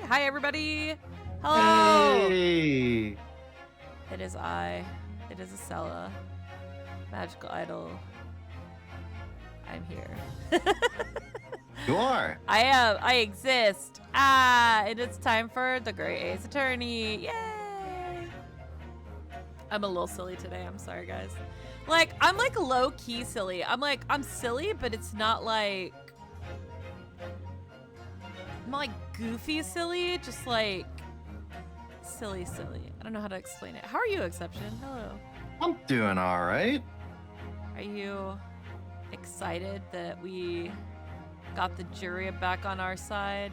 Hi, everybody. Hello. Hey. It is I. It is Ascella. Magical idol. I'm here. You are. I am. I exist. And it's time for the Great Ace Attorney. Yay! I'm a little silly today. I'm sorry, guys. Like, I'm like low-key silly. I'm silly, but it's not like... I'm not like goofy silly, just like silly. I don't know how to explain it. How are you, Exception? Hello. I'm doing all right. Are you excited that we got the jury back on our side?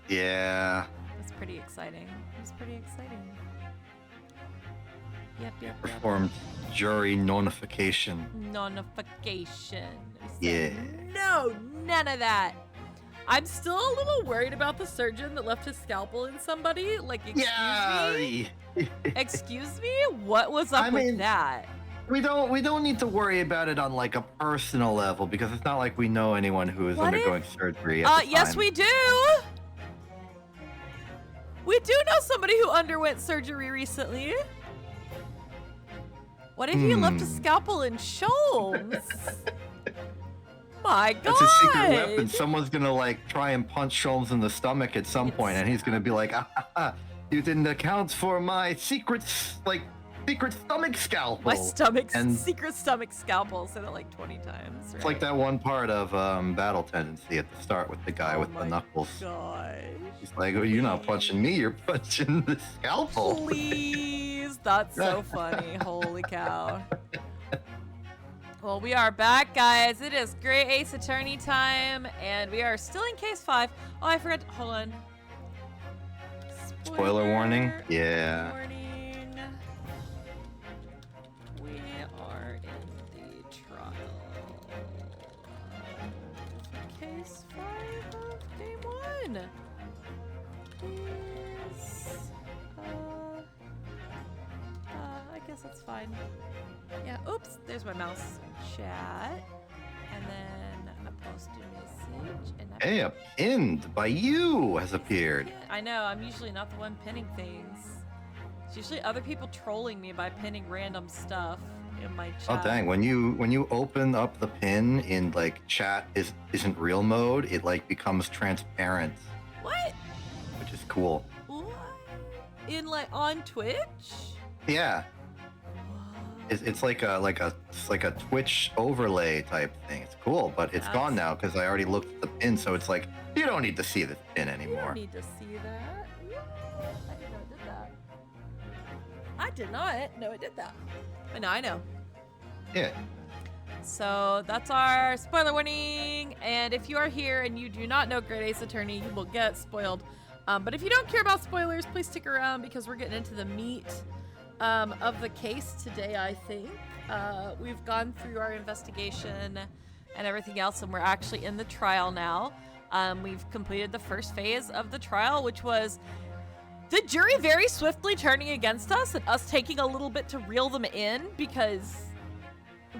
Yeah. That's pretty exciting. It was pretty exciting. Yep. Performed jury notification. Notification. Yeah. No, none of that. I'm still a little worried about the surgeon that left his scalpel in somebody. Like, excuse me? Excuse me? What was up with that? We don't need to worry about it on like a personal level because it's not like we know anyone who is undergoing surgery at the time. Yes, we do. We do know somebody who underwent surgery recently. What if he left a scalpel in Sholmes? My God. That's a secret weapon. Someone's gonna like try and punch Sholmes in the stomach at some point, and he's gonna be like, you didn't account for my secret stomach scalpel. My secret stomach scalpel. Said it like 20 times. Right? It's like that one part of Battle Tendency at the start with the guy with the knuckles. Gosh. He's like, oh, you're not punching me, you're punching the scalpel. Please. That's so funny. Holy cow. Well, we are back, guys. It is Great Ace Attorney time, and we are still in case 5. Oh, I forgot. Hold on. Spoiler warning? Yeah. Warning. We are in the trial. Case 5 of game 1. I guess that's fine. Yeah, oops, there's my mouse. Chat. And then a posted message. And hey, a pinned by you has appeared. I know, I'm usually not the one pinning things. It's usually other people trolling me by pinning random stuff in my chat. Oh dang, when you open up the pin in like chat isn't real mode, it like becomes transparent. What? Which is cool. What? In like on Twitch? Yeah. It's like a Twitch overlay type thing. It's cool, but it's gone now because I already looked at the pin, so it's like you don't need to see the pin anymore. You don't need to see that. I didn't know it did that. I did not know it did that. But now I know. Yeah. So that's our spoiler warning. And if you are here and you do not know Great Ace Attorney, you will get spoiled. But if you don't care about spoilers, please stick around because we're getting into the meat of the case today, I think. We've gone through our investigation and everything else, and we're actually in the trial now. We've completed the first phase of the trial, which was the jury very swiftly turning against us and us taking a little bit to reel them in because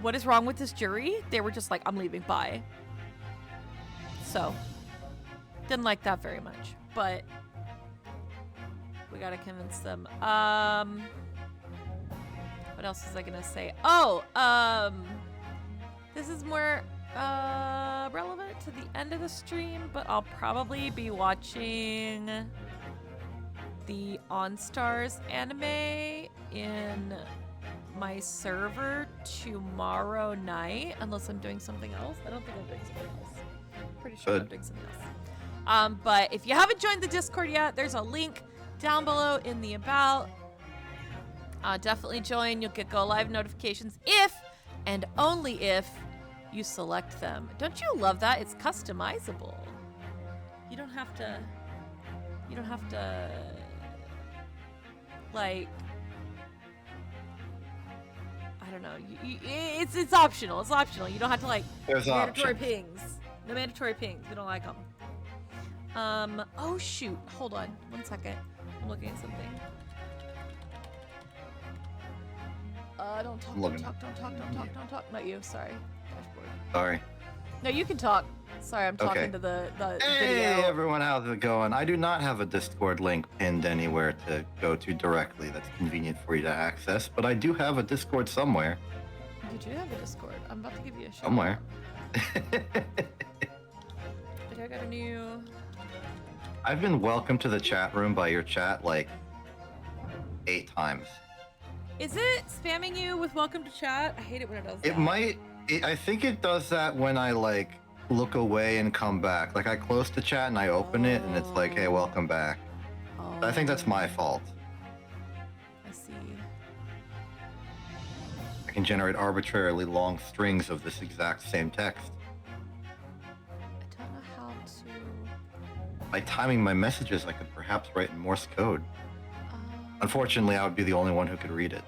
what is wrong with this jury? They were just like, I'm leaving, bye. So, didn't like that very much, but we gotta convince them. What else was I gonna say? Oh, this is more relevant to the end of the stream, but I'll probably be watching the OnStars anime in my server tomorrow night, unless I'm doing something else. I don't think I'm doing something else. Pretty sure I'm doing something else. But if you haven't joined the Discord yet, there's a link down below in the about. Definitely join. You'll get go live notifications if and only if you select them. Don't you love that? It's customizable. You don't have to like, I don't know. It's optional. It's optional. You don't have to like mandatory pings. No mandatory pings. We don't like them. Oh shoot. Hold on. 1 second. I'm looking at something. Don't talk. Not you. Sorry. Dashboard. Sorry. No, you can talk. Sorry, I'm talking to the Hey, video. everyone, how's it going? I do not have a Discord link pinned anywhere to go to directly that's convenient for you to access, but I do have a Discord somewhere. You do have a Discord. I'm about to give you a shout. Somewhere. I got a new... I've been welcomed to the chat room by your chat like 8 times. Is it spamming you with welcome to chat? I hate it when it does that. It might. I think it does that when I like look away and come back. Like I close the chat and I open it and it's like, hey, welcome back. I think that's my fault. I see. I can generate arbitrarily long strings of this exact same text. I don't know how to... By timing my messages, I could perhaps write in Morse code. Unfortunately, I would be the only one who could read it.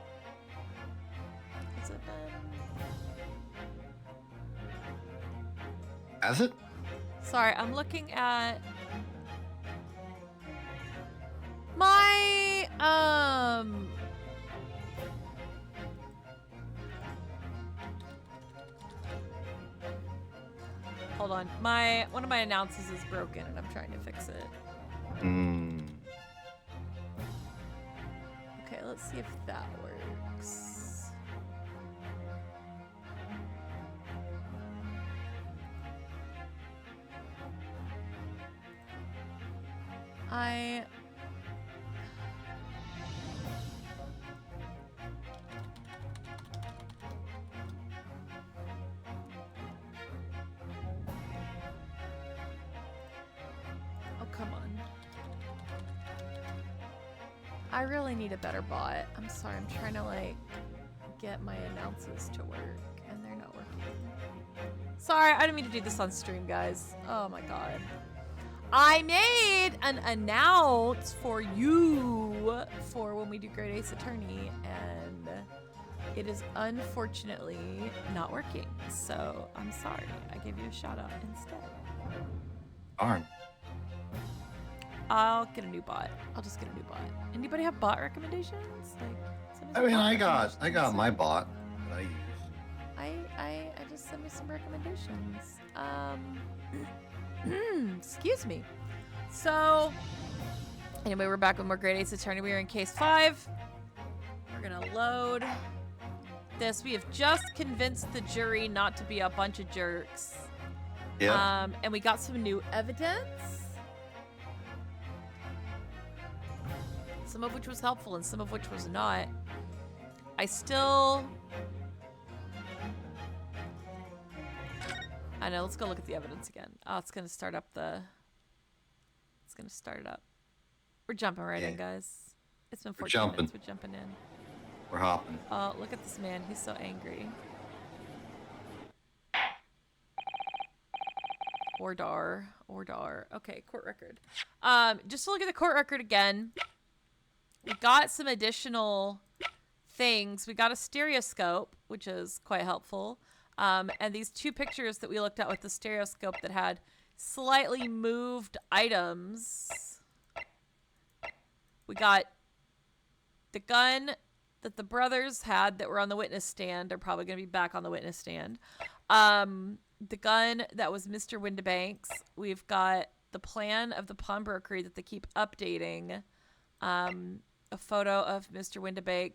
Has it been... Has it? Sorry, I'm looking at... my, hold on. One of my announces is broken and I'm trying to fix it. Okay, let's see if that works. Oh, come on. I really need a better bot. I'm sorry, I'm trying to like get my announces to work and they're not working. Sorry, I didn't mean to do this on stream, guys. Oh my god. I made an announce for you for when we do Great Ace Attorney and it is unfortunately not working. So I'm sorry. I gave you a shout out instead. Darn. I'll get a new bot. I'll just get a new bot. Anybody have bot recommendations? Like, I mean, I got my bot that I use. I just sent me some recommendations. Excuse me. So, anyway, we're back with more Great Ace Attorney. We are in case 5. We're gonna load this. We have just convinced the jury not to be a bunch of jerks. Yeah. And we got some new evidence. Some of which was helpful and some of which was not. I know, let's go look at the evidence again. Oh, it's gonna start up It's gonna start it up. We're jumping right in, guys. It's been 14 minutes, we're jumping in. We're hopping. Oh, look at this man, he's so angry. Ordar. Okay, court record. Just to look at the court record again. We got some additional things. We got a stereoscope, which is quite helpful. And these 2 pictures that we looked at with the stereoscope that had slightly moved items. We got the gun that the brothers had that were on the witness stand. They're probably going to be back on the witness stand. The gun that was Mr. Windibank's. We've got the plan of the pawnbrokery that they keep updating. A photo of Mr. Windibank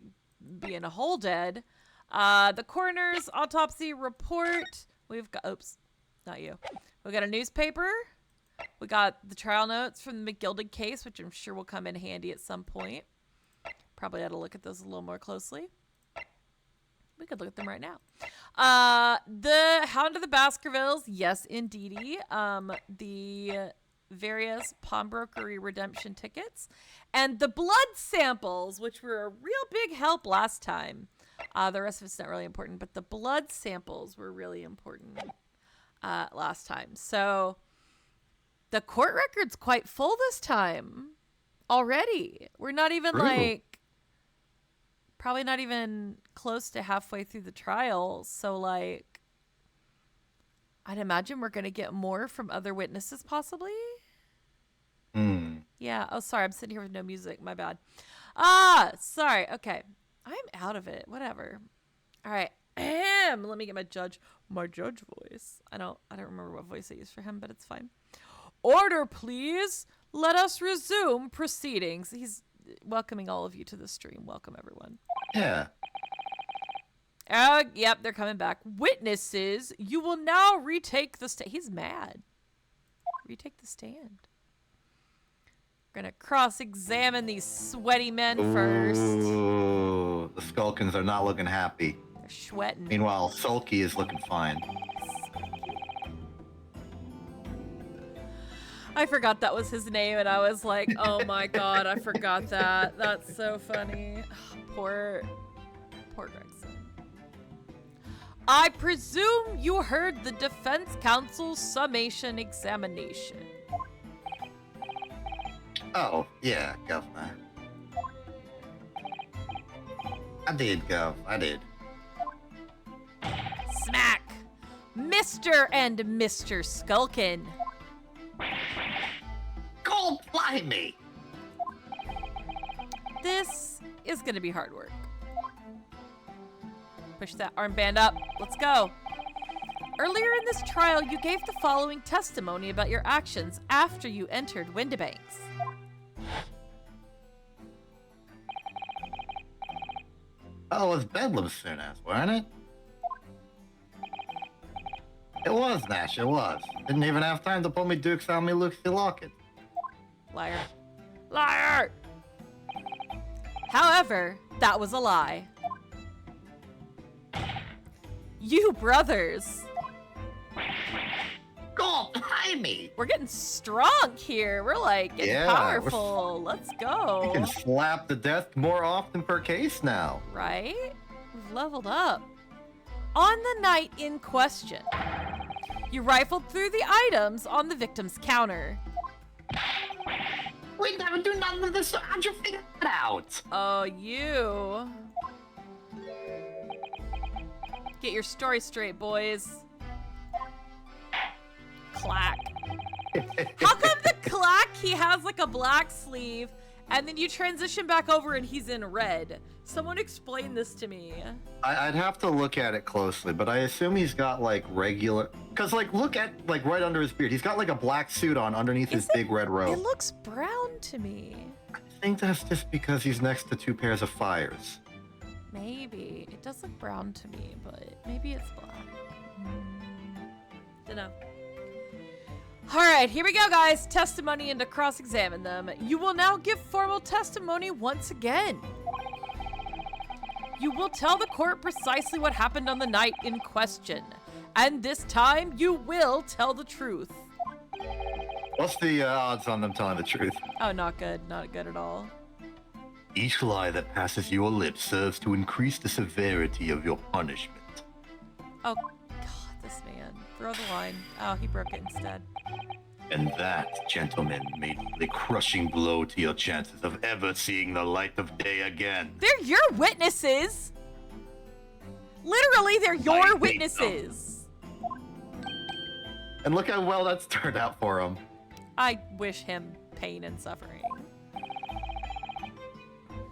being a whole dead. The coroner's autopsy report. We've got, oops, not you. We got a newspaper. We got the trial notes from the McGilded case, which I'm sure will come in handy at some point. Probably ought to look at those a little more closely. We could look at them right now. The Hound of the Baskervilles, yes, indeedy. The various pawnbrokery redemption tickets, and the blood samples, which were a real big help last time. The rest of it's not really important, but the blood samples were really important last time. So the court record's quite full this time already. We're not even like, probably not even close to halfway through the trial. So like, I'd imagine we're going to get more from other witnesses possibly. Yeah. Oh, sorry. I'm sitting here with no music. My bad. Sorry. Okay. I'm out of it. Whatever. All right. Let me get my judge voice. I don't remember what voice I used for him, but it's fine. Order, please. Let us resume proceedings. He's welcoming all of you to the stream. Welcome, everyone. Yeah. Yep, they're coming back. Witnesses, you will now retake the stand. He's mad. Retake the stand. We're gonna cross-examine these sweaty men first. Ooh, the Skulkins are not looking happy. They're sweating. Meanwhile, Sulky is looking fine. I forgot that was his name, and I was like, oh my god, I forgot that. That's so funny. Poor Gregson. I presume you heard the defense counsel's summation examination. Oh, yeah, Governor. I did, Gov. I did. Smack! Mr. and Mr. Skulkin. Go fly me! This is gonna be hard work. Push that armband up. Let's go. Earlier in this trial, you gave the following testimony about your actions after you entered Windibanks. Oh, it was Bedlam soon as, weren't it? It was, Nash, it was. Didn't even have time to pull me Dukes on me, Luxy Locket. Liar. Liar! However, that was a lie. You brothers. Go fly me! We're getting strong here. We're like getting powerful. Let's go. We can slap the desk more often per case now. Right? We've leveled up. On the night in question, you rifled through the items on the victim's counter. We never do none of this, so how'd you figure it out? Oh, you. Get your story straight, boys. Clack. How come the clack, he has like a black sleeve, and then you transition back over and he's in red? Someone explain this to me. I'd have to look at it closely, but I assume he's got like regular... Because like, look at like right under his beard. He's got like a black suit on underneath his big red robe. It looks brown to me. I think that's just because he's next to two pairs of fires. Maybe. It does look brown to me, but maybe it's black. Dunno. Alright, here we go, guys. Testimony and to cross-examine them. You will now give formal testimony once again. You will tell the court precisely what happened on the night in question. And this time, you will tell the truth. What's the odds on them telling the truth? Oh, not good. Not good at all. Each lie that passes your lips serves to increase the severity of your punishment. Oh, God, this man. Throw the line. Oh, he broke it instead. And that, gentlemen, may be the crushing blow to your chances of ever seeing the light of day again. They're your witnesses! Literally, they're your witnesses! And look how well that's turned out for him. I wish him pain and suffering.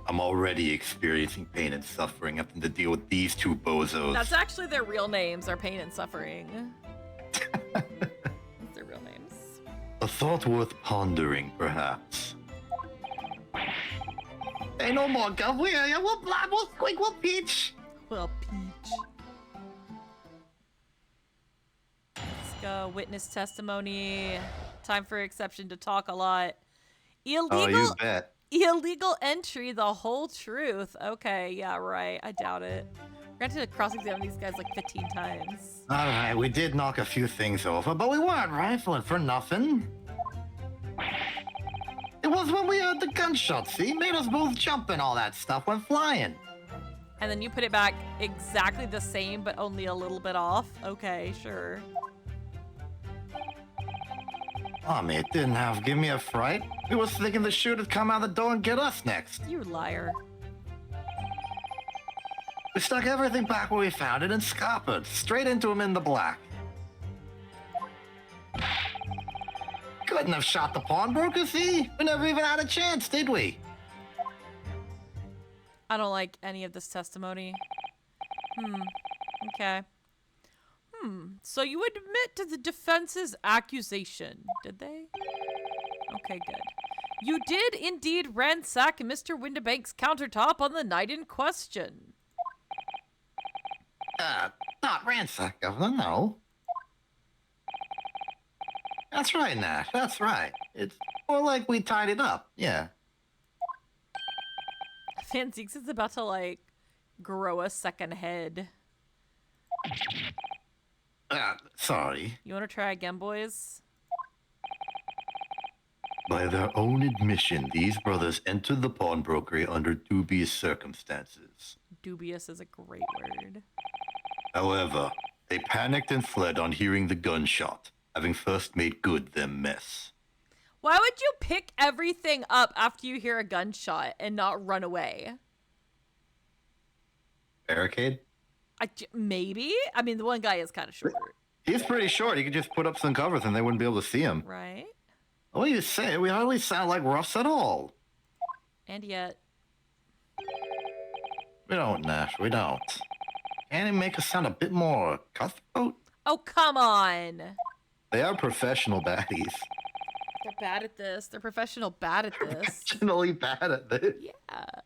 I'm already experiencing pain and suffering having to deal with these two bozos. That's actually their real names, are pain and suffering. That's their real names. A thought worth pondering, perhaps. Hey, no more, Gov. We'll blab, we'll squeak, we'll peach. Well, peach. Let's go. Witness testimony. Time for exception to talk a lot. Illegal. Oh, you bet. Illegal entry, the whole truth. Okay, yeah, right. I doubt it. We're going to cross-examine these guys like 15 times. All right, we did knock a few things over, but we weren't rifling for nothing. It was when we heard the gunshots, see? Made us both jump and all that stuff went flying. And then you put it back exactly the same, but only a little bit off? Okay, sure. Tommy, it didn't have give me a fright. We was thinking the shoot'd come out the door and get us next. You liar. We stuck everything back where we found it and scuppered straight into him in the black. Couldn't have shot the pawnbroker, see? We never even had a chance, did we? I don't like any of this testimony. Okay. So you admit to the defense's accusation, did they? Okay, good. You did indeed ransack Mr. Windibank's countertop on the night in question. Not ransack, Governor, no. That's right, Nash, that's right. It's more like we tied it up, yeah. Fanzeeks is about to, like, grow a second head. Sorry. You want to try again, boys? By their own admission, these brothers entered the pawnbrokery under dubious circumstances. Dubious is a great word. However, they panicked and fled on hearing the gunshot, having first made good their mess. Why would you pick everything up after you hear a gunshot and not run away? Barricade? Maybe? I mean, the one guy is kind of short. He's pretty short. He could just put up some covers and they wouldn't be able to see him. Right? What do you say? We hardly sound like roughs at all. And yet... We don't, Nash. We don't. Can't it make us sound a bit more cutthroat? Oh, come on! They are professional baddies. They're bad at this. They're professional bad at this. Professionally bad at this. Yeah.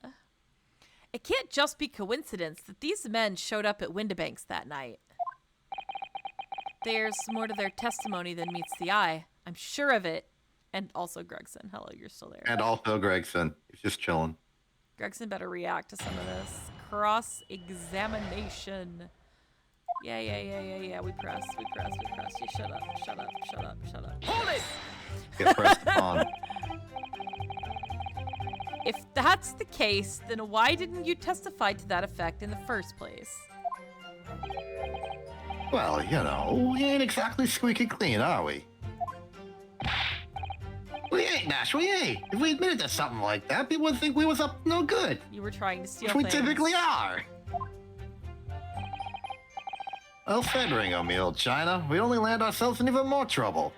It can't just be coincidence that these men showed up at Windibank's that night. There's more to their testimony than meets the eye. I'm sure of it. And also Gregson. Hello, you're still there. And also Gregson. He's just chilling. Gregson better react to some of this. Cross-examination. Yeah. We press. You shut up. Hold it! Get pressed upon. If that's the case, then why didn't you testify to that effect in the first place? Well, you know, we ain't exactly squeaky clean, are we? We ain't, Nash, we ain't. If we admitted to something like that, people would think we was up to no good. You were trying to steal Which we things. typically are. Well said, Ringo, me old China. We'd only land ourselves in even more trouble.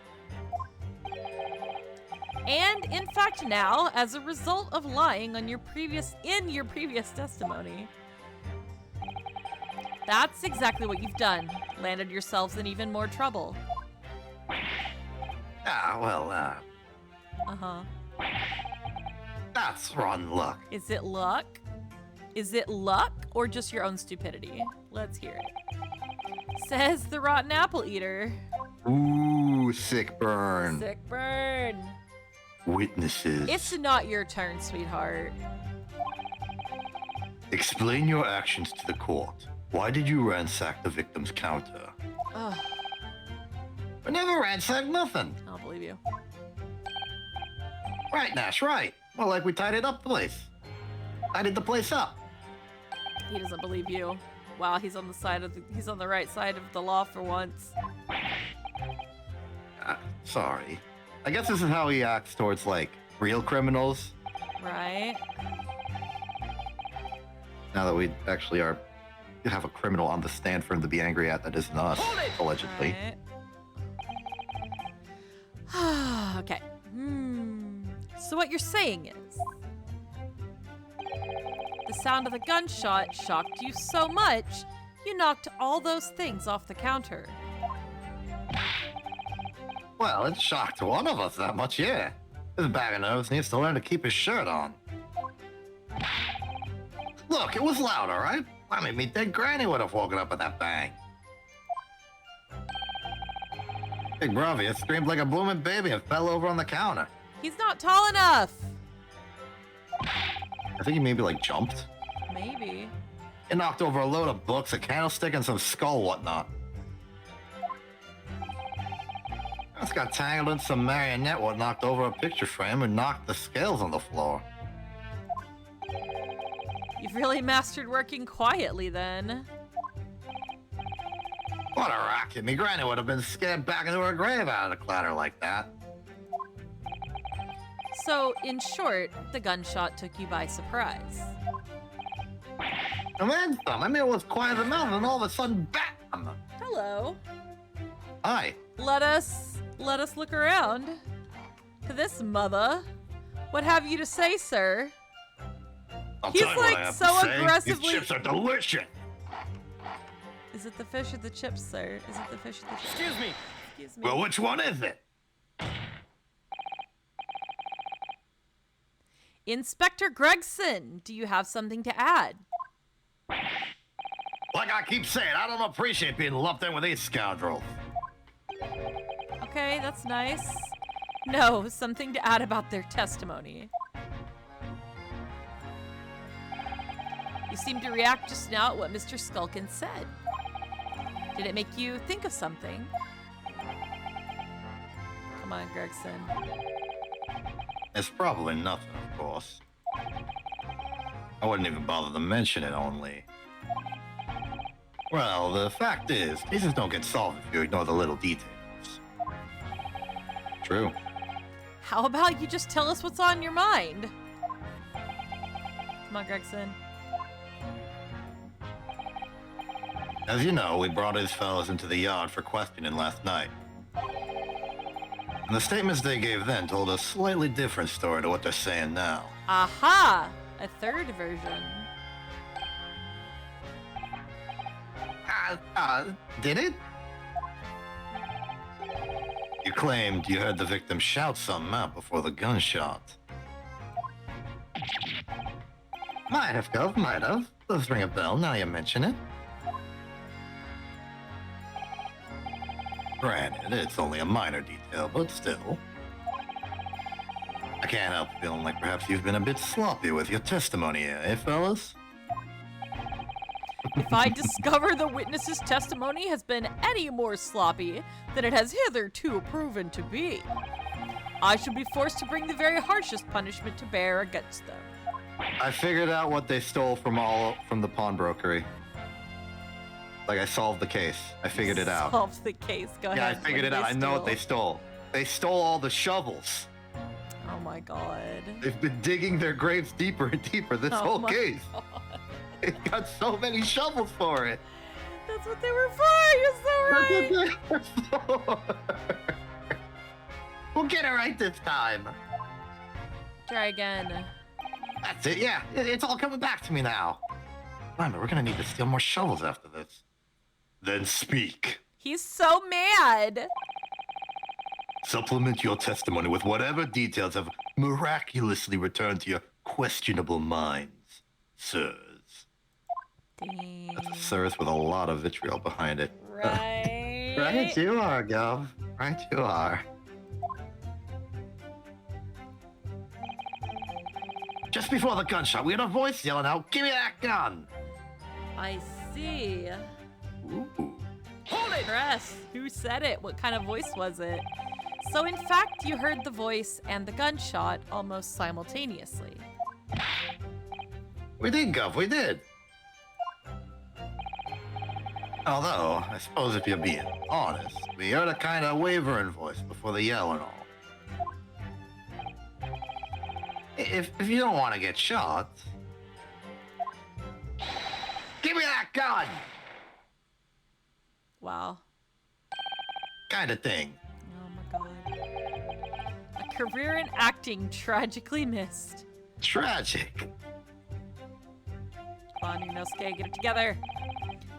And in fact now, as a result of lying on your previous testimony, that's exactly what you've done. Landed yourselves in even more trouble. Uh-huh. That's rotten luck. Is it luck? Is it luck or just your own stupidity? Let's hear it. Says the rotten apple eater. Ooh, sick burn. Sick burn. Witnesses. It's not your turn, sweetheart. Explain your actions to the court. Why did you ransack the victim's counter? Ugh, I never ransacked nothing. I don't believe you. Right, Nash, right. Well, like we tidied up the place. Tidied the place up. He doesn't believe you. Wow, he's on the right side of the law for once. Sorry. I guess this is how he acts towards, like, real criminals. Right? Now that we actually have a criminal on the stand for him to be angry at that isn't us, allegedly. Right. Okay. So what you're saying is, the sound of the gunshot shocked you so much, you knocked all those things off the counter. Well, it shocked one of us that much, yeah. This bag of nerves needs to learn to keep his shirt on. Look, it was loud, all right? I mean, me dead granny would have woken up with that bang. Big Bravius screamed like a blooming baby and fell over on the counter. He's not tall enough. I think he maybe, like, jumped. Maybe. He knocked over a load of books, a candlestick, and some skull whatnot. It's got tangled in some marionette what knocked over a picture frame and knocked the scales on the floor. You've really mastered working quietly then. What a racket. Me granny would have been scared back into her grave out of the clatter like that. So, in short, the gunshot took you by surprise. And then some. I mean, it was quiet as a mountain, and all of a sudden, bam! Hello. Hi. Let us look around. To this mother. What have you to say, sir? I'll He's tell you what like I have so to say. aggressively. These chips are delicious. Is it the fish or the chips, sir? Is it the fish or the chips? Excuse me. Excuse me. Well, which one is it? Inspector Gregson, do you have something to add? Like I keep saying, I don't appreciate being lumped in with these scoundrels. Okay, that's nice. No, something to add about their testimony. You seem to react just now at what Mr. Skulkin said. Did it make you think of something? Come on, Gregson. It's probably nothing, of course. I wouldn't even bother to mention it, only. Well, the fact is, cases don't get solved if you ignore the little details. True. How about you just tell us what's on your mind? Come on, Gregson. As you know, we brought these fellas into the yard for questioning last night. And the statements they gave then told a slightly different story to what they're saying now. Aha! A third version. Did it? You claimed you heard the victim shout something out before the gunshot. Might have, Gov, might have. Does ring a bell now you mention it. Granted, it's only a minor detail, but still. I can't help feeling like perhaps you've been a bit sloppy with your testimony here, eh, fellas? If I discover the witness's testimony has been any more sloppy than it has hitherto proven to be, I shall be forced to bring the very harshest punishment to bear against them. I figured out what they stole from the pawnbrokery. Like, I solved the case. I figured it out. Solved the case. Go Yeah, ahead. I figured it out. I know what they stole. They stole all the shovels. Oh my god. They've been digging their graves deeper and deeper this whole case. God. They've got so many shovels for it. That's what they were for. You're so right. That's what they were for. We'll get it right this time. Try again. That's it, yeah. It's all coming back to me now. Remember, we're gonna need to steal more shovels after this. Then speak. He's so mad. Supplement your testimony with whatever details have miraculously returned to your questionable minds, sirs. Dang. That's a sirs with a lot of vitriol behind it. Right. Right you are, Gov. Right you are. Just before the gunshot, we had a voice yelling out, "Give me that gun!" I see. Ooh. Hold it! Press. Who said it? What kind of voice was it? So in fact, you heard the voice and the gunshot almost simultaneously. We did, Gov, we did. Although, I suppose if you're being honest, we heard a kind of wavering voice before the yell and all. If you don't want to get shot, give me that gun! Wow. Kind of thing. Oh my god. A career in acting tragically missed. Tragic. Come on, Unosuke, get it together.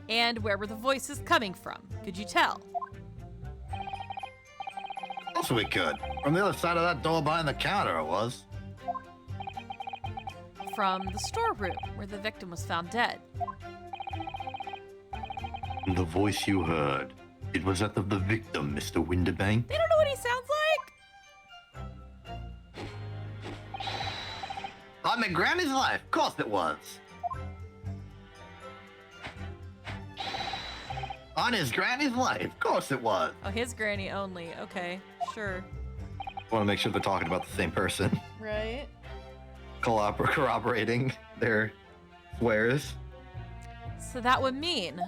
And where were the voices coming from? Could you tell? Of course we could. From the other side of that door behind the counter it was. From the storeroom where the victim was found dead. The voice you heard, it was that of the victim, Mr. Winterbank. They don't know what he sounds like? On my granny's life, of course it was. On his granny's life, of course it was. Oh, his granny only. Okay, sure. I want to make sure they're talking about the same person. Right? Corroborating their swears. So that would mean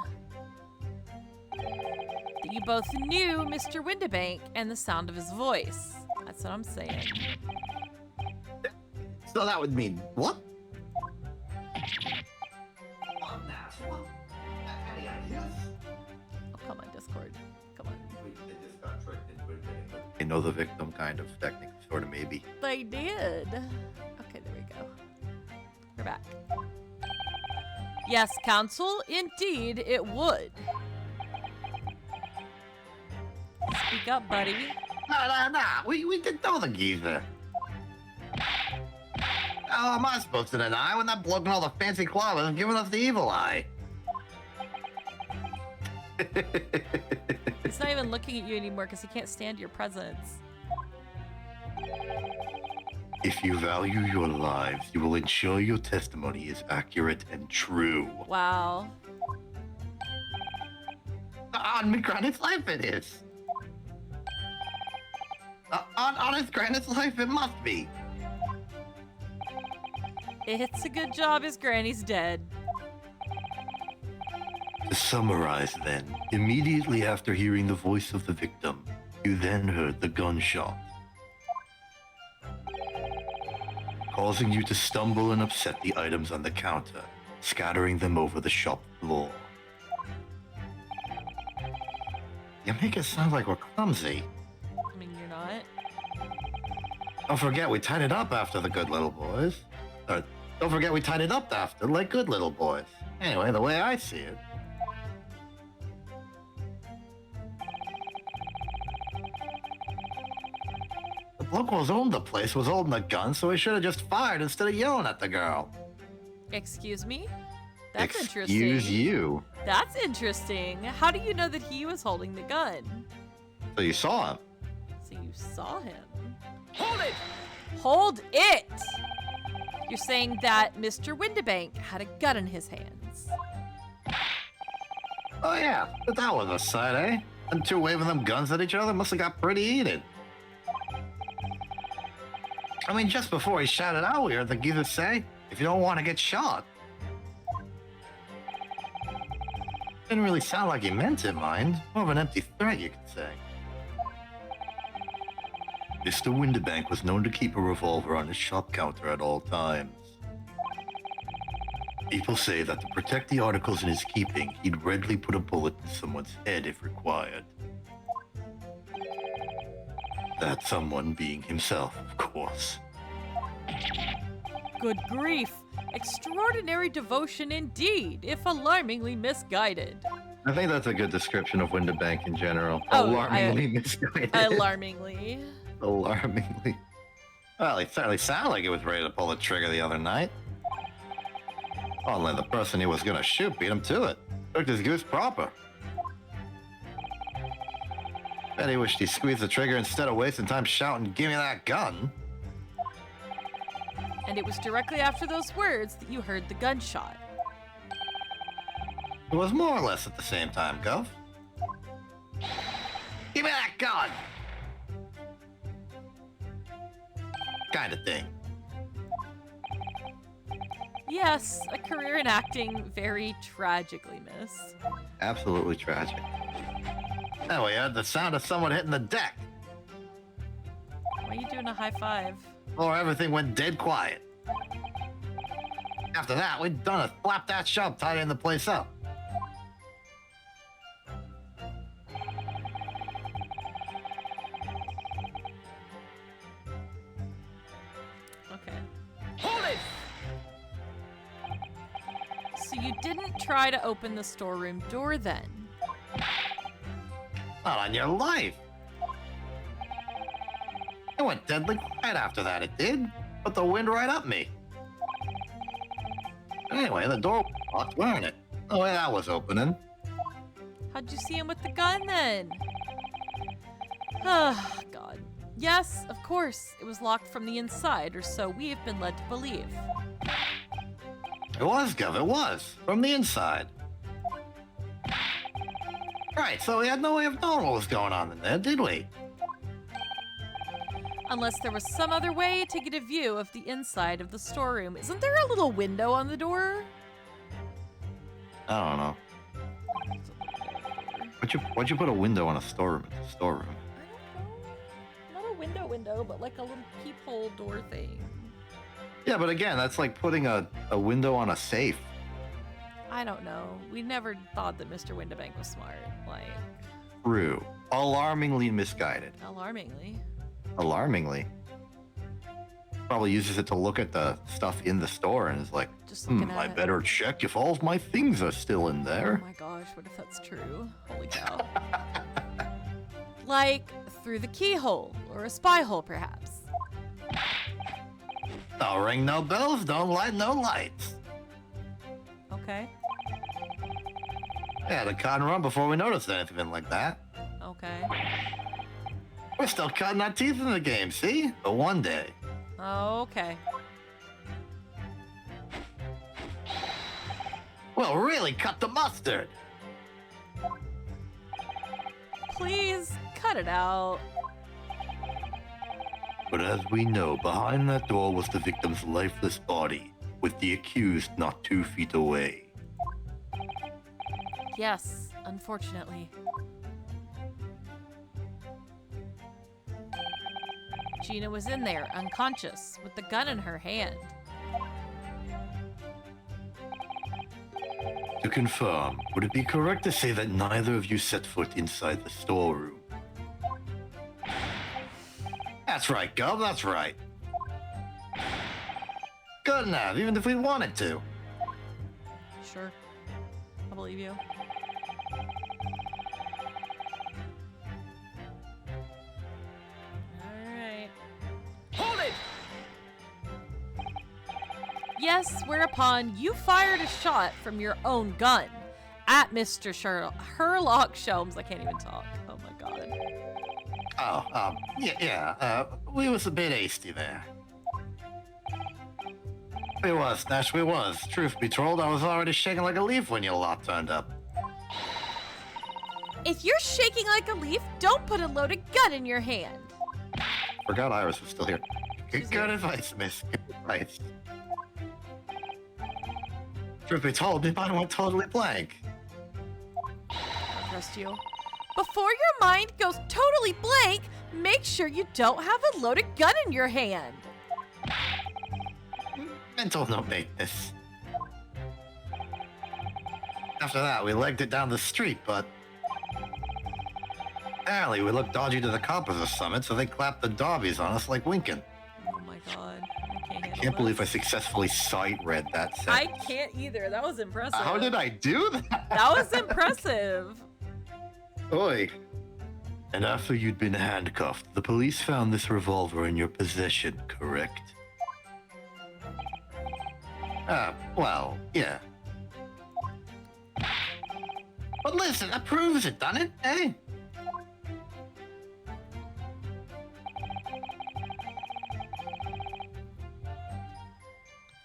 that you both knew Mr. Winterbank and the sound of his voice. That's what I'm saying. So that would mean what? Oh, come on, Discord. Come on. I know the victim, kind of, technically, sort of, maybe. They did. Okay, there we go. We're back. Yes, counsel, indeed it would. Speak up, buddy. Nah. We did know the geezer. How am I supposed to deny when that bloke in all the fancy clothes is giving us the evil eye? He's not even looking at you anymore because he can't stand your presence. If you value your lives, you will ensure your testimony is accurate and true. Wow. On me Granite's life it is. On his Granite's life it must be. It's a good job his granny's dead. To summarize then, immediately after hearing the voice of the victim, you then heard the gunshot, causing you to stumble and upset the items on the counter, scattering them over the shop floor. You make it sound like we're clumsy. I mean, you're not. Don't forget we tied it up after the good little boys. Don't forget we tied it up after like good little boys. Anyway, the way I see it. The bloke who owned the place was holding a gun, so he should have just fired instead of yelling at the girl. Excuse me? That's interesting. Excuse you. That's interesting. How do you know that he was holding the gun? So you saw him. So you saw him. Hold it! Hold it! You're saying that Mr. Windibank had a gun in his hands. Oh yeah, but that was a sight, eh? Them two waving them guns at each other must have got pretty heated. I mean, just before he shouted out, we heard the geezer say, "If you don't want to get shot." Didn't really sound like he meant it, mind. More of an empty threat, you could say. Mr. Windibank was known to keep a revolver on his shop counter at all times. People say that to protect the articles in his keeping, he'd readily put a bullet in someone's head if required. That someone being himself, of course. Good grief. Extraordinary devotion indeed, if alarmingly misguided. I think that's a good description of Windibank in general. Oh, Alarmingly misguided. Alarmingly. Alarmingly. Well, he certainly sounded like he was ready to pull the trigger the other night. Only the person he was gonna shoot beat him to it. Took his goose proper. Bet he wished he squeezed the trigger instead of wasting time shouting, "Give me that gun." And it was directly after those words that you heard the gunshot. It was more or less at the same time, Gov. Give me that gun! Kind of thing. Yes, a career in acting very tragically missed. Absolutely tragic. Now we heard the sound of someone hitting the deck. Why are you doing a high five? Or everything went dead quiet. After that, we'd done a slapdash job tidying the place up. Okay. Hold it! So you didn't try to open the storeroom door then? Not on your life. It went deadly quiet after that, it did. Put the wind right up me. Anyway, the door was locked, weren't it? The way that was opening. How'd you see him with the gun then? Oh, God. Yes, of course, it was locked from the inside, or so we've been led to believe. It was, Gov, it was. From the inside. Right, so we had no way of knowing what was going on in there, did we? Unless there was some other way to get a view of the inside of the storeroom. Isn't there a little window on the door? I don't know. Why'd you put a window on a storeroom? It's a storeroom. I don't know. Not a window, but like a little peephole door thing. Yeah, but again, that's like putting a window on a safe. I don't know. We never thought that Mr. Windibank was smart. Like, True. Alarmingly misguided. alarmingly. Alarmingly. Probably uses it to look at the stuff in the store and is like, Just looking at I it. better check if all of my things are still in Oh there. my gosh, what if that's true? Holy cow. Like through the keyhole or a spy hole, perhaps. Don't ring no bells, don't light no lights. Okay. Yeah, the cut and run before we noticed anything like that. Okay. We're still cutting our teeth in the game, see? But one day. Okay. We'll really cut the mustard. Please cut it out. But as we know, behind that door was the victim's lifeless body, with the accused not 2 feet away. Yes, unfortunately. Gina was in there, unconscious, with the gun in her hand. To confirm, would it be correct to say that neither of you set foot inside the storeroom? That's right, Gub, that's right. Good enough, even if we wanted to. Sure. I believe you. Alright. Hold it! Yes, whereupon you fired a shot from your own gun at Mr. Sherlock Sholmes. I can't even talk. Oh my god. Oh, yeah, we was a bit hasty there. We was, Nash, we was. Truth be told, I was already shaking like a leaf when your lot turned up. If you're shaking like a leaf, don't put a loaded gun in your hand. Forgot Iris was still here. She's Good here. advice, miss. Good advice. Truth be told, my mind went totally blank. I trust you. Before your mind goes totally blank, make sure you don't have a loaded gun in your hand. Mental no maintenance. After that, we legged it down the street, but apparently we looked dodgy to the coppers or something, so they clapped the derbies on us like winking. Oh my god. I Can't believe I successfully sight-read that I sentence. can't either. That was impressive. How did I do that? That was impressive. Oi. And after you'd been handcuffed, the police found this revolver in your possession, correct? Well, yeah. But listen, that proves it, doesn't it? Eh?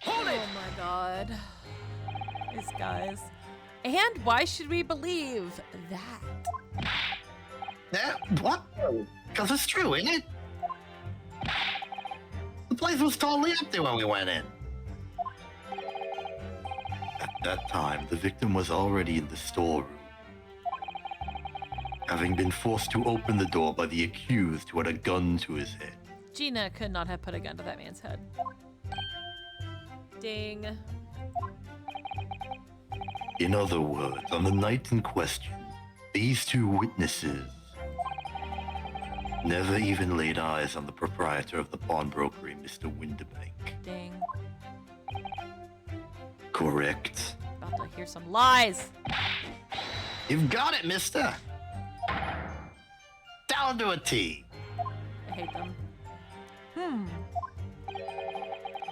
Oh my god. These guys. And why should we believe that? Yeah, what? Because it's true, ain't it? The place was totally empty when we went in. At that time, the victim was already in the storeroom, having been forced to open the door by the accused who had a gun to his head. Gina could not have put a gun to that man's head. Ding. In other words, on the night in question, these two witnesses never even laid eyes on the proprietor of the pawnbrokery, Mr. Windibank. Ding. Correct. About to hear some lies. You've got it, mister. Down to a T. I hate them.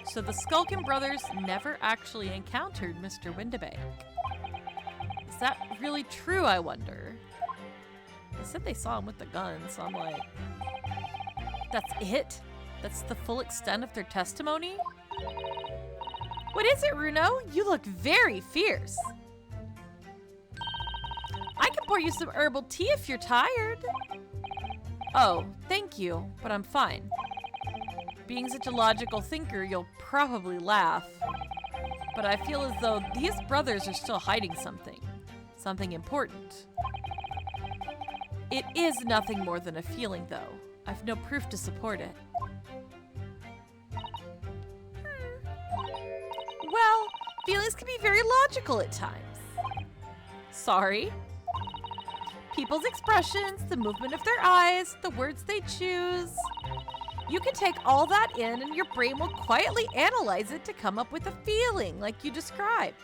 So the Skulkin brothers never actually encountered Mr. Windibank. Is that really true, I wonder? They said they saw him with the gun, so I'm like, that's it? That's the full extent of their testimony? What is it, Runo? You look very fierce. I can pour you some herbal tea if you're tired. Oh, thank you, but I'm fine. Being such a logical thinker, you'll probably laugh. But I feel as though these brothers are still hiding something. Something important. It is nothing more than a feeling, though. I've no proof to support it. Well, feelings can be very logical at times. Sorry. People's expressions, the movement of their eyes, the words they choose. You can take all that in and your brain will quietly analyze it to come up with a feeling like you described.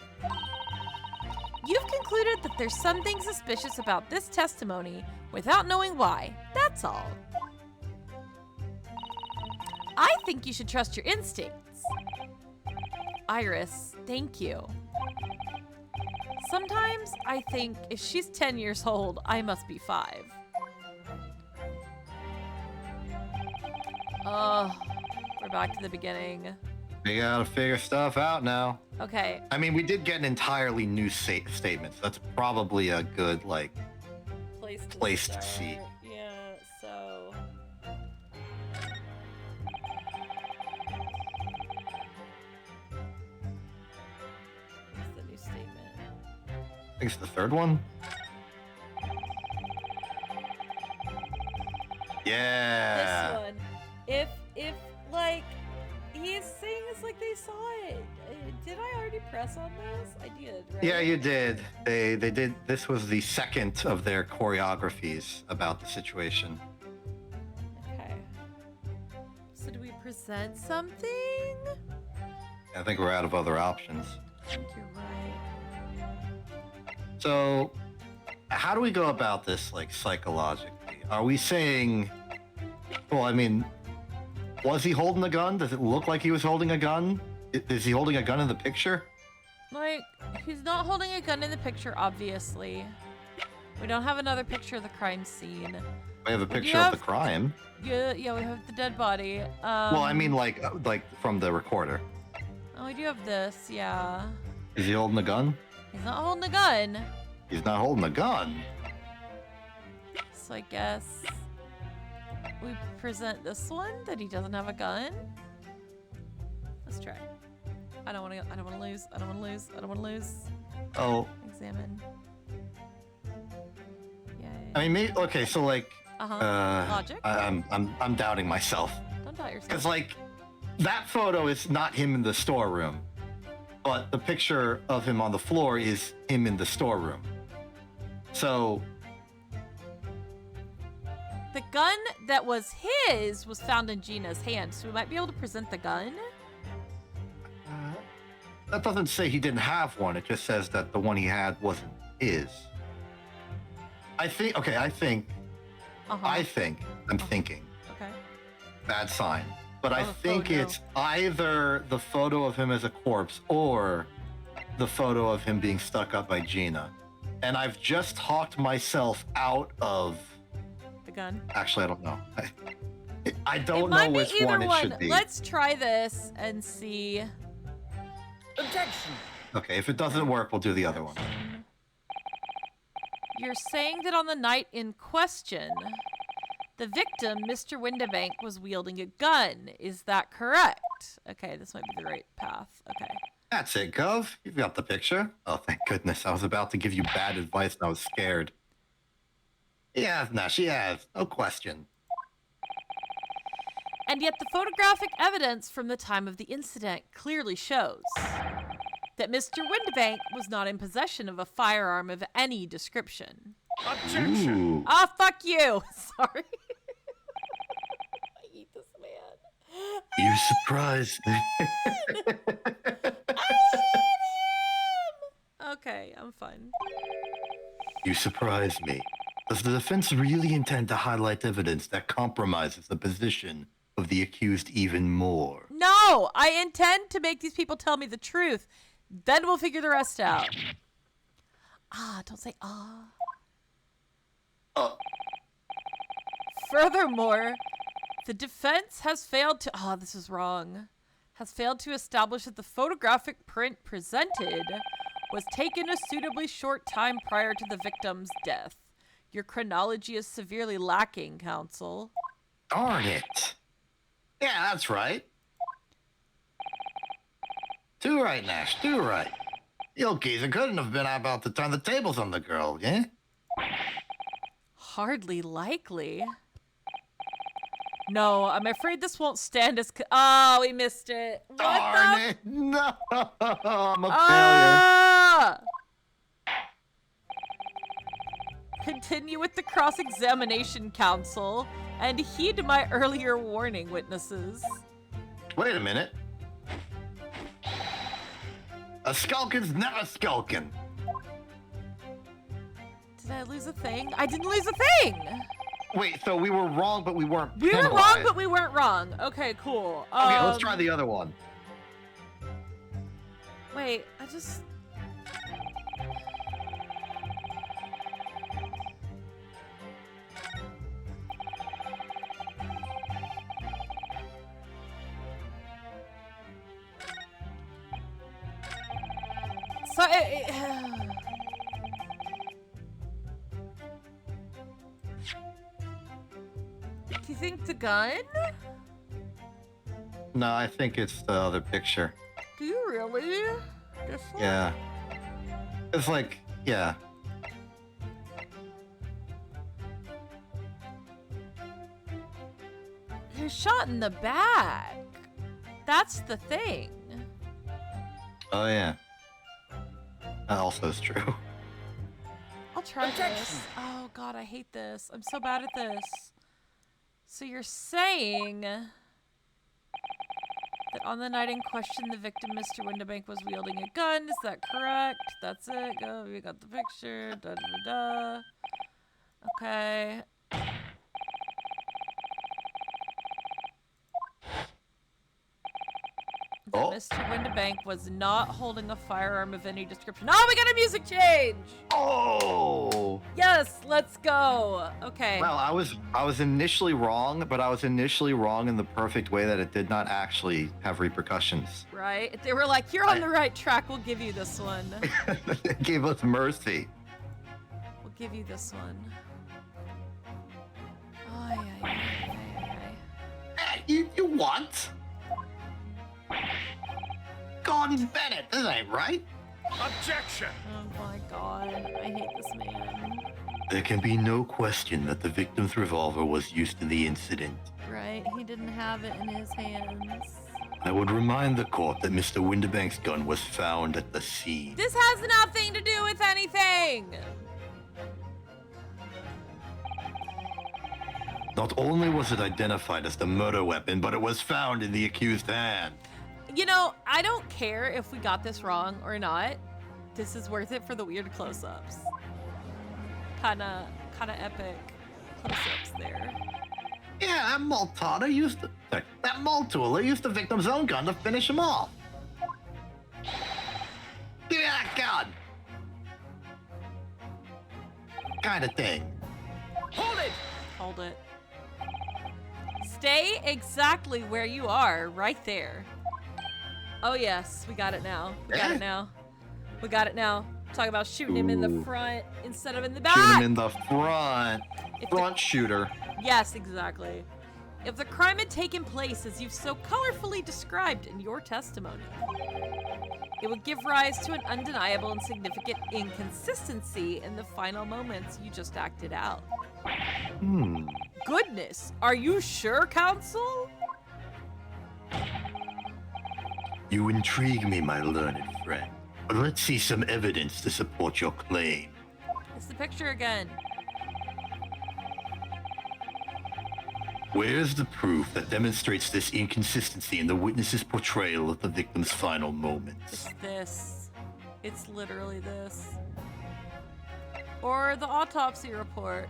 You've concluded that there's something suspicious about this testimony without knowing why. That's all. I think you should trust your instincts. Iris, thank you. Sometimes I think if she's 10 years old, I must be 5. Oh, we're back to the beginning. We gotta figure stuff out now. Okay. I mean, we did get an entirely new statement. So that's probably a good, like, place to see. Yeah, so... What's the new statement? I think it's the third one. Yeah. This one. If like, he's saying it's like they saw it. Did I already press on this? I did, right? Yeah, you did. They did. This was the second of their choreographies about the situation. Okay. So do we present something? I think we're out of other options. I think you're right. So, how do we go about this, like, psychologically? Are we saying, well, I mean, was he holding a gun? Does it look like he was holding a gun? Is he holding a gun in the picture? Like, he's not holding a gun in the picture, obviously. We don't have another picture of the crime scene. We have a picture of the crime. Yeah, we have the dead body. Well, I mean, like from the recorder. Oh, we do have this, yeah. Is he holding a gun? He's not holding a gun. He's not holding a gun. So I guess we present this one that he doesn't have a gun. Let's try. I don't want to lose. I don't want to lose. I don't want to lose. Oh. Examine. Yay. I mean, maybe, okay, so like. Logic. I'm doubting myself. Don't doubt yourself. Because like, that photo is not him in the storeroom, but the picture of him on the floor is him in the storeroom. So. The gun that was his was found in Gina's hand, so we might be able to present the gun. That doesn't say he didn't have one. It just says that the one he had wasn't his. I'm thinking. Okay. Bad sign. But I the think photo. it's either the photo of him as a corpse or the photo of him being stuck up by Gina. And I've just talked myself out of... The gun. Actually, I don't know. I don't know might be which either one it should be. Let's try this and see. Objection. Okay, if it doesn't work, we'll do the other one. You're saying that on the night in question, the victim, Mr. Windibank, was wielding a gun. Is that correct? Okay, this might be the right path. Okay. That's it, Gov. You've got the picture. Oh, thank goodness. I was about to give you bad advice and I was scared. She has. No question. And yet the photographic evidence from the time of the incident clearly shows that Mr. Windibank was not in possession of a firearm of any description. Objection. Ooh. Ah, fuck you! Sorry. I hate this man. You surprised me. I hate him! Okay, I'm fine. You surprised me. Does the defense really intend to highlight evidence that compromises the position of the accused even more? No! I intend to make these people tell me the truth. Then we'll figure the rest out. Ah, don't say ah. Furthermore, the defense has failed to... Oh, this is wrong. Has failed to establish that the photographic print presented was taken a suitably short time prior to the victim's death. Your chronology is severely lacking, counsel. Darn it. Yeah, that's right. Too right, Nash. Too right. The old geezer couldn't have been about to turn the tables on the girl, yeah? Hardly likely. No, I'm afraid this won't stand as... Oh, we missed it. What Darn the... it. No. I'm a failure. Ah! Continue with the cross-examination, counsel, and heed my earlier warning, witnesses. Wait a minute. A skulkin's never skulkin'. Did I lose a thing? I didn't lose a thing! Wait, so we were wrong, but we weren't We were penalized. wrong, but we weren't wrong. Okay, cool. Okay, let's try the other one. Wait, I just... So, do you think the gun? No, I think it's the other picture. Do you really? This one? Yeah. It's like, yeah. They're shot in the back. That's the thing. Oh, yeah. That also is true. I'll try Objection. this. Oh god, I hate this. I'm so bad at this. So you're saying that on the night in question, the victim, Mr. Windibank, was wielding a gun. Is that correct? That's it. Go. We got the picture. Da da da da. Okay. That Oh. Mr. Windibank was not holding a firearm of any description. Oh, we got a music change! Oh! Yes, let's go. Okay. Well, I was initially wrong, but I was initially wrong in the perfect way that it did not actually have repercussions. Right? They were like, you're on the right track. We'll give you this one. It gave us mercy. We'll give you this one. Ay, ay, ay, ay, ay. Hey, you what? Gordon Bennett, this ain't right. Objection! Oh my god. I hate this man. There can be no question that the victim's revolver was used in the incident. Right? He didn't have it in his hands. I would remind the court that Mr. Windibank's gun was found at the scene. This has nothing to do with anything! Not only was it identified as the murder weapon, but it was found in the accused's hand. You know, I don't care if we got this wrong or not. This is worth it for the weird close-ups. Kinda epic close-ups there. Yeah, that Maltana used that Maltula used the victim's own gun to finish him off. Give me that gun. Kind of thing. Hold it! Hold it. Stay exactly where you are, right there. Oh yes, we got it now. We got it now. We got it now. Talk about shooting him in the Ooh. front instead of in the back. Shoot him in the front. If the- Front shooter. Yes, exactly. If the crime had taken place as you've so colorfully described in your testimony, it would give rise to an undeniable and significant inconsistency in the final moments you just acted out. Hmm. Goodness, are you sure, counsel? You intrigue me, my learned friend. But let's see some evidence to support your claim. It's the picture again. Where's the proof that demonstrates this inconsistency in the witness's portrayal of the victim's final moments? It's this. It's literally this. Or the autopsy report.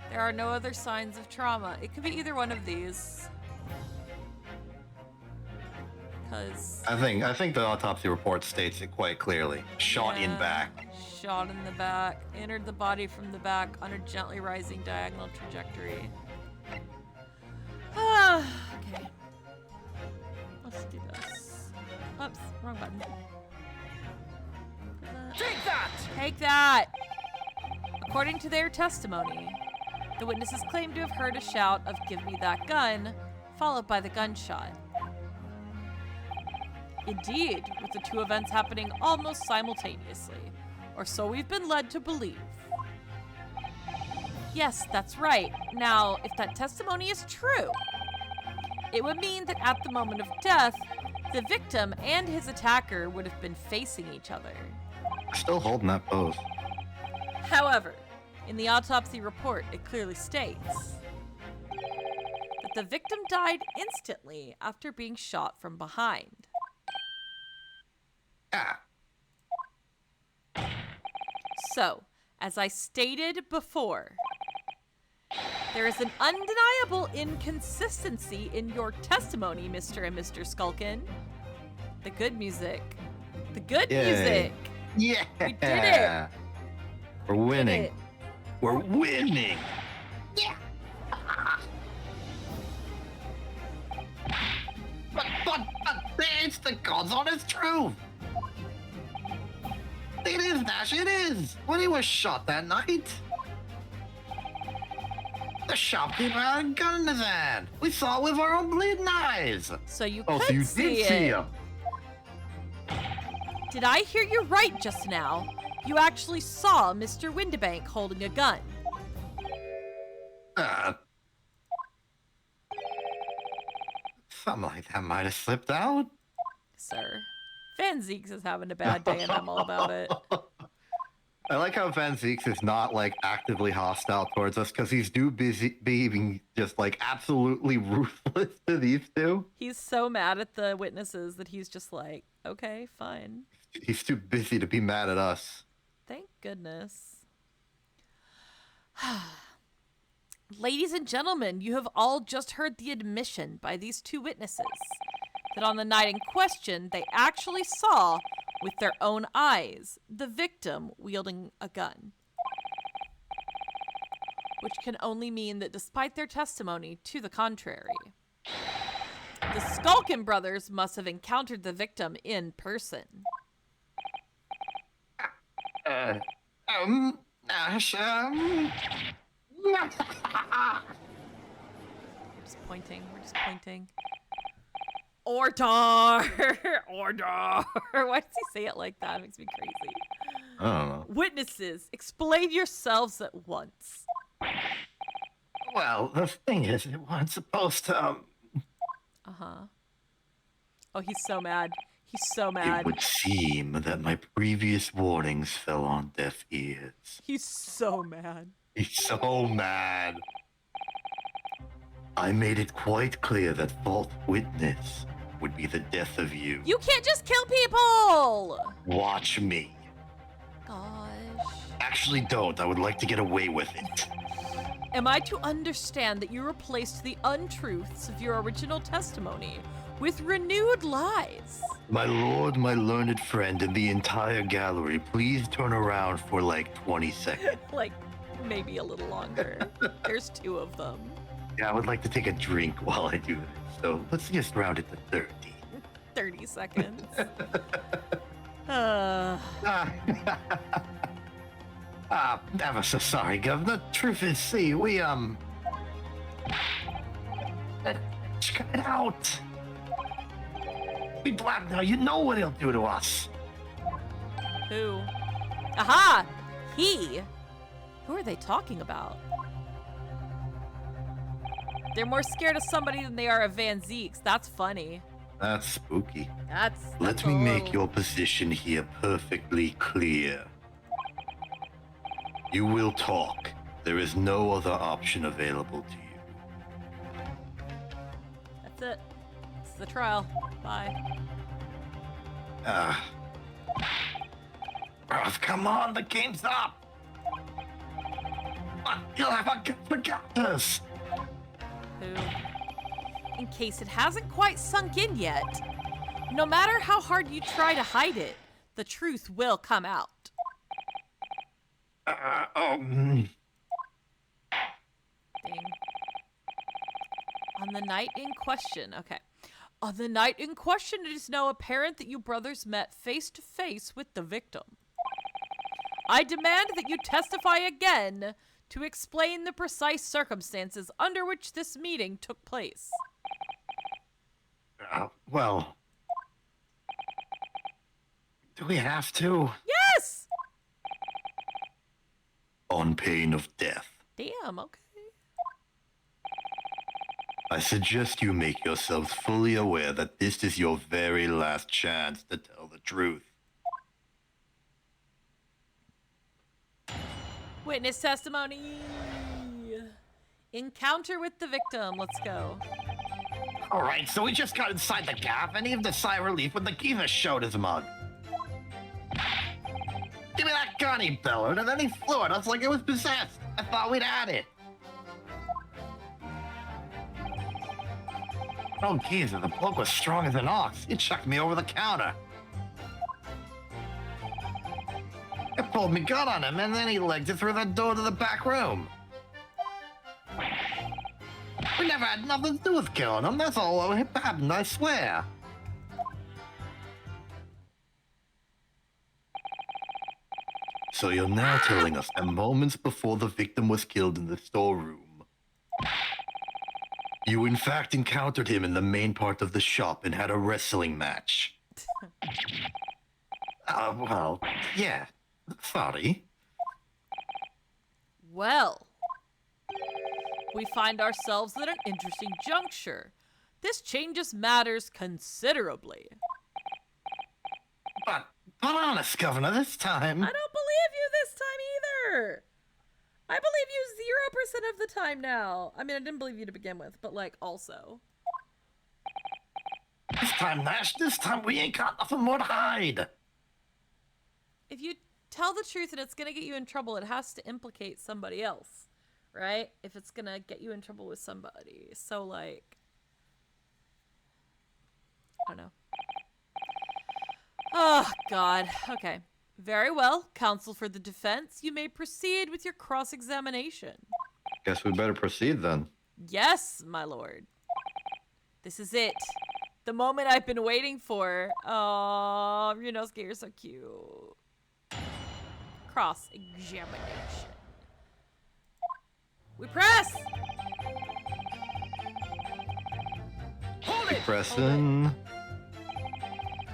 There are no other signs of trauma. It could be either one of these. Because I think the autopsy report states it quite clearly. Shot in back. Shot in the back. Entered the body from the back on a gently rising diagonal trajectory. Okay. Let's do this. Oops, wrong button. Take that! Take that! According to their testimony, the witnesses claim to have heard a shout of "Give me that gun," followed by the gunshot. Indeed, with the two events happening almost simultaneously, or so we've been led to believe. Yes, that's right. Now, if that testimony is true, it would mean that at the moment of death, the victim and his attacker would have been facing each other. Still holding that pose. However, in the autopsy report, it clearly states that the victim died instantly after being shot from behind. Ah. So, As I stated before, there is an undeniable inconsistency in your testimony, Mr. and Mr. Skulkin. The good music. The good Yay. music. Yeah. We did it. We're winning. it. We're winning. Yeah. But it's the God's honest truth. It is, Nash, it is. When he was shot that night, the shopkeeper had a gun in his hand. We saw it with our own bleeding eyes. So you Oh, could so you see did it. see him. Did I hear you right just now? You actually saw Mr. Windibank holding a gun. Something like that might have slipped out. Sir, Van Zeeks is having a bad day and I'm all about it. I like how Van Zeeks is not like actively hostile towards us because he's too busy being just like absolutely ruthless to these two. He's so mad at the witnesses that he's just like, okay, fine. He's too busy to be mad at us. Thank goodness. Ladies and gentlemen, you have all just heard the admission by these two witnesses that on the night in question, they actually saw with their own eyes the victim wielding a gun. Which can only mean that despite their testimony to the contrary, the Skulkin brothers must have encountered the victim in person. Nash, We're just pointing. We're just pointing. Order! Order! Why does he say it like that? It makes me crazy. I don't know. Witnesses, explain yourselves at once. Well, the thing is, it wasn't supposed to. Uh-huh. Oh, he's so mad. He's so It mad. would seem that my previous warnings fell on deaf ears. He's so mad. He's so mad. I made it quite clear that false witness would be the death of you. You can't just kill people! Watch me. Gosh. Actually, don't. I would like to get away with it. Am I to understand that you replaced the untruths of your original testimony with renewed lies? My lord, my learned friend, and the entire gallery, please turn around for like 20 seconds. Like, maybe a little longer. There's two of them. Yeah, I would like to take a drink while I do this. So let's just round it to 30. 30 seconds. Ever so sorry, Governor. Truth is, see, we, check it out. We black now. You know what he'll do to us. Who? Aha! He! Who are they talking about? They're more scared of somebody than they are of Van Zeeks. That's funny. That's spooky. That's Let a me make little- your position here perfectly clear. You will talk. There is no other option available to you. That's it. It's the trial. Bye. Come on, the game's up. You'll have forgot this. Who? In case it hasn't quite sunk in yet, no matter how hard you try to hide it, the truth will come out. Mm. Dang. On the night in question, okay. On the night in question, it is now apparent that you brothers met face to face with the victim. I demand that you testify again to explain the precise circumstances under which this meeting took place. Well, do we have to? Yes! On pain of death. Damn, okay. I suggest you make yourselves fully aware that this is your very last chance to tell the truth. Witness testimony. Encounter with the victim. Let's go. All right, so we just got inside the gaff and heaved a sigh of relief when the Kiva showed his mug. Give me that gun! gun, he bellowed, and then he flew at us like it was possessed. I thought we'd had it. Oh, geezer, the bloke was strong as an ox. He chucked me over the counter. I pulled me gun on him, and then he legged it through the door to the back room. We never had nothing to do with killing him. That's all what happened, I swear. So you're now telling us that moments before the victim was killed in the storeroom, you in fact encountered him in the main part of the shop and had a wrestling match. Well, yeah. Sorry. Well, we find ourselves at an interesting juncture. This changes matters considerably. But honest, Governor, this time... I don't believe you this time either. I believe you 0% of the time now. I mean, I didn't believe you to begin with, but like also. This time, Nash, this time we ain't got nothing more to hide. If you tell the truth and it's gonna get you in trouble, it has to implicate somebody else, right? If it's gonna get you in trouble with somebody. So like, I don't know. Oh, God. Okay. Very well. Counsel for the defense, you may proceed with your cross-examination. Guess we better proceed then. Yes, my lord. This is it. The moment I've been waiting for. Oh, Ryunosuke, you're so cute. Cross-examination. We press! Hold it! Pressing.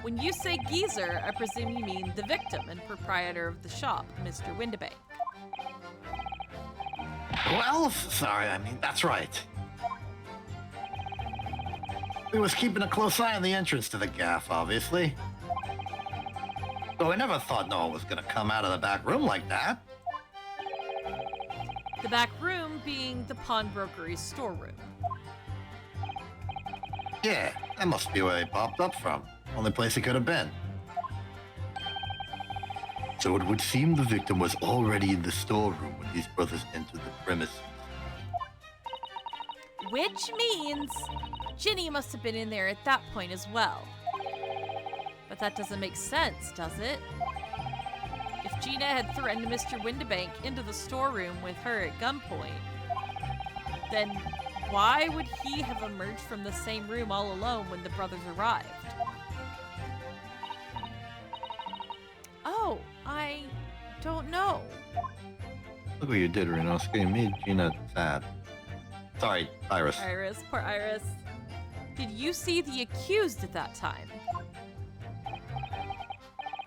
When you say geezer, I presume you mean the victim and proprietor of the shop, Mr. Windibank. Well, sorry, I mean, that's right. We was keeping a close eye on the entrance to the gaff, obviously. But we never thought no one was gonna come out of the back room like that. The back room being the pawnbrokery's storeroom. Yeah, that must be where he popped up from. Only place he could have been. So it would seem the victim was already in the storeroom when these brothers entered the premises. Which means Ginny must have been in there at that point as well. But that doesn't make sense, does it? If Gina had threatened Mr. Windibank into the storeroom with her at gunpoint, then why would he have emerged from the same room all alone when the brothers arrived? Oh, I don't know. Look what you did, Ryunosuke. You made Gina sad. Sorry, Iris. Iris, poor Iris. Did you see the accused at that time?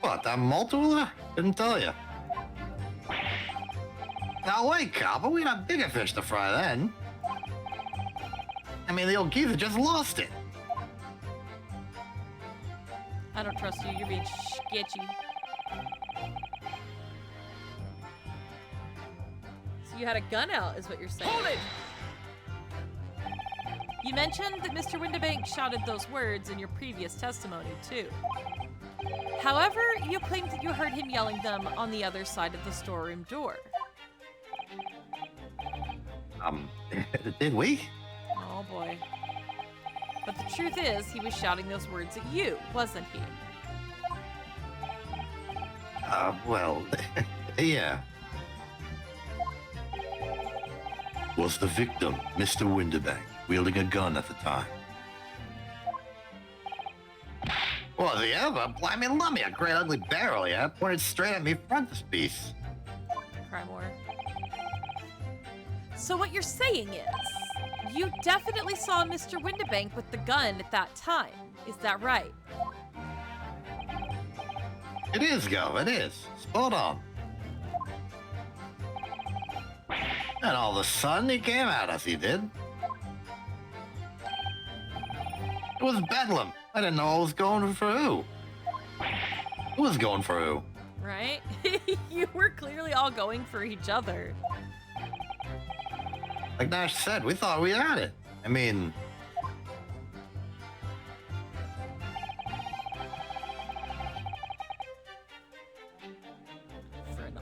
What, that Multula? Didn't tell you. Now wait, Copper, we had bigger fish to fry then. I mean, the old geezer just lost it. I don't trust you. You're being sketchy. So you had a gun out, is what you're saying. Hold it! You mentioned that Mr. Windibank shouted those words in your previous testimony, too. However, you claimed that you heard him yelling them on the other side of the storeroom door. Did we? Oh, boy. But the truth is, he was shouting those words at you, wasn't he? Well, yeah. Was the victim Mr. Windibank wielding a gun at the time? Was he ever? I mean, love me a great ugly barrel, yeah? Pointed straight at me frontispiece. Cry more. So what you're saying is, you definitely saw Mr. Windibank with the gun at that time. Is that right? It is, Gov, it is. Spot on. And all of a sudden, he came at us, he did. It was bedlam. I didn't know I was going for who. Who was going for who? Right? You were clearly all going for each other. Like Nash said, we thought we had it. I mean... For an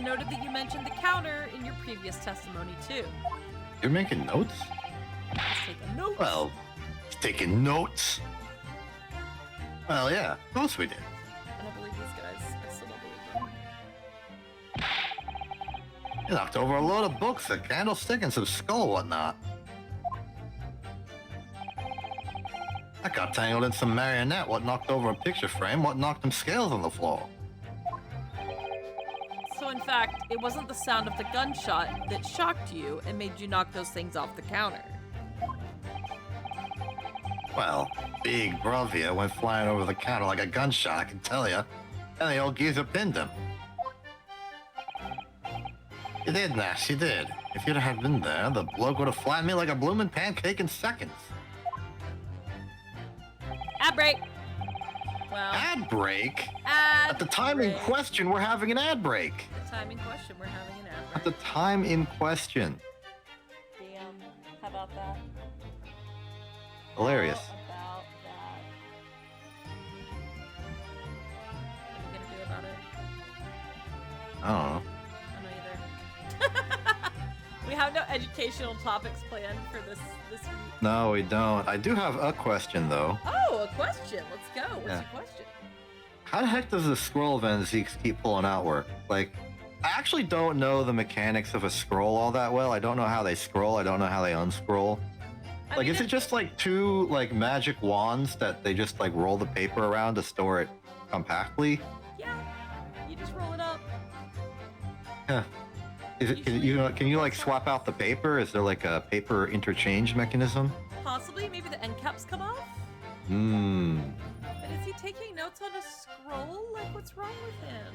noted that you mentioned the counter in your previous testimony, too. You're making notes? Let's take a note. Well, taking notes. Well, yeah, of course we did. I don't believe these guys. I still don't believe them. You knocked over a load of books, a candlestick, and some skull whatnot. I got tangled in some marionette. What knocked over a picture frame? What knocked them scales on the floor? So, in fact, it wasn't the sound of the gunshot that shocked you and made you knock those things off the counter. Well, big Bravia went flying over the counter like a gunshot, I can tell you. And the old geezer pinned him. You did, Nash, you did. If you'd have been there, the bloke would have flattened me like a bloomin' pancake in seconds. Ad break. Well, Ad break? ad At the time in break. question, we're having an ad break. The time in question, we're having an ad At break. the time in question. Damn. How about that? Hilarious. How about that? What are you gonna do about it? I don't know. I don't know either. We have no educational topics planned for this week. No, we don't. I do have a question, though. Oh, a question. Let's go. What's Yeah. your question? How the heck does the scroll of NZs keep pulling out work? Like, I actually don't know the mechanics of a scroll all that well. I don't know how they scroll. I don't know how they unscroll. I Like, mean, is it just like two like magic wands that they just like roll the paper around to store it compactly? Yeah. You just roll it up. Yeah. Is it? Can you like swap out the paper? Is there like a paper interchange mechanism? Possibly. Maybe the end caps come off. Hmm. But is he taking notes on a scroll? Like, what's wrong with him?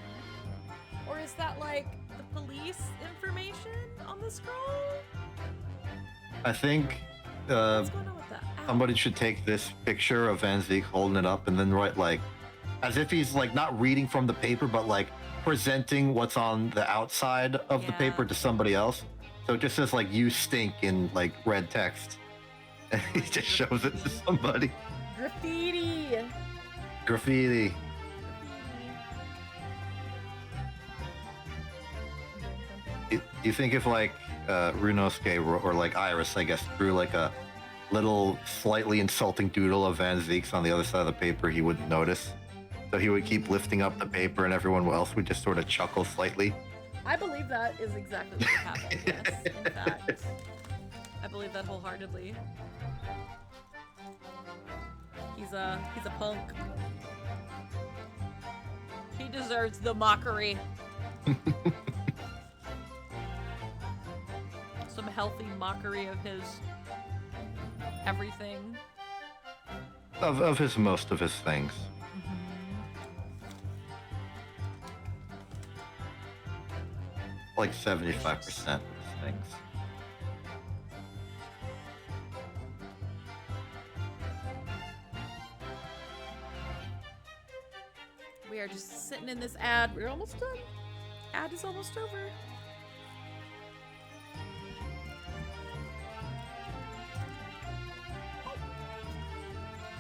Or is that like the police information on the scroll? I think What's going on with that? Ow. somebody should take this picture of Van Zeke holding it up and then write like, as if he's like not reading from the paper, but like presenting what's on the outside of the Yeah. paper to somebody else. So it just says like "you stink" in like red text, and he just shows it to somebody. Graffiti. Graffiti. Do you think if like Runosuke or like Iris, I guess, drew like a little slightly insulting doodle of Van Zeek's on the other side of the paper, he wouldn't notice? So he would keep lifting up the paper and everyone else would just sort of chuckle slightly? I believe that is exactly what happened. Yes, in fact, I believe that wholeheartedly. He's a punk. He deserves the mockery. Some healthy mockery of his everything. Of his most of his things. Like 75% of his things. We are just sitting in this ad. We're almost done. Ad is almost over.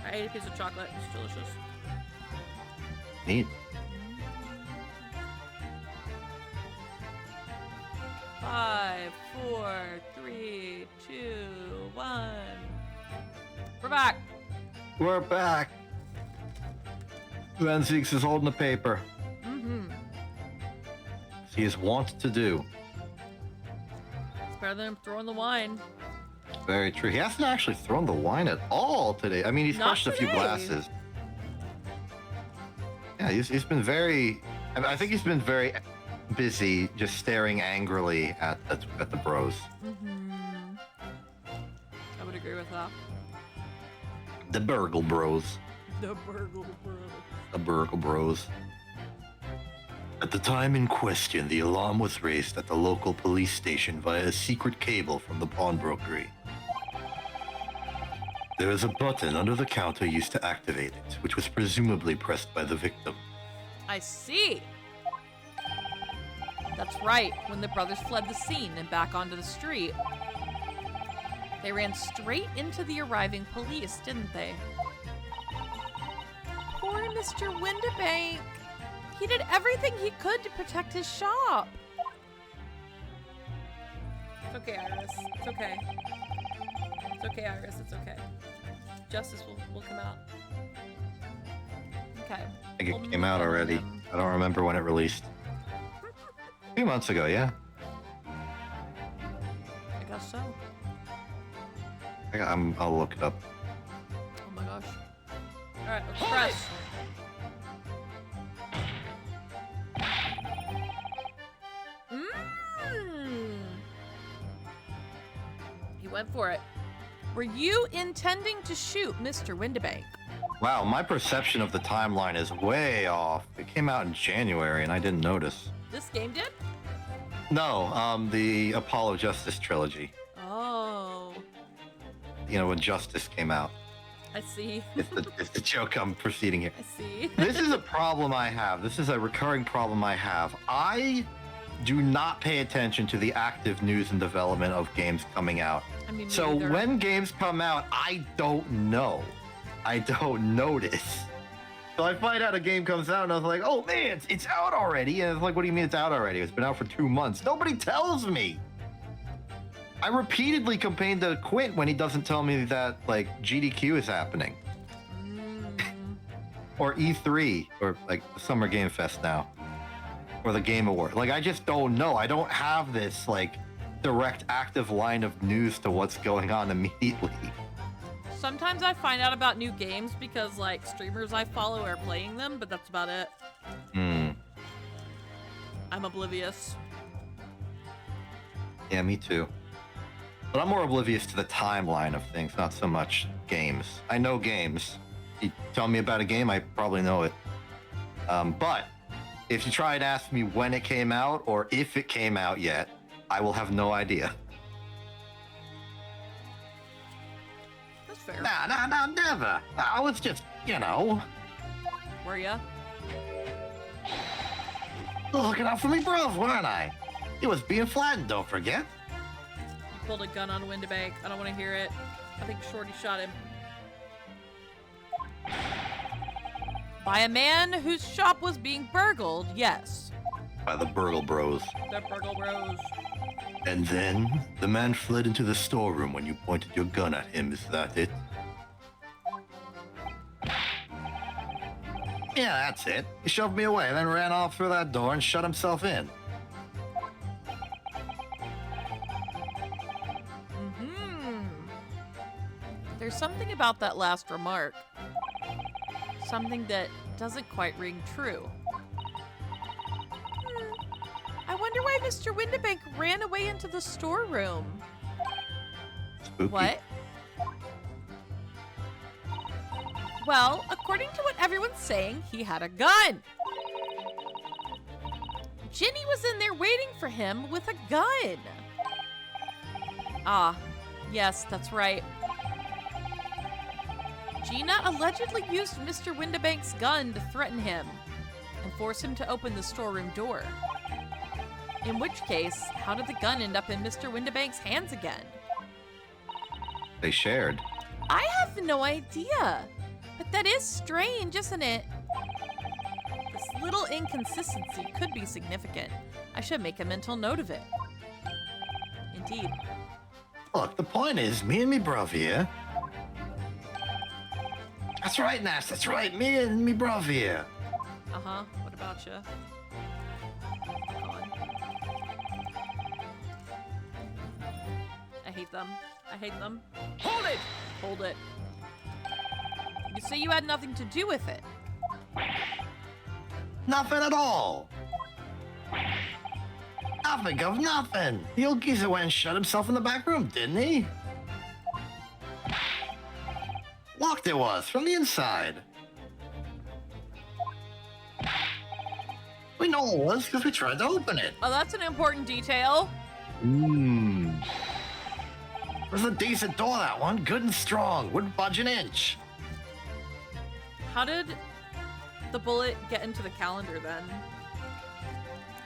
I ate a piece of chocolate. It's delicious. Neat. 5, 4, 3, 2, 1. We're back. We're back. Van Zeeks is holding the paper. Mm-hmm. As he is wont to do. It's better than throwing the wine. Very true. He hasn't actually thrown the wine at all today. I mean, he's Not crushed a few today. glasses. Yeah, he's been very. I think he's been very busy, just staring angrily at the bros. Mm-hmm. I would agree with that. The Burgle Bros. The burgle bro. The Burgle Bros. At the time in question, the alarm was raised at the local police station via a secret cable from the pawnbrokery. There is a button under the counter used to activate it, which was presumably pressed by the victim. I see. That's right. When the brothers fled the scene and back onto the street, they ran straight into the arriving police, didn't they? Poor Mr. Windibank. He did everything he could to protect his shop. okay, Iris. It's okay. It's okay, Iris. It's okay. Justice will come out. Okay. I think it came out already. I don't remember when it released. A few months ago, yeah. I guess so. I'll look it up. Oh my gosh. Alright, let's press. He went for it. Were you intending to shoot Mr. Windibank? Wow, my perception of the timeline is way off. It came out in January and I didn't notice. This game did? No, the Apollo Justice trilogy. Oh. You know, when Justice came out. I see. It's the joke I'm proceeding here. I see. This is a problem I have. This is a recurring problem I have. I do not pay attention to the active news and development of games coming out. I mean, So neither. when games come out, I don't know. I don't notice. So I find out a game comes out and I was like, oh man, it's out already. And it's like, what do you mean it's out already? It's been out for 2 months. Nobody tells me. I repeatedly complain to Quint when he doesn't tell me that like GDQ is happening. Or E3, or like the Summer Game Fest now. Or the Game Award. Like, I just don't know. I don't have this like direct active line of news to what's going on immediately. Sometimes I find out about new games because, like, streamers I follow are playing them, but that's about it. I'm oblivious. Yeah, me too. But I'm more oblivious to the timeline of things, not so much games. I know games. You tell me about a game, I probably know it. But if you try and ask me when it came out or if it came out yet, I will have no idea. That's fair. Nah, never. I was just, you know, Were ya? looking out for me bros, weren't I? It was being flattened, don't forget. You pulled a gun on Windibank. I don't want to hear it. I think Shorty shot him. By a man whose shop was being burgled, yes. By the Burgle Bros. The Burgle Bros. And then the man fled into the storeroom when you pointed your gun at him. Is that it? Yeah, that's it. He shoved me away, then ran off through that door and shut himself in. There's something about that last remark. Something that doesn't quite ring true. I wonder why Mr. Windibank ran away into the storeroom. Spooky. What? Well, according to what everyone's saying, he had a gun. Ginny was in there waiting for him with a gun. Ah, yes, that's right. Gina allegedly used Mr. Windibank's gun to threaten him and force him to open the storeroom door. In which case, how did the gun end up in Mr. Windibank's hands again? They shared. I have no idea. But that is strange, isn't it? This little inconsistency could be significant. I should make a mental note of it. Indeed. Look, the point is, me and me bruv here. That's right, Nash, that's right. Me and me bruv here. Uh-huh. What about you? I hate them. I hate them. Hold it! Hold it. You say you had nothing to do with it. Nothing at all. Nothing of nothing. The old geezer went and shut himself in the back room, didn't he? Locked it was, from the inside. We know it was because we tried to open it. Oh, that's an important detail. It was a decent door, that one. Good and strong. Wouldn't budge an inch. How did the bullet get into the calendar then?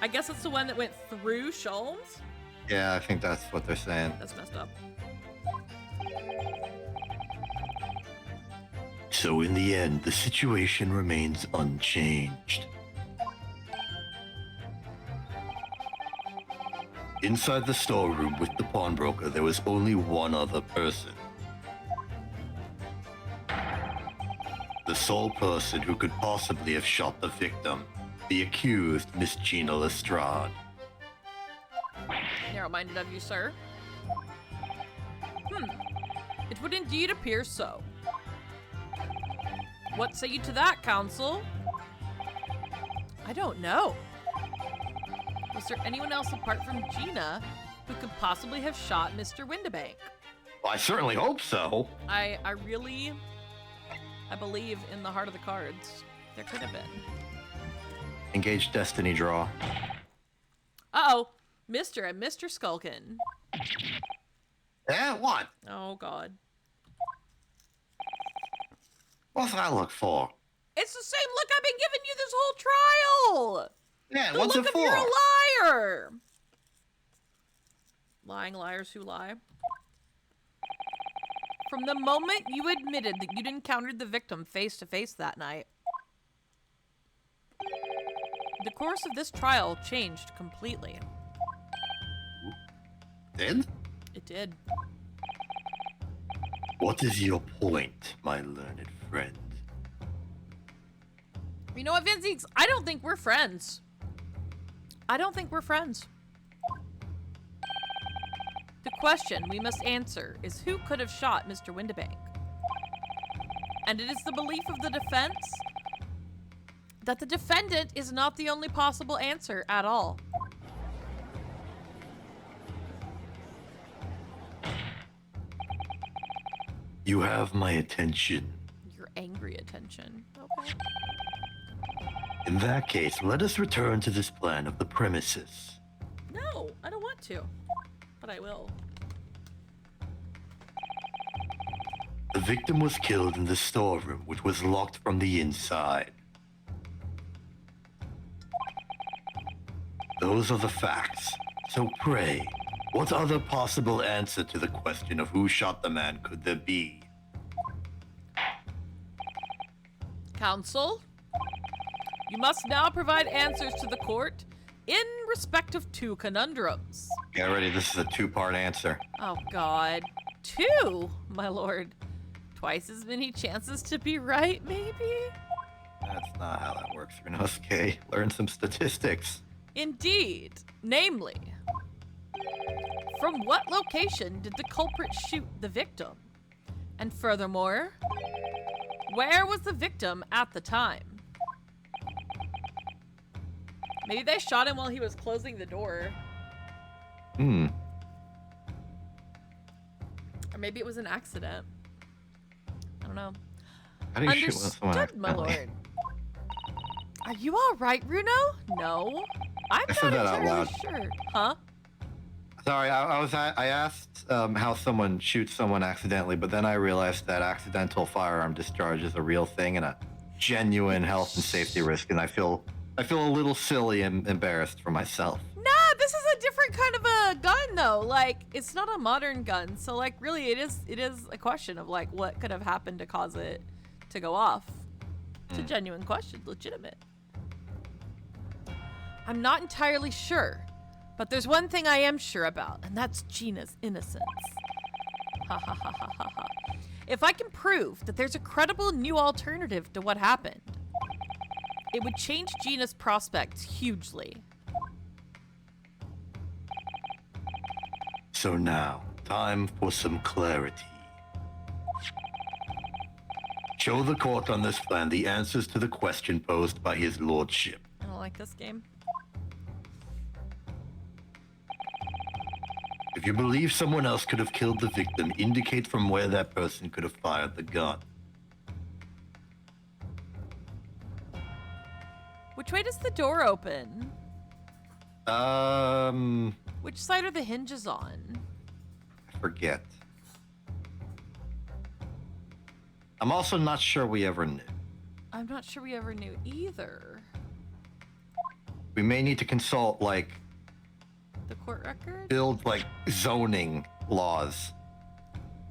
I guess it's the one that went through Sholmes? Yeah, I think that's what they're saying. That's messed up. So in the end, the situation remains unchanged. Inside the storeroom with the pawnbroker, there was only one other person. The sole person who could possibly have shot the victim, the accused, Miss Gina Lestrade. Narrow-minded of you, sir. It would indeed appear so. What say you to that, counsel? I don't know. Was there anyone else apart from Gina who could possibly have shot Mr. Windibank? Well, I certainly hope so. I believe in the heart of the cards. There could have been. Engage Destiny Draw. Uh-oh. Mr. and Mr. Skulkin. Eh, what? Oh, God. What's that look for? It's the same look I've been giving you this whole trial! Yeah, The what's look it of for? you're a liar! Lying liars who lie. From the moment you admitted that you'd encountered the victim face to face that night, the course of this trial changed completely. Did? It did. What is your point, my learned friend? You know what, Vince? I don't think we're friends. I don't think we're friends. The question we must answer is who could have shot Mr. Windibank? And it is the belief of the defense that the defendant is not the only possible answer at all. You have my attention. Your angry attention. Okay. In that case, let us return to this plan of the premises. No, I don't want to. But I will. The victim was killed in the storeroom, which was locked from the inside. Those are the facts. So pray, what other possible answer to the question of who shot the man could there be? Counsel, you must now provide answers to the court in respect of two conundrums. Get ready, this is a two-part answer. Oh, God. Two, my lord. Twice as many chances to be right, maybe? That's not how that works, Renosuke. Learn some statistics. Indeed. Namely, from what location did the culprit shoot the victim? And furthermore, where was the victim at the time? Maybe they shot him while he was closing the door. Hmm. Or maybe it was an accident. I don't know. How do you shoot someone Understood, my accidentally? lord. Are you all right, Runo? No. I'm I said not that out entirely loud. sure. Huh? Sorry, I asked how someone shoots someone accidentally, but then I realized that accidental firearm discharge is a real thing and a genuine health and safety risk, and I feel a little silly and embarrassed for myself. Nah, this is a different kind of a gun though. Like, it's not a modern gun, so like really it is a question of like what could have happened to cause it to go off. It's a genuine question, legitimate. I'm not entirely sure, but there's one thing I am sure about, and that's Gina's innocence. Ha ha ha ha ha ha. If I can prove that there's a credible new alternative to what happened, it would change Gina's prospects hugely. So now, time for some clarity. Show the court on this plan the answers to the question posed by his lordship. I don't like this game. If you believe someone else could have killed the victim, indicate from where that person could have fired the gun. Which way does the door open? Which side are the hinges on? I forget. I'm also not sure we ever knew. I'm not sure we ever knew either. We may need to consult, like, The court record? build, like, zoning laws,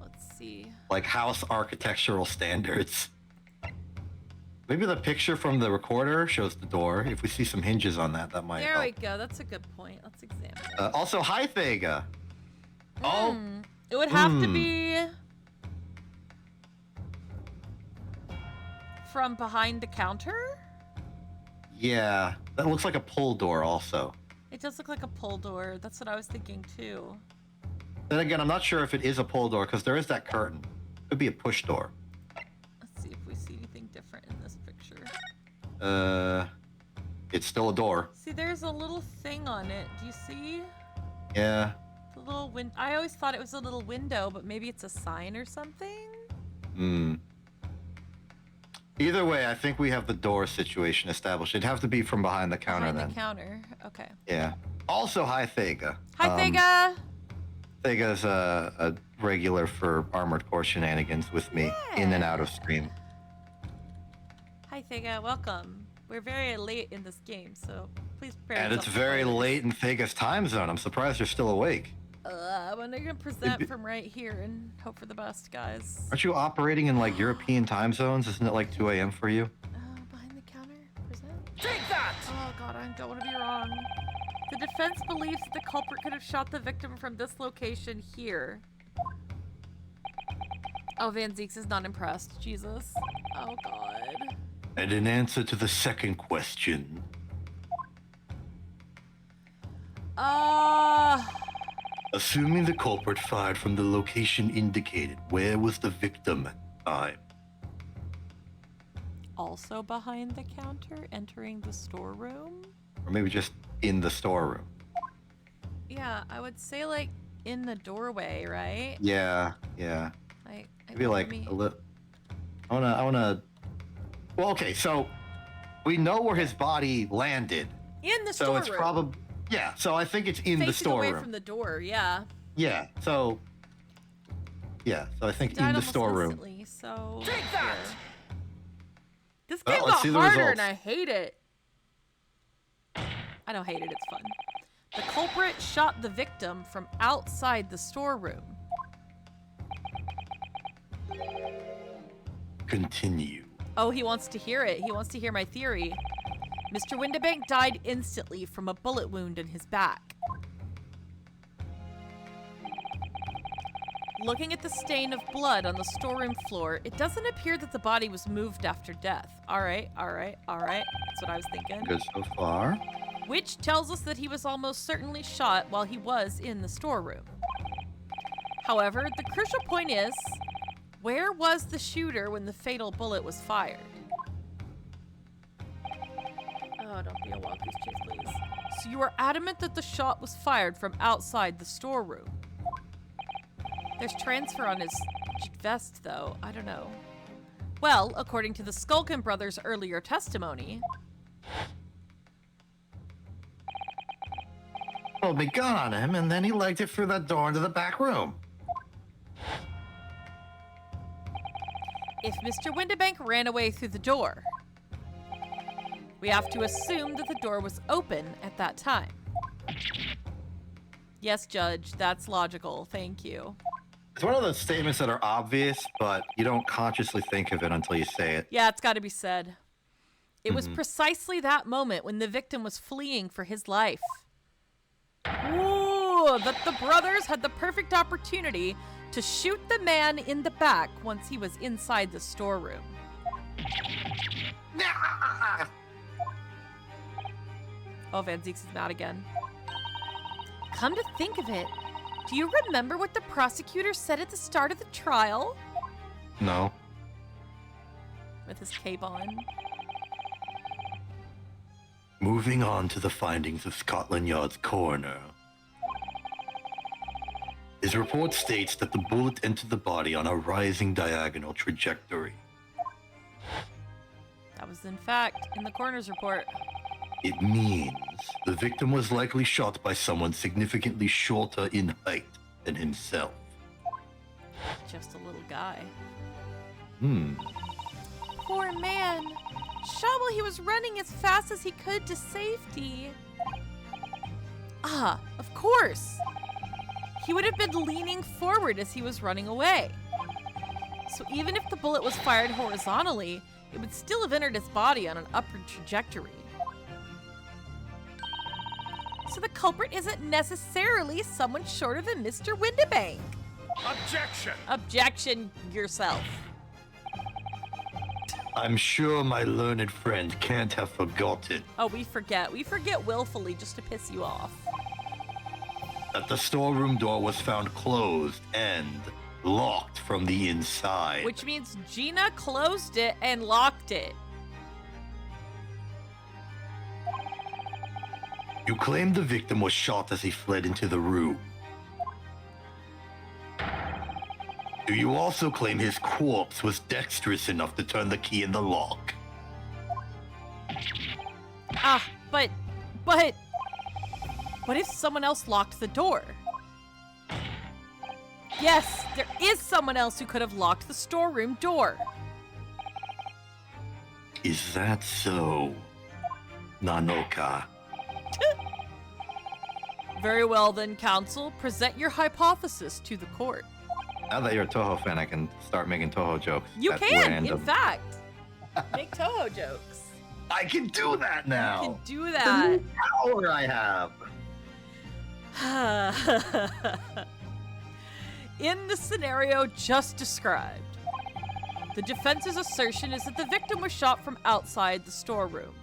Let's see. like house architectural standards. Maybe the picture from the recorder shows the door. If we see some hinges on that, that might There help. we go. That's a good point. Let's examine it. Also, hi, Thega. Oh. It would have to be from behind the counter? Yeah, that looks like a pull door also. It does look like a pull door. That's what I was thinking too. Then again, I'm not sure if it is a pull door because there is that curtain. Could be a push door. Let's see if we see anything different in this picture. It's still a door. See, there's a little thing on it. Do you see? Yeah. The little I always thought it was a little window, but maybe it's a sign or something? Either way, I think we have the door situation established. It'd have to be from behind the counter then. Behind the counter. Okay. Yeah. Also, hi, Thega. Hi, Thega! Thega's a regular for Armored Core shenanigans with me in and out of stream. Hi, Thega. Welcome. We're very late in this game, so please prepare And it's very late in Thega's time zone. I'm surprised you're still awake. I'm gonna present from right here and hope for the best, guys. Aren't you operating in like European time zones? Isn't it like 2 a.m. for you? Behind the counter, present. Take that! Oh god, I don't want to be wrong. The defense believes that the culprit could have shot the victim from this location here. Oh, Van Zeeks is not impressed. Jesus. Oh god. And in answer to the second question. Assuming the culprit fired from the location indicated, where was the victim at the time? Also behind the counter, entering the storeroom? Or maybe just in the storeroom. Yeah, I would say like in the doorway, right? Yeah. Maybe like a little. I wanna. Well, okay, so we know where his body landed. In the So storeroom. it's probably so I think it's in the Facing storeroom. away from the door, yeah. Yeah. So I think Died in the almost storeroom. instantly, so Take that! here. This Well, game let's got see the harder results. and I hate it. I don't hate it, it's fun. The culprit shot the victim from outside the storeroom. Continue. Oh, he wants to hear it. He wants to hear my theory. Mr. Windibank died instantly from a bullet wound in his back. Looking at the stain of blood on the storeroom floor, it doesn't appear that the body was moved after death. All right. That's what I was thinking. Good so far. Which tells us that he was almost certainly shot while he was in the storeroom. However, the crucial point is, where was the shooter when the fatal bullet was fired? Oh, don't be a wild goose chase, please. So you are adamant that the shot was fired from outside the storeroom. There's transfer on his vest, though. I don't know. Well, according to the Skulkin brothers' earlier testimony... Pulled me gun on him, and then he legged it through that door into the back room. If Mr. Windibank ran away through the door, we have to assume that the door was open at that time. Yes, Judge, that's logical. Thank you. It's one of those statements that are obvious, but you don't consciously think of it until you say it. Yeah, it's got to be said. It was precisely that moment when the victim was fleeing for his life. Ooh, that the brothers had the perfect opportunity to shoot the man in the back once he was inside the storeroom. Oh, Van Zeeks is mad again. Come to think of it, do you remember what the prosecutor said at the start of the trial? No. With his cape on. Moving on to the findings of Scotland Yard's coroner. His report states that the bullet entered the body on a rising diagonal trajectory. That was in fact in the coroner's report. It means the victim was likely shot by someone significantly shorter in height than himself. Just a little guy. Poor man. Shot while he was running as fast as he could to safety. Ah, of course. He would have been leaning forward as he was running away. So even if the bullet was fired horizontally, it would still have entered his body on an upward trajectory. So the culprit isn't necessarily someone shorter than Mr. Windibank. Objection! Objection yourself. I'm sure my learned friend can't have forgotten Oh, we forget. We forget willfully just to piss you off. that the storeroom door was found closed and locked from the inside. Which means Gina closed it and locked it. You claim the victim was shot as he fled into the room. Do you also claim his corpse was dexterous enough to turn the key in the lock? But what if someone else locked the door? Yes, there is someone else who could have locked the storeroom door. Is that so, Nanoka? Very well then, counsel. Present your hypothesis to the court. Now that you're a Toho fan, I can start making Toho jokes. You at can, random. in fact. Make Toho jokes. I can do that now. You can do The that. new power I have. In the scenario just described, the defense's assertion is that the victim was shot from outside the storeroom.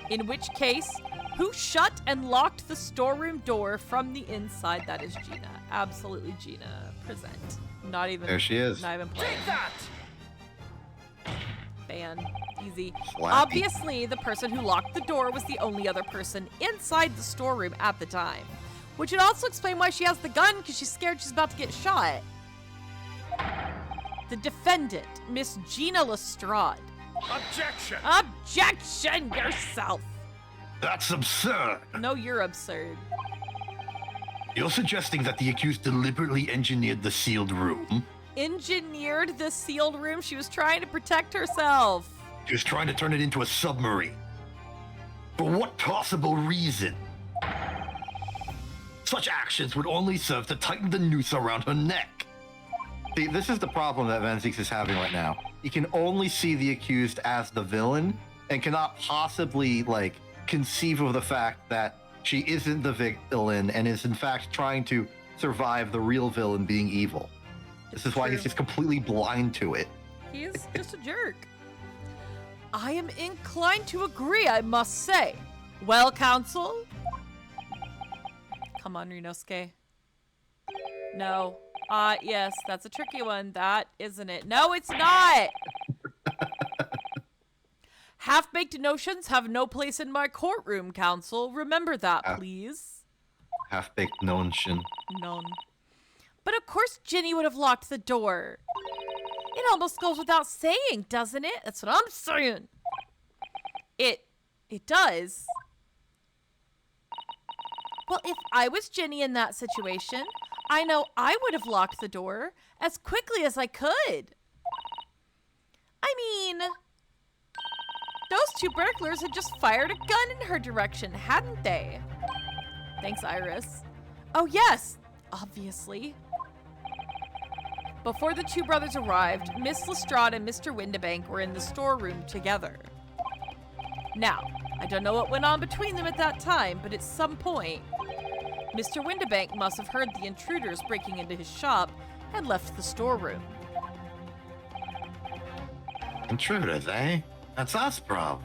In which case, who shut and locked the storeroom door from the inside? That is Gina. Absolutely Gina. Present. Not even. There she is. Not even playing. Take that! Ban. Easy. Slappy. Obviously, the person who locked the door was the only other person inside the storeroom at the time. Which would also explain why she has the gun, because she's scared she's about to get shot. The defendant, Miss Gina Lestrade. Objection! Objection yourself! That's absurd. No, you're absurd. You're suggesting that the accused deliberately engineered the sealed room? Engineered the sealed room. She was trying to protect herself. She was trying to turn it into a submarine. For what possible reason? Such actions would only serve to tighten the noose around her neck. See, this is the problem that Venzix is having right now. He can only see the accused as the villain and cannot possibly, conceive of the fact that she isn't the villain and is in fact trying to survive the real villain being evil. This is why he's just completely blind to it. He's just a jerk. I am inclined to agree, I must say. Well, counsel? Come on, Rinosuke. No. Yes, that's a tricky one. That isn't it. No, it's not! Half-baked notions have no place in my courtroom, counsel. Remember that, please. Half-baked notion. None. But of course Ginny would have locked the door. It almost goes without saying, doesn't it? That's what I'm saying. It does. Well, if I was Ginny in that situation, I know I would have locked the door as quickly as I could. I mean, those two burglars had just fired a gun in her direction, hadn't they? Thanks, Iris. Oh, yes, obviously. Before the two brothers arrived, Miss Lestrade and Mr. Windibank were in the storeroom together. Now, I don't know what went on between them at that time, but at some point, Mr. Windibank must have heard the intruders breaking into his shop and left the storeroom. Intruders, eh? That's us, bro.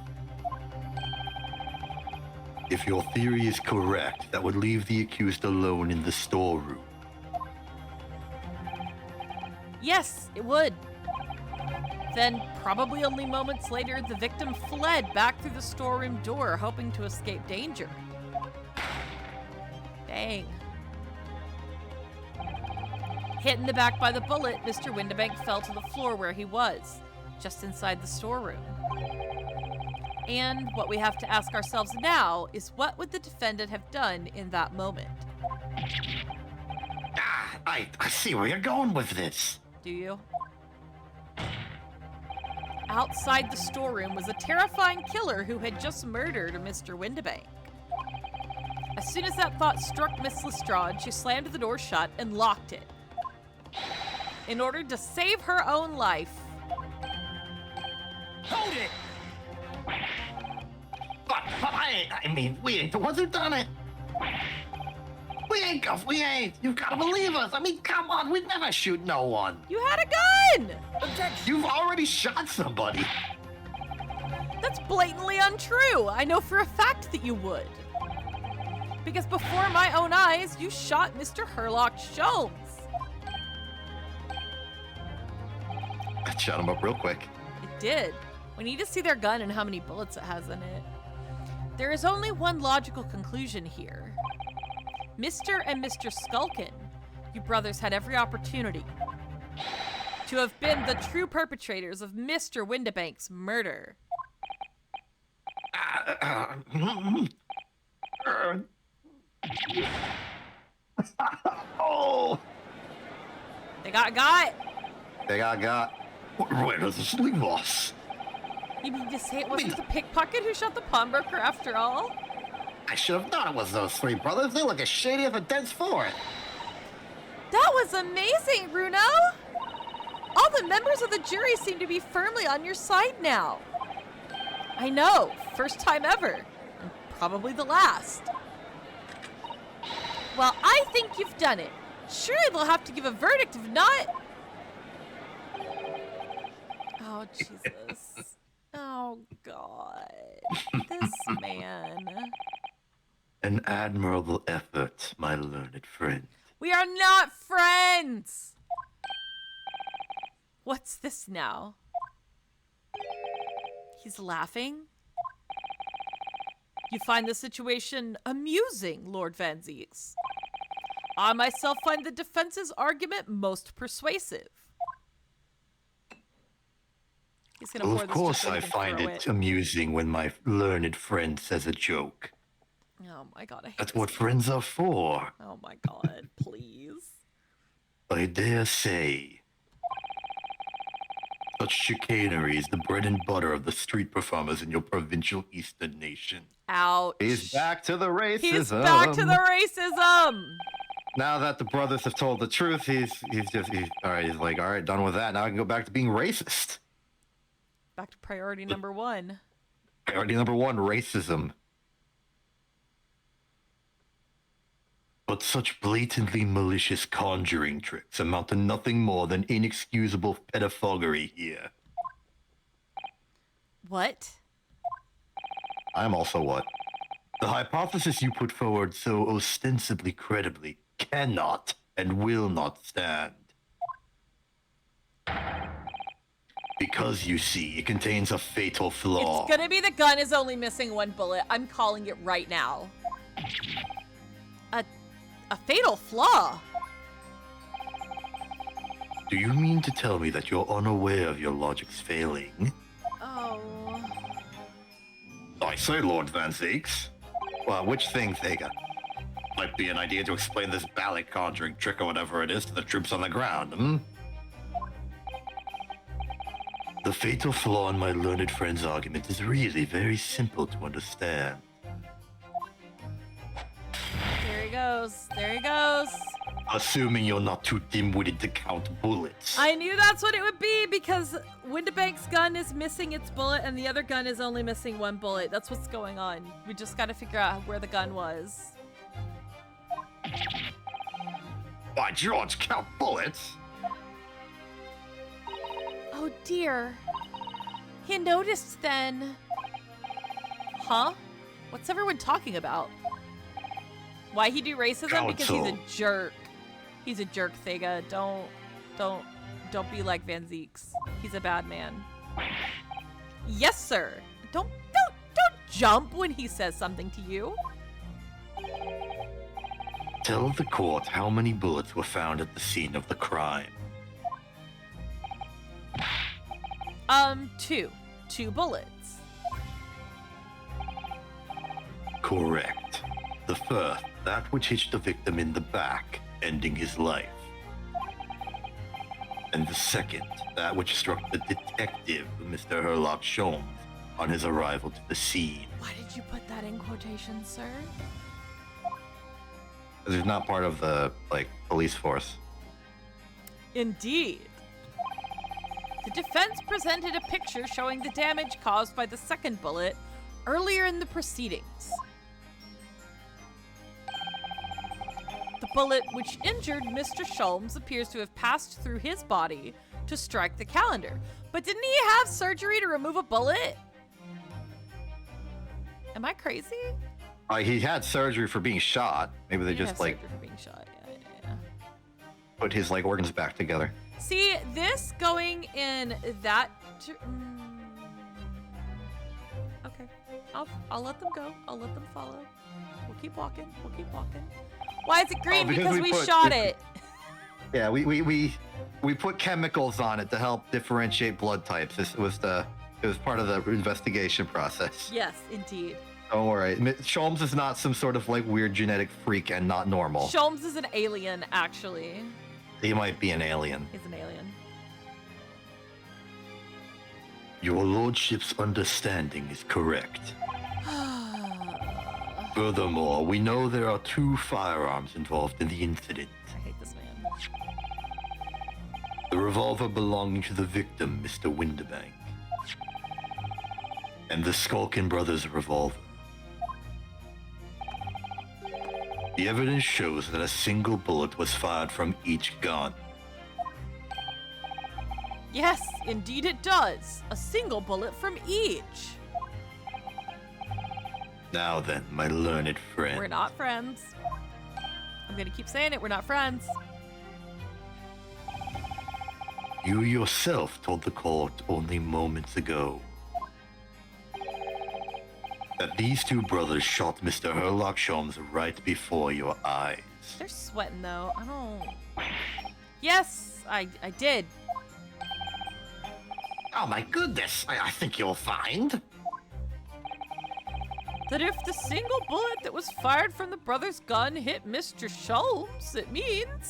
If your theory is correct, that would leave the accused alone in the storeroom. Yes, it would. Then, probably only moments later, the victim fled back through the storeroom door, hoping to escape danger. Dang. Hit in the back by the bullet, Mr. Windibank fell to the floor where he was, just inside the storeroom. And what we have to ask ourselves now is, what would the defendant have done in that moment? I see where you're going with this. Do you? Outside the storeroom was a terrifying killer who had just murdered Mr. Windibank. As soon as that thought struck Miss Lestrade, she slammed the door shut and locked it. In order to save her own life. Hold it! But I mean, we ain't the ones who done it. We ain't, Guff, we ain't. You've got to believe us. I mean, come on, we'd never shoot no one. You had a gun! You've already shot somebody. That's blatantly untrue. I know for a fact that you would. Because before my own eyes, you shot Mr. Herlock Sholmes. I shot him up real quick. It did. We need to see their gun and how many bullets it has in it. There is only one logical conclusion here. Mr. and Mr. Skulkin, you brothers had every opportunity to have been the true perpetrators of Mr. Windibank's murder. Oh! They got. They got. Where does this leave us? You mean to say it wasn't the pickpocket who shot the pawnbroker after all? I should have known it was those three brothers. They look as shady as a dense forest. That was amazing, Runo! All the members of the jury seem to be firmly on your side now. I know, first time ever, and probably the last. Well, I think you've done it. Surely they'll have to give a verdict if not. Oh, Jesus. Oh, God. This man. An admirable effort, my learned friend. We are not friends! What's this now? He's laughing? You find the situation amusing, Lord Van Zieks. I myself find the defense's argument most persuasive. He's gonna Well, pour of this course just so he I can find throw it amusing when my learned friend says a joke. Oh my God, I hate That's this what game. friends are for. Oh my God, please. I dare say. Such chicanery is the bread and butter of the street performers in your provincial eastern nation. Ouch. He's back to the racism. He's back to the racism. Now that the brothers have told the truth, he's all right. He's like, all right, done with that. Now I can go back to being racist. Back to priority number one. Priority number one, racism. But such blatantly malicious conjuring tricks amount to nothing more than inexcusable pedophagy here. What? I'm also what? The hypothesis you put forward so ostensibly credibly cannot and will not stand. Because, you see, it contains a fatal flaw. It's gonna be the gun is only missing one bullet. I'm calling it right now. A fatal flaw? Do you mean to tell me that you're unaware of your logic's failing? Oh. I say, Lord Van Zieks. Well, which thing, Thega? Might be an idea to explain this ballot conjuring trick or whatever it is to the troops on the ground, hmm? The fatal flaw in my learned friend's argument is really very simple to understand. There he goes. There he goes. Assuming you're not too dim-witted to count bullets. I knew that's what it would be because Windibank's gun is missing its bullet and the other gun is only missing one bullet. That's what's going on. We just gotta figure out where the gun was. By George, count bullets? Oh dear. He noticed then. Huh? What's everyone talking about? Why he do racism? Because he's a jerk. He's a jerk, Thega. Don't be like Van Zieks. He's a bad man. Yes, sir. Don't jump when he says something to you. Tell the court how many bullets were found at the scene of the crime. 2. 2 bullets. Correct. The first, that which hit the victim in the back, ending his life. And the second, that which struck the detective, Mr. Herlock Sholmes, on his arrival to the scene. Why did you put that in quotation, sir? Because he's not part of the, police force. Indeed. The defense presented a picture showing the damage caused by the second bullet earlier in the proceedings. The bullet which injured Mr. Sholmes appears to have passed through his body to strike the calendar. But didn't he have surgery to remove a bullet? Am I crazy? He had surgery for being shot. Maybe they just like surgery for being shot. Yeah. put his like organs back together. See, this going in that. Okay, I'll let them go. I'll let them follow. We'll keep walking. We'll keep walking. Why is it green? Because we shot it. Yeah, we put chemicals on it to help differentiate blood types. It was part of the investigation process. Yes, indeed. Don't worry. Sholmes is not some sort of like weird genetic freak and not normal. Sholmes is an alien, actually. He might be an alien. He's an alien. Your lordship's understanding is correct. Furthermore, we know there are 2 firearms involved in the incident. I hate this man. The revolver belonging to the victim, Mr. Winterbank, and the Skulkin brothers' revolver. The evidence shows that a single bullet was fired from each gun. Yes, indeed it does. A single bullet from each. Now then, my learned friend. We're not friends. I'm gonna keep saying it, we're not friends. You yourself told the court only moments ago that these 2 brothers shot Mr. Herlock Sholmes right before your eyes. They're sweating though. I don't. Yes, I did. Oh my goodness, I think you'll find That if the single bullet that was fired from the brother's gun hit Mr. Sholmes, it means...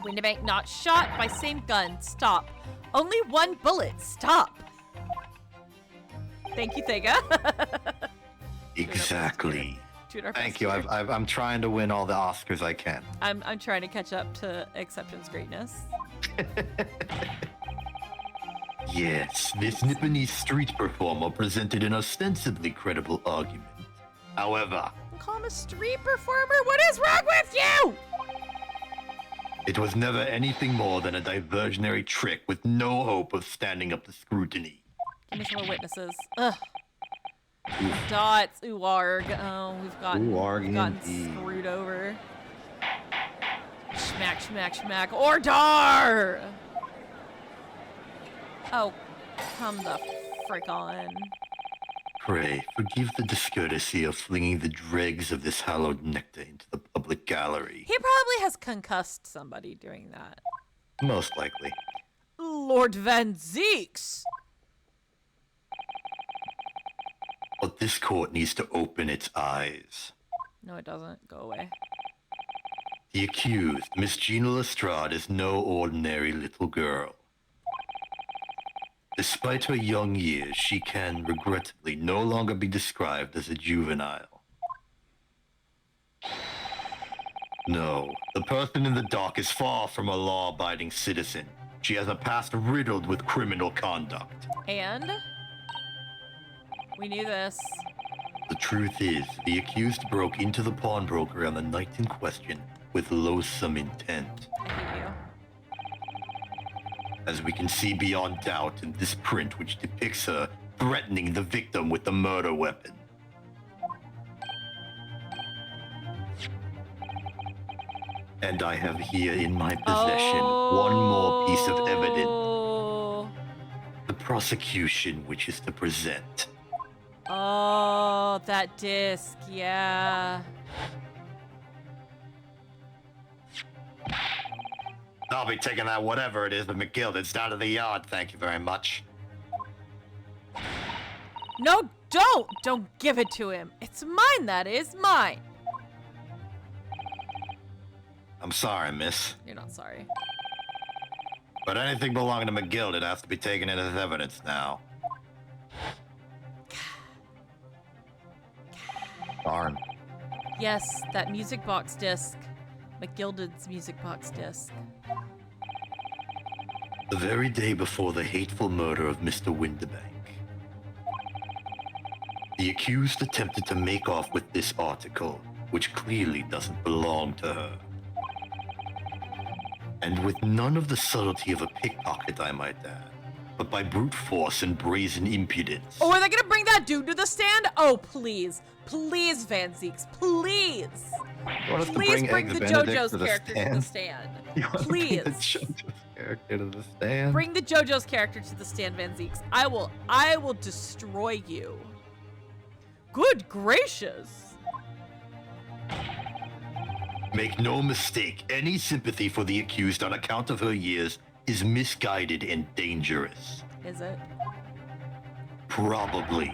Winterbank not shot by same gun. Stop. Only 1 bullet. Stop. Thank you, Thega. Exactly. Thank you. Here. I'm trying to win all the Oscars I can. I'm trying to catch up to Exception's greatness. Yes, this Nipponese street performer presented an ostensibly credible argument. However, Call him a street performer? What is wrong with you? it was never anything more than a diversionary trick with no hope of standing up to scrutiny. Give me some more witnesses. Ugh. Dots. Ooh, arg. Oh, we've gotten indeed. screwed over. Schmack, schmack, schmack. Ordar! Oh, come the frick on. Pray, forgive the discourtesy of flinging the dregs of this hallowed nectar into the public gallery. He probably has concussed somebody doing that. Most likely. Lord Van Zeeks! But this court needs to open its eyes. No, it doesn't. Go away. The accused, Miss Gina Lestrade, is no ordinary little girl. Despite her young years, she can, regrettably, no longer be described as a juvenile. No, the person in the dock is far from a law-abiding citizen. She has a past riddled with criminal conduct. And? We knew this. The truth is, the accused broke into the pawnbroker on the night in question with loathsome intent. I hate you. As we can see beyond doubt in this print which depicts her threatening the victim with the murder weapon. And I have here in my possession one more piece of evidence. The prosecution wishes to present. Oh, that disc, yeah. I'll be taking that whatever it is to McGilded's down to the yard, thank you very much. No, don't! Don't give it to him. It's mine, that is. Mine. I'm sorry, miss. You're not sorry. But anything belonging to McGilded has to be taken in as evidence now. Darn. Yes, that music box disc. McGilded's music box disc. The very day before the hateful murder of Mr. Winterbank, the accused attempted to make off with this article, which clearly doesn't belong to her. And with none of the subtlety of a pickpocket, I might add, but by brute force and brazen impudence. Oh, are they gonna bring that dude to the stand? Oh, please. Please, Van Zeeks, please. You want us to Please bring Eggs the Benedict JoJo's to the character to the stand? stand. You want to bring Please. the JoJo's character to the stand? Bring the JoJo's character to the stand, Van Zeeks. I will destroy you. Good gracious. Make no mistake, any sympathy for the accused on account of her years is misguided and dangerous. Is it? Probably.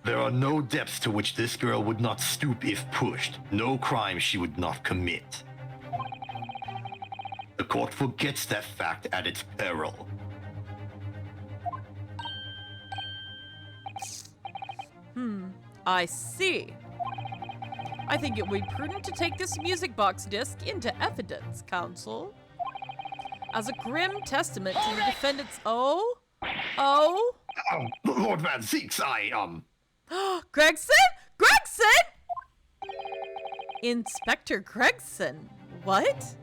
There are no depths to which this girl would not stoop if pushed, no crime she would not commit. The court forgets that fact at its peril. I see. I think it would be prudent to take this music box disc into evidence, counsel. As a grim testament to the defendant's... Oh? Lord Van Zeeks, Gregson? Gregson? Inspector Gregson. What?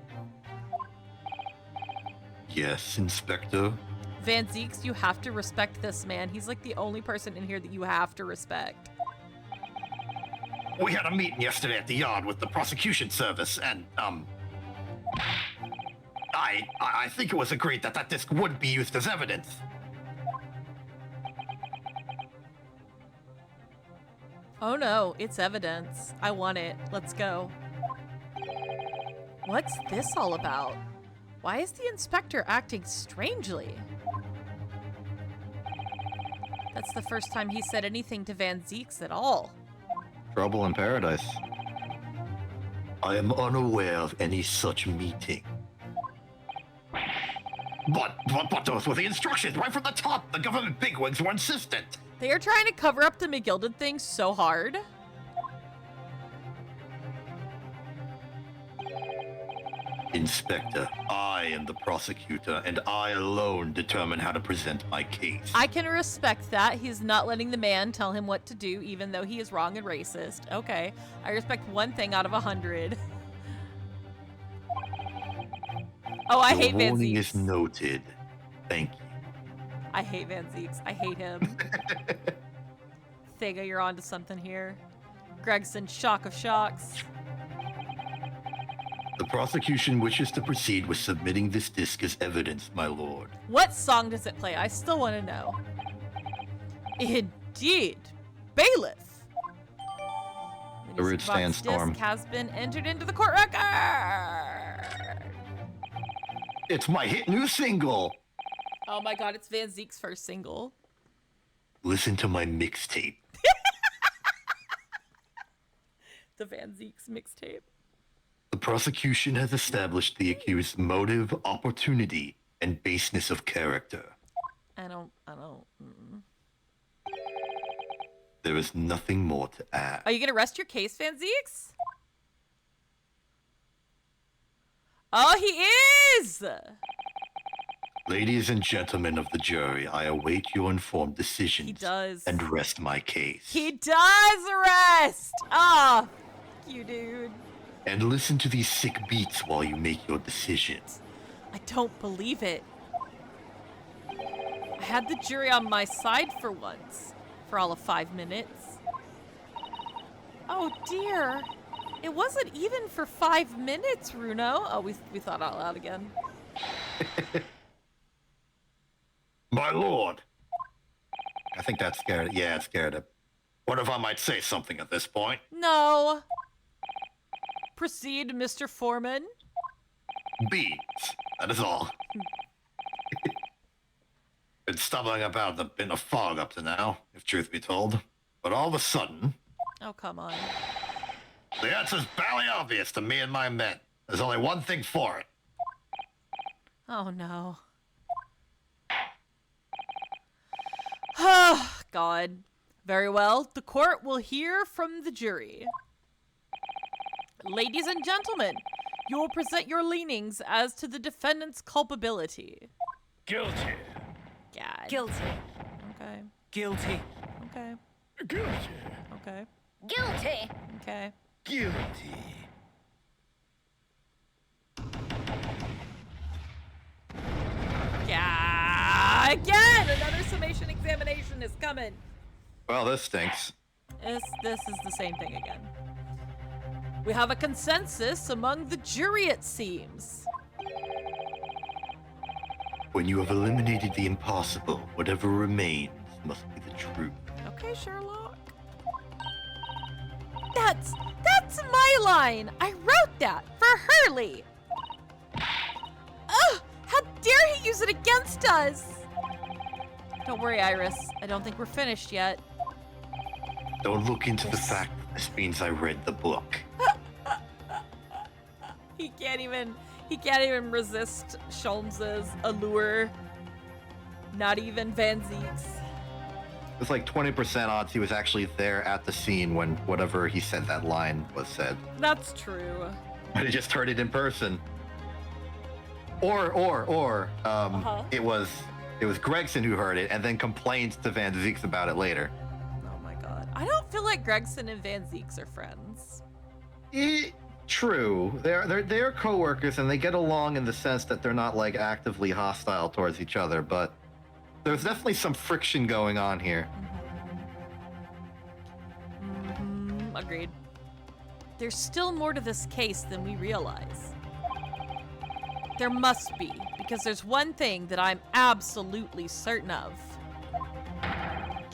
Yes, Inspector. Van Zeeks, you have to respect this man. He's like the only person in here that you have to respect. We had a meeting yesterday at the yard with the prosecution service, and, I think it was agreed that that disc would be used as evidence. Oh no, it's evidence. I want it. Let's go. What's this all about? Why is the inspector acting strangely? That's the first time he said anything to Van Zeeks at all. Trouble in paradise. I am unaware of any such meeting. But those were the instructions right from the top. The government bigwigs were insistent. They are trying to cover up the McGilded thing so hard. Inspector, I am the prosecutor, and I alone determine how to present my case. I can respect that. He's not letting the man tell him what to do, even though he is wrong and racist. Okay. I respect one thing out of 100. Oh, I hate Van warning Zeeks. is noted. Thank you. I hate Van Zeeks. I hate him. Thega, you're onto something here. Gregson, shock of shocks. The prosecution wishes to proceed with submitting this disc as evidence, my lord. What song does it play? I still want to know. Indeed. Bailiff. The Ridge Sandstorm. Disc has been entered into the court record. It's my hit new single. Oh my god, it's Van Zeek's first single. Listen to my mixtape. The Van Zeek's mixtape. The prosecution has established the accused's motive, opportunity, and baseness of character. I don't. Mm-mm. There is nothing more to add. Are you gonna rest your case, Van Zeeks? Oh, he is! Ladies and gentlemen of the jury, I await your informed decisions. He does. And rest my case. He does rest! Ah, you dude. And listen to these sick beats while you make your decisions. I don't believe it. I had the jury on my side for once. For all of 5 minutes. Oh dear. It wasn't even for 5 minutes, Runo. Oh, we thought out loud again. My lord. I think that scared it. Yeah, it scared it. What if I might say something at this point? No. Proceed, Mr. Foreman. Beans. That is all. Been stumbling about in a fog up to now, if truth be told. But all of a sudden, Oh, come on. the answer's barely obvious to me and my men. There's only one thing for it. Oh, no. Oh, God. Very well. The court will hear from the jury. Ladies and gentlemen, you will present your leanings as to the defendant's culpability. Guilty. God. Guilty. Okay. Guilty. Okay. Guilty. Okay. Guilty. Okay. Guilty. Yeah. Again, another summation examination is coming. Well, this stinks. This is the same thing again. We have a consensus among the jury, it seems. When you have eliminated the impossible, whatever remains must be the truth. Okay, Sherlock. That's my line. I wrote that for Hurley. Ugh! How dare he use it against us? Don't worry, Iris. I don't think we're finished yet. Don't look into the fact that this means I read the book. He can't even resist Sholmes's allure. Not even Van Zeek's. It's like 20% odds he was actually there at the scene when whatever he said that line was said. That's true. But he just heard it in person. Or it was Gregson who heard it and then complained to Van Zeeks about it later. Oh my god. I don't feel like Gregson and Van Zeeks are friends. True. They're co-workers and they get along in the sense that they're not like actively hostile towards each other, but there's definitely some friction going on here. Agreed. There's still more to this case than we realize. There must be, because there's one thing that I'm absolutely certain of.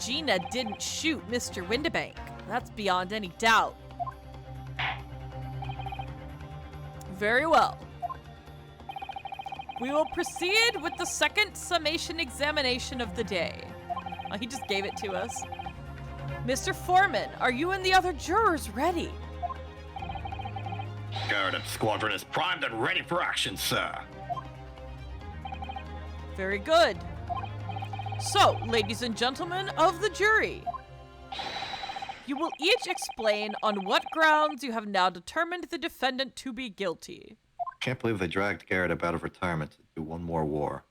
Gina didn't shoot Mr. Windibank. That's beyond any doubt. Very well. We will proceed with the second summation examination of the day. Oh, he just gave it to us. Mr. Foreman, are you and the other jurors ready? Garden Squadron is primed and ready for action, sir. Very good. So, ladies and gentlemen of the jury, you will each explain on what grounds you have now determined the defendant to be guilty. Can't believe they dragged Garrett up out of retirement to do one more war.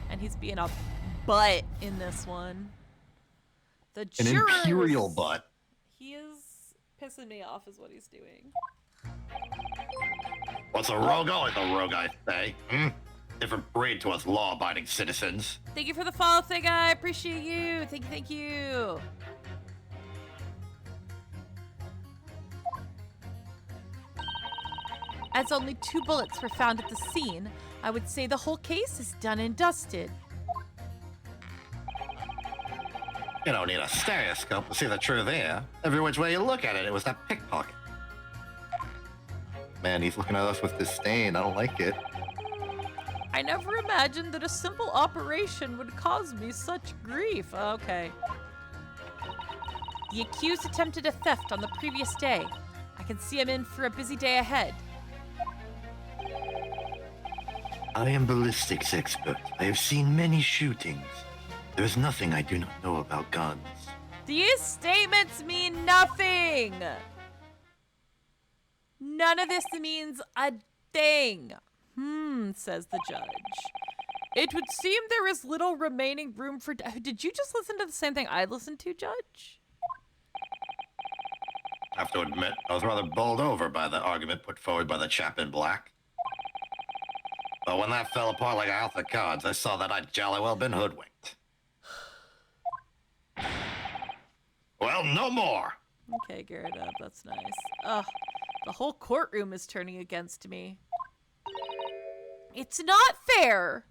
And he's being a butt in this one. The An jurors, imperial butt. He is pissing me off is what he's doing. What's a rogue? Always a rogue, I say. Different breed to us law-abiding citizens. Thank you for the follow, Thing Guy. Appreciate you. Thank you. As only 2 bullets were found at the scene, I would say the whole case is done and dusted. You don't need a stereoscope to see the truth here. Every which way you look at it, it was that pickpocket. Man, he's looking at us with disdain. I don't like it. I never imagined that a simple operation would cause me such grief. Okay. The accused attempted a theft on the previous day. I can see him in for a busy day ahead. I am ballistics expert. I have seen many shootings. There is nothing I do not know about guns. These statements mean nothing. None of this means a thing. Says the judge. It would seem there is little remaining room for... Did you just listen to the same thing I listened to, Judge? I have to admit, I was rather bowled over by the argument put forward by the chap in black. But when that fell apart like a house of cards, I saw that I'd jolly well been hoodwinked. Well, no more. Okay, gear it up. That's nice. Ugh, the whole courtroom is turning against me. It's not fair.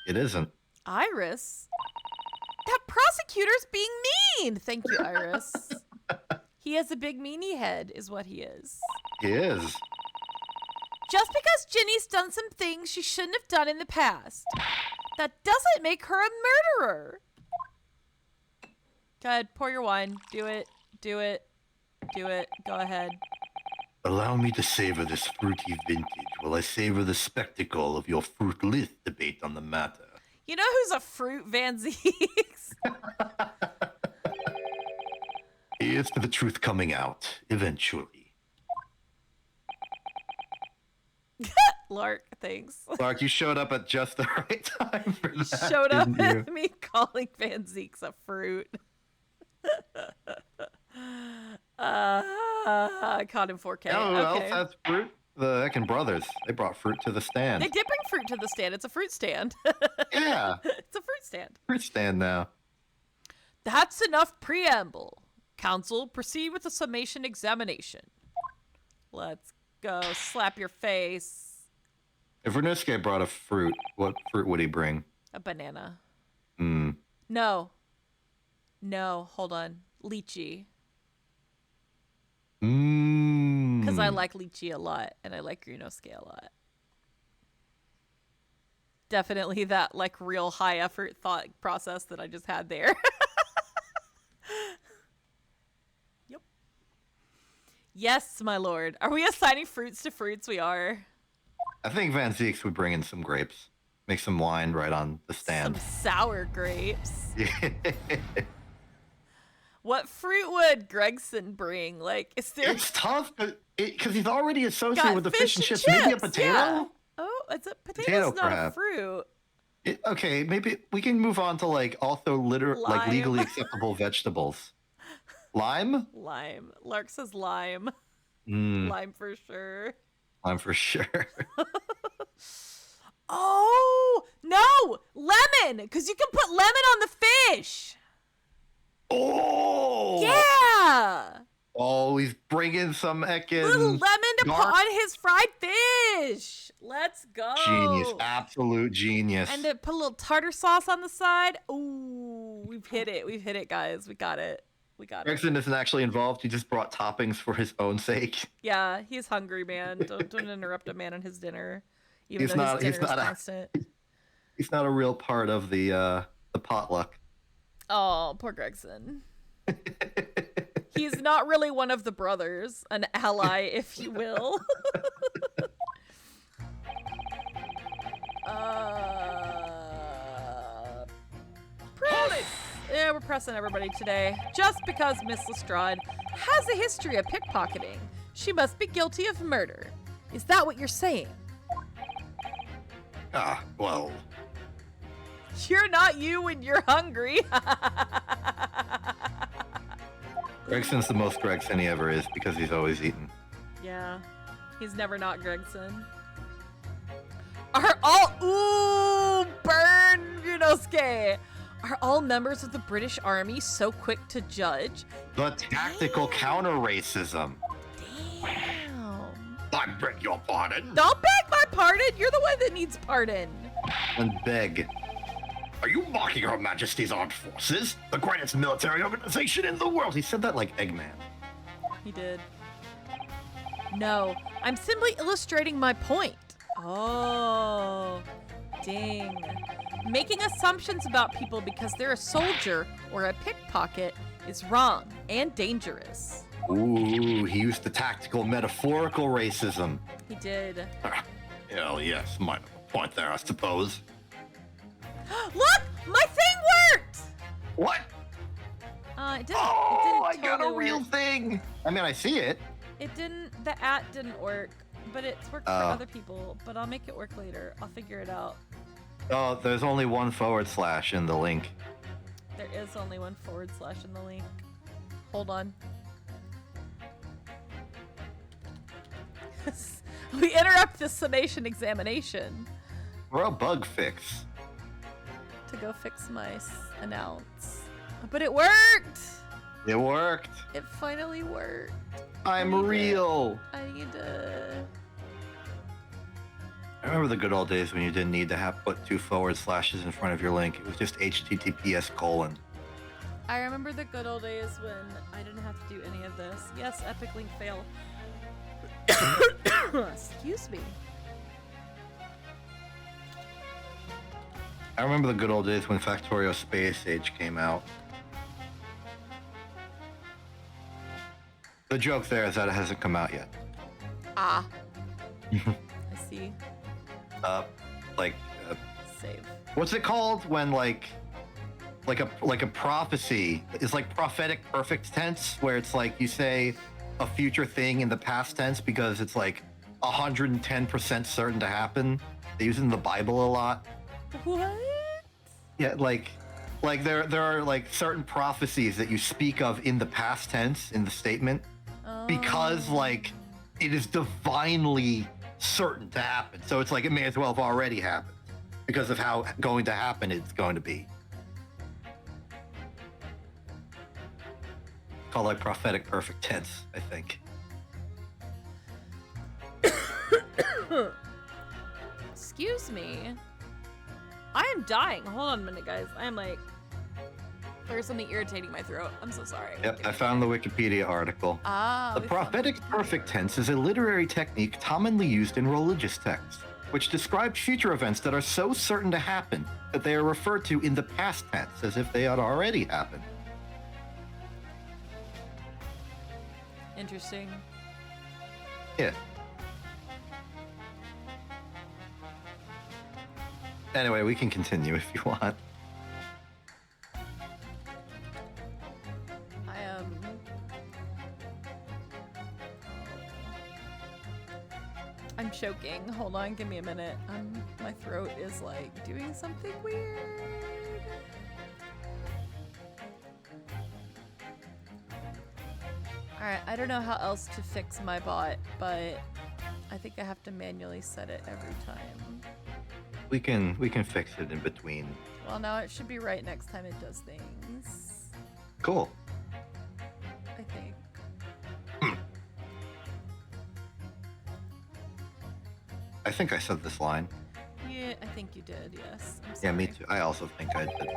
It isn't. Iris? That prosecutor's being mean! Thank you, Iris. He has a big meanie head, is what he is. He is. Just because Ginny's done some things she shouldn't have done in the past, that doesn't make her a murderer. Go ahead, pour your wine. Do it. Do it. Do it. Go ahead. Allow me to savor this fruity vintage while I savor the spectacle of your fruitless debate on the matter. You know who's a fruit, Van Zeeks? Here's to the truth coming out, eventually. Lark, thanks. Lark, you showed up at just the right time for that. Showed up didn't you? with me calling Van Zeeks a fruit. I caught him 4K. Oh, who else Okay. has fruit? The Ekin brothers. They brought fruit to the stand. They did bring fruit to the stand. It's a fruit stand. Yeah, It's a fruit stand. fruit stand now. That's enough preamble. Council, proceed with the summation examination. Let's go. Slap your face. If Renuske brought a fruit, what fruit would he bring? A banana. Hmm. No. No, hold on. Lychee. Mmm. Because I like lychee a lot, and I like Renuske a lot. Definitely that, like, real high effort thought process that I just had there. Yep. Yes, my lord. Are we assigning fruits to fruits? We are. I think Van Zeeks would bring in some grapes. Make some wine right on the stand. Some sour grapes. What fruit would Gregson bring? Like, is there It's tough because he's already associated got with the fish fish and and chips. Maybe a chips, potato? yeah. Oh, it's a potato's not a crab. fruit. Okay, maybe we can move on to like also like Lime. legally acceptable vegetables. Lime? Lime. Lark says lime. Mm, Lime for sure. lime for sure. Oh, no! Lemon! Because you can put lemon on the fish! Oh! Yeah! Oh, he's bringing some Little Ekin. lemon to put dark- on his fried fish! Let's go! Genius. Absolute genius. And to put a little tartar sauce on the side. Ooh, we've hit it. We've hit it, guys. We got it. We got it. Gregson isn't actually involved. He just brought toppings for his own sake. Yeah, he's hungry, man. Don't interrupt a man on his dinner. Even He's though not- his he's dinner is not a- constant. He's not a real part of the potluck. Oh, poor Gregson. He's not really one of the brothers, an ally, if you will. Press. Yeah, we're pressing everybody today. Just because Miss Lestrade has a history of pickpocketing, she must be guilty of murder. Is that what you're saying? Ah, well, You're not you when you're hungry. Gregson's the most Gregson he ever is because he's always eating. Yeah, he's never not Gregson. Are all burn Yunosuke? Are all members of the British Army so quick to judge? The tactical counter racism. Damn. I beg your pardon. Don't beg my pardon. You're the one that needs pardon. And beg. Are you mocking Her Majesty's Armed Forces? The greatest military organization in the world. He said that like Eggman. He did. No, I'm simply illustrating my point. Oh, ding. Making assumptions about people because they're a soldier or a pickpocket is wrong and dangerous. Ooh, he used the tactical metaphorical racism. He did. Hell yes, might have a point there, I suppose. Look, my thing worked. What? It didn't. Oh, it I didn't got a totally real work. thing. I mean, I see it. It didn't. The didn't work, but it's worked for Oh. other people. But I'll make it work later. I'll figure it out. Oh, there's only one / in the link. There is only one / in the link. Hold on. We interrupt the summation examination We're a bug fix. to go fix my announce. But it worked! It worked. It finally worked. I'm need it. real. I need to... I remember the good old days when you didn't need to have put 2 / in front of your link. It was just HTTPS:. I remember the good old days when I didn't have to do any of this. Yes, epic link fail. Excuse me. I remember the good old days when Factorio Space Age came out. The joke there is that it hasn't come out yet. Ah. I see. Like, Save. what's it called when like a prophecy is like prophetic perfect tense, where it's like you say a future thing in the past tense because it's like 110% certain to happen. They use it in the Bible a lot. What? Yeah, like there are like certain prophecies that you speak of in the past tense in the statement because like it is divinely certain to happen. So it's like it may as well have already happened because of how going to happen it's going to be. Called like prophetic perfect tense, I think. Excuse me. I am dying. Hold on a minute, guys. I am like, there's something irritating my throat. I'm so sorry. Yep, I found the Wikipedia article. The we found prophetic perfect tense is a literary technique commonly used in religious texts, which describes future events that are so certain to happen that they are referred to in the past tense as if they had already happened. Interesting. Yeah. Anyway, we can continue if you want. I'm choking. Hold on, give me a minute. My throat is like doing something weird. Alright, I don't know how else to fix my bot, but I think I have to manually set it every time. We can fix it in between. Well, now it should be right next time it does things. Cool. I think. I think I said this line. Yeah, I think you did, yes. I'm Yeah, me sorry. too. I also think I did.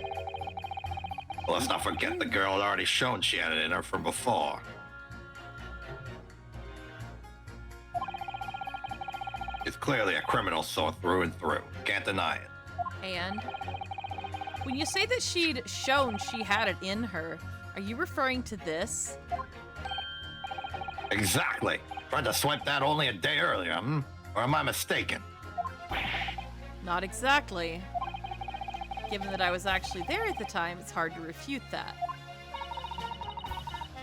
Well, let's not forget the girl had already shown she had it in her from before. It's clearly a criminal soul through and through. Can't deny it. And when you say that she'd shown she had it in her, are you referring to this? Exactly. Tried to swipe that only a day earlier, hmm? Or am I mistaken? Not exactly. Given that I was actually there at the time, it's hard to refute that.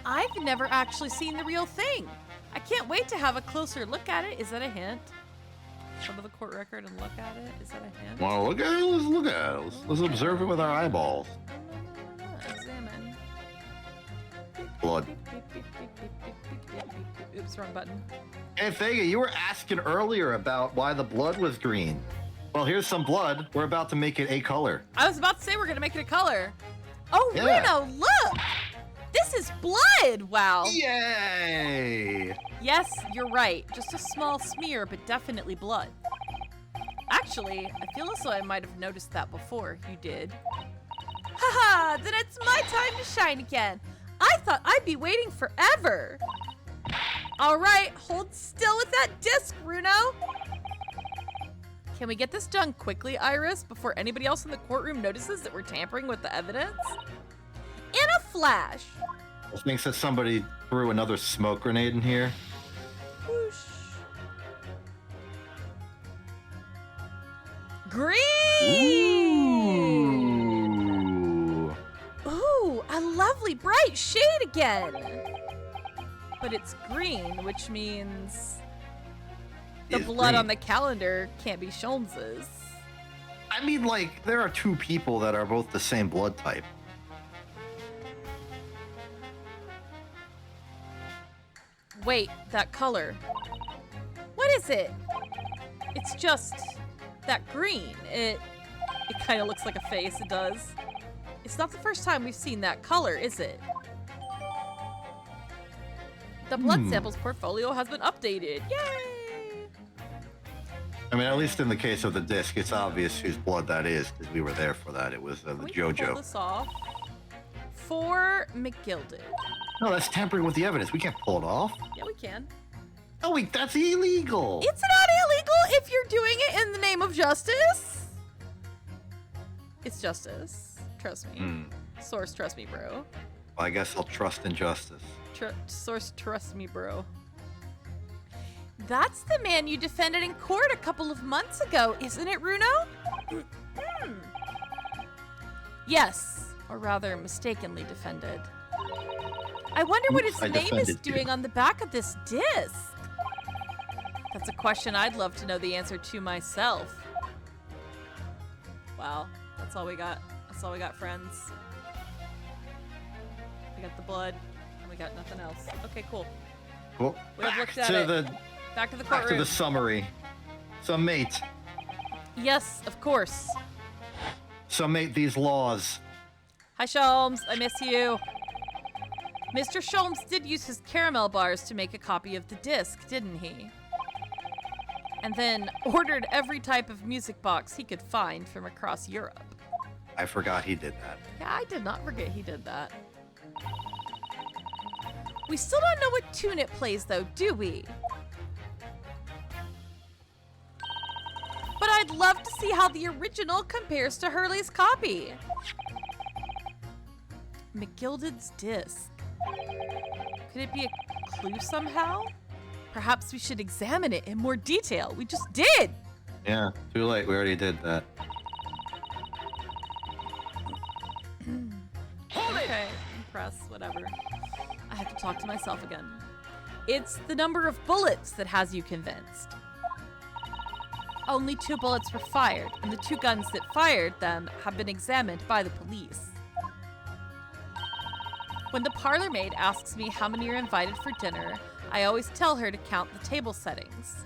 I've never actually seen the real thing. I can't wait to have a closer look at it. Is that a hint? Go to the court record and look at it. Is that a hint? Well, look at it. Let's look at it. Let's observe it with our eyeballs. No. Examine. Blood. Oops, wrong button. Hey, Vega, you were asking earlier about why the blood was green. Well, here's some blood. We're about to make it a color. I was about to say we're gonna make it a color. Oh, Yeah. Reno, look! This is blood! Wow. Yay! Yes, you're right. Just a small smear, but definitely blood. Actually, I feel as though I might have noticed that before. You did. Haha, then it's my time to shine again. I thought I'd be waiting forever. All right, hold still with that disc, Runo. Can we get this done quickly, Iris, before anybody else in the courtroom notices that we're tampering with the evidence? In a flash. This thinks that somebody threw another smoke grenade in here. Whoosh. Green! Ooh. Ooh, a lovely bright shade again. But it's green, which means the It's blood green. on the calendar can't be Sholmes's. I mean, like, there are two people that are both the same blood type. Wait, that color. What is it? It's just that green. It kind of looks like a face, it does. It's not the first time we've seen that color, is it? The blood samples portfolio has been updated. Yay! I mean, at least in the case of the disc, it's obvious whose blood that is, because we were there for that. It was the We can pull JoJo. this off. For McGilded. No, that's tampering with the evidence. We can't pull it off. Yeah, we can. Oh, wait, that's illegal. It's not illegal if you're doing it in the name of justice. It's justice. Trust me. Source, trust me, bro. Well, I guess I'll trust in justice. Source, trust me, bro. That's the man you defended in court a couple of months ago, isn't it, Runo? Yes, or rather mistakenly defended. I wonder what Oops, its I name is defended you. doing on the back of this disc. That's a question I'd love to know the answer to myself. Wow, that's all we got. That's all we got, friends. We got the blood, and we got nothing else. Okay, cool. Well, We have back looked at to it. the Back to the back courtroom. to the summary. So, mate, Yes, of course. these laws. Hi, Sholmes. I miss you. Mr. Sholmes did use his caramel bars to make a copy of the disc, didn't he? And then ordered every type of music box he could find from across Europe. I forgot he did that. Yeah, I did not forget he did that. We still don't know what tune it plays, though, do we? But I'd love to see how the original compares to Hurley's copy. McGilded's disc. Could it be a clue somehow? Perhaps we should examine it in more detail. We just did! Yeah, too late. We already did that. Okay, impress, whatever. I have to talk to myself again. It's the number of bullets that has you convinced. Only 2 bullets were fired, and the 2 guns that fired them have been examined by the police. When the parlor maid asks me how many are invited for dinner, I always tell her to count the table settings.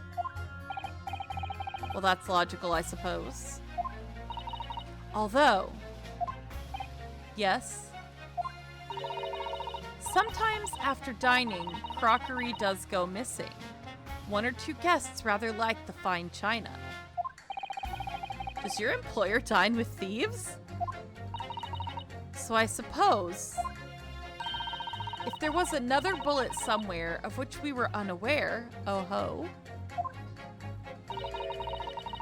Well, that's logical, I suppose. Although, yes, sometimes after dining, crockery does go missing. 1 or 2 guests rather like the fine china. Does your employer dine with thieves? So I suppose, if there was another bullet somewhere of which we were unaware, oh ho,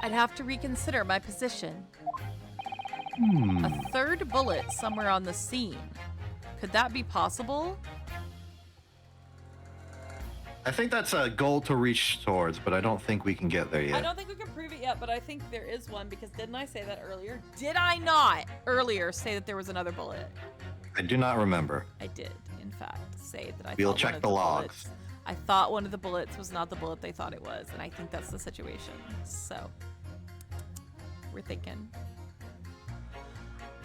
I'd have to reconsider my position. A 3rd bullet somewhere on the scene. Could that be possible? I think that's a goal to reach towards, but I don't think we can get there I yet. don't think we can prove it yet, but I think there is one because didn't I say that earlier? Did I not earlier say that there was another bullet? I do not remember. I did, in fact, say that I We'll thought check one of the logs. bullets- I thought one of the bullets was not the bullet they thought it was, and I think that's the situation. So, we're thinking.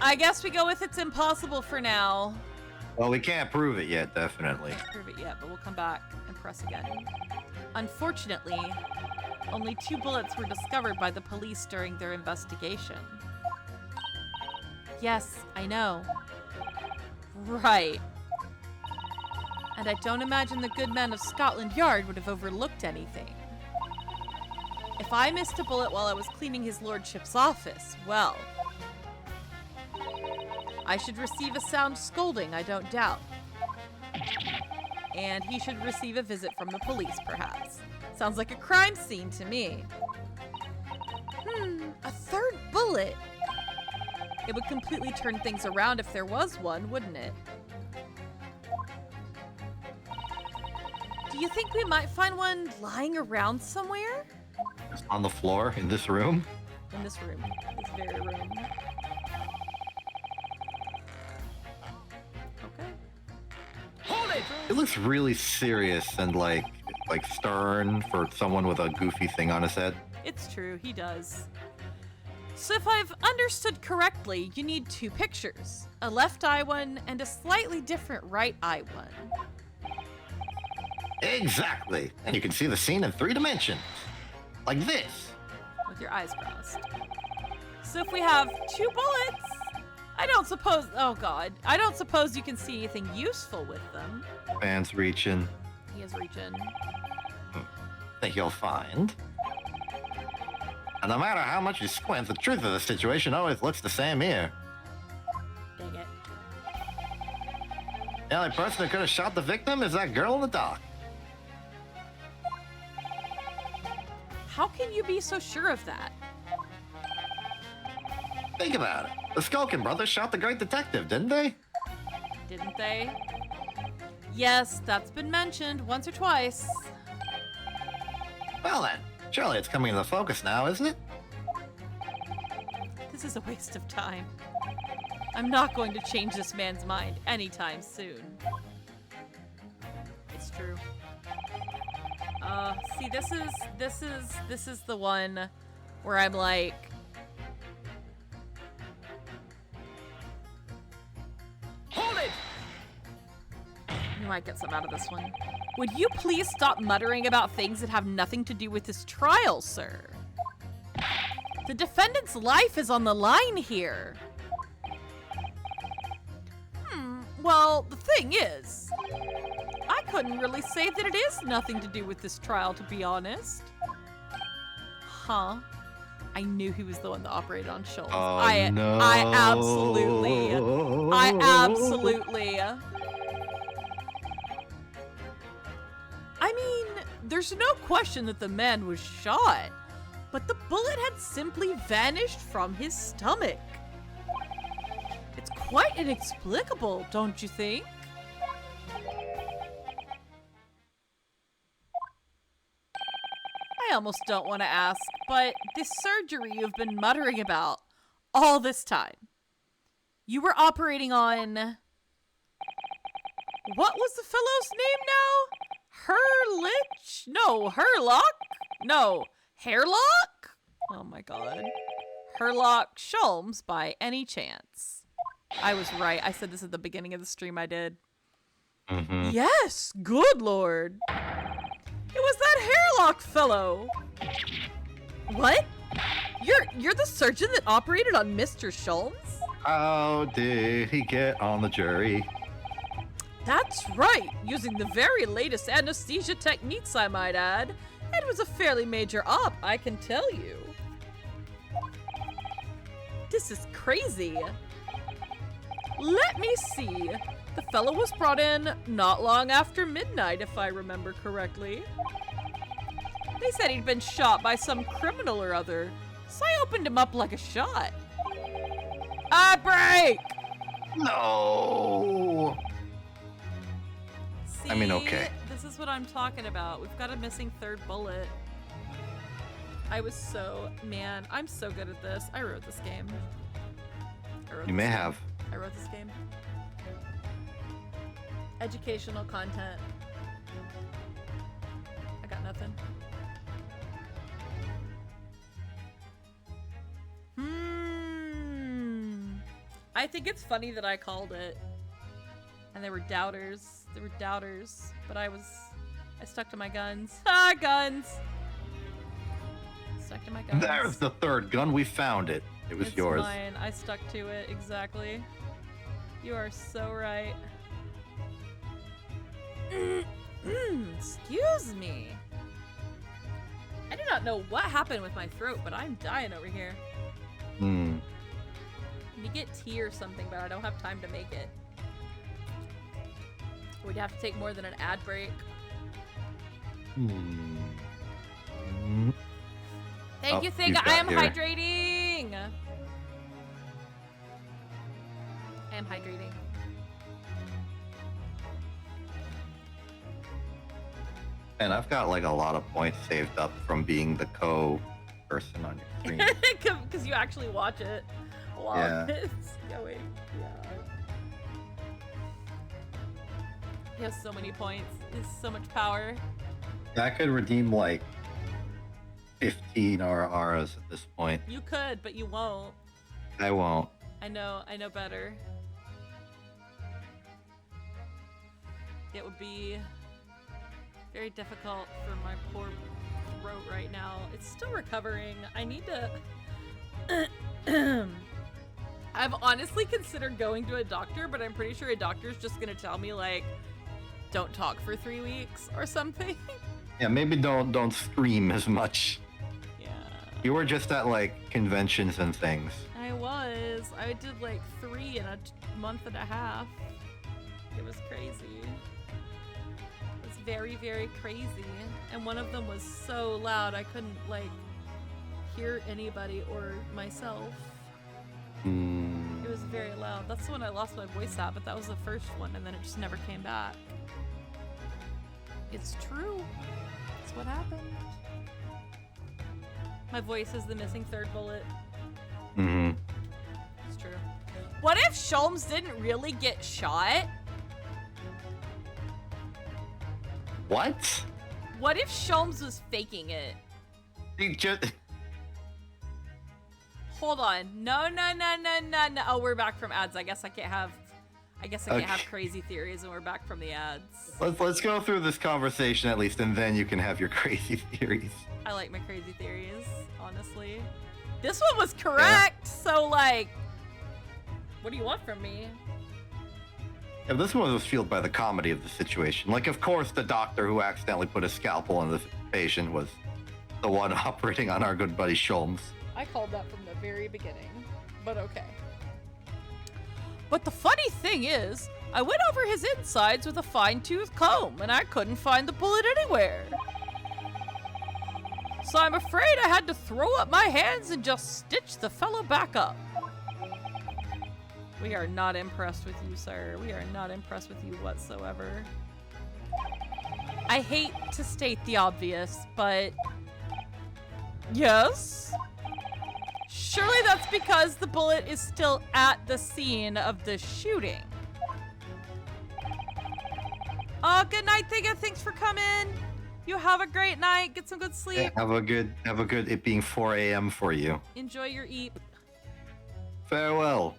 I guess we go with it's impossible for now. Well, we can't prove it yet, definitely. Can't prove it yet, but we'll come back and press again. Unfortunately, only 2 bullets were discovered by the police during their investigation. Yes, I know. Right. And I don't imagine the good men of Scotland Yard would have overlooked anything. If I missed a bullet while I was cleaning his lordship's office, well, I should receive a sound scolding, I don't doubt. And he should receive a visit from the police, perhaps. Sounds like a crime scene to me. A 3rd bullet? It would completely turn things around if there was one, wouldn't it? Do you think we might find one lying around somewhere? On the floor in this room? In this room. This very room. Okay. Hold it! It looks really serious and like stern for someone with a goofy thing on his head. It's true, he does. So if I've understood correctly, you need 2 pictures. A left eye one and a slightly different right eye one. Exactly. And you can see the scene in 3 dimensions. Like this. With your eyes crossed. So if we have 2 bullets, I don't suppose, oh god, I don't suppose you can see anything useful with them. Fans reaching. He is reaching. Think you'll find. And no matter how much you squint, the truth of the situation always looks the same here. Dang it. The only person who could have shot the victim is that girl in the dock. How can you be so sure of that? Think about it. The Skulkin brothers shot the great detective, didn't they? Didn't they? Yes, that's been mentioned once or twice. Well then, surely it's coming into focus now, isn't it? This is a waste of time. I'm not going to change this man's mind anytime soon. It's true. See, this is the one where I'm like, Hold it! you might get some out of this one. Would you please stop muttering about things that have nothing to do with this trial, sir? The defendant's life is on the line here. Well, the thing is, I couldn't really say that it is nothing to do with this trial, to be honest. Huh? I knew he was the one that operated on Schultz. Oh, no. I absolutely. I mean, there's no question that the man was shot, but the bullet had simply vanished from his stomach. It's quite inexplicable, don't you think? I almost don't want to ask, but this surgery you've been muttering about all this time, you were operating on... What was the fellow's name now? Herlich? No, Herlock? No, Hairlock? Oh my god. Herlock Sholmes by any chance. I was right. I said this at the beginning of the stream I did. Mm-hmm. Yes, good lord. It was that Hairlock fellow. What? You're the surgeon that operated on Mr. Sholmes? How did he get on the jury? That's right, using the very latest anesthesia techniques, I might add. It was a fairly major op, I can tell you. This is crazy. Let me see. The fellow was brought in not long after midnight, if I remember correctly. They said he'd been shot by some criminal or other, so I opened him up like a shot. Break! No. See, I mean, okay. This is what I'm talking about. We've got a missing third bullet. Man, I'm so good at this. I wrote this game. You may have. I wrote this game. Educational content. I got nothing. I think it's funny that I called it. And they were doubters. They were doubters. But I stuck to my guns. Ah, guns! Stuck to my guns. There's the third gun. We found it. It was yours. It's mine. I stuck to it. Exactly. You are so right. Excuse me. I do not know what happened with my throat, but I'm dying over here. Hmm. I need to get tea or something, but I don't have time to make it. We'd have to take more than an ad break. Thank you, Thing. I am hydrating. I am hydrating. And I've got like a lot of points saved up from being the person on your screen. Because you actually watch it while it's going. Yeah. He has so many points. He has so much power. I could redeem like 15 auras at this point. You could, but you won't. I won't. I know better. It would be very difficult for my poor throat right now. It's still recovering. I need to... I've honestly considered going to a doctor, but I'm pretty sure a doctor's just gonna tell me, like, don't talk for 3 weeks or something. Yeah, maybe don't stream as much. Yeah. You were just at like conventions and things. I was. I did like 3 in a month and a half. It was crazy. It was very, very crazy. And one of them was so loud I couldn't like hear anybody or myself. It was very loud. That's the one I lost my voice at, but that was the first one, and then it just never came back. It's true. That's what happened. My voice is the missing third bullet. Mm-hmm. It's true. What if Sholmes didn't really get shot? What? What if Sholmes was faking it? He just... Hold on. No. Oh, we're back from ads. I guess I can't have crazy theories when we're back from the ads. Let's go through this conversation at least, and then you can have your crazy theories. I like my crazy theories, honestly. This one was correct, so like, what do you want from me? Yeah, this one was fueled by the comedy of the situation. Like, of course, the doctor who accidentally put a scalpel on the patient was the one operating on our good buddy Sholmes. I called that from the very beginning, but okay. But the funny thing is, I went over his insides with a fine-tooth comb, and I couldn't find the bullet anywhere. So I'm afraid I had to throw up my hands and just stitch the fellow back up. We are not impressed with you, sir. We are not impressed with you whatsoever. I hate to state the obvious, but... yes? Surely that's because the bullet is still at the scene of the shooting. Good night, Thigga. Thanks for coming. You have a great night. Get some good sleep. Yeah, have a good, it being 4 a.m. for you. Enjoy your eep. Farewell.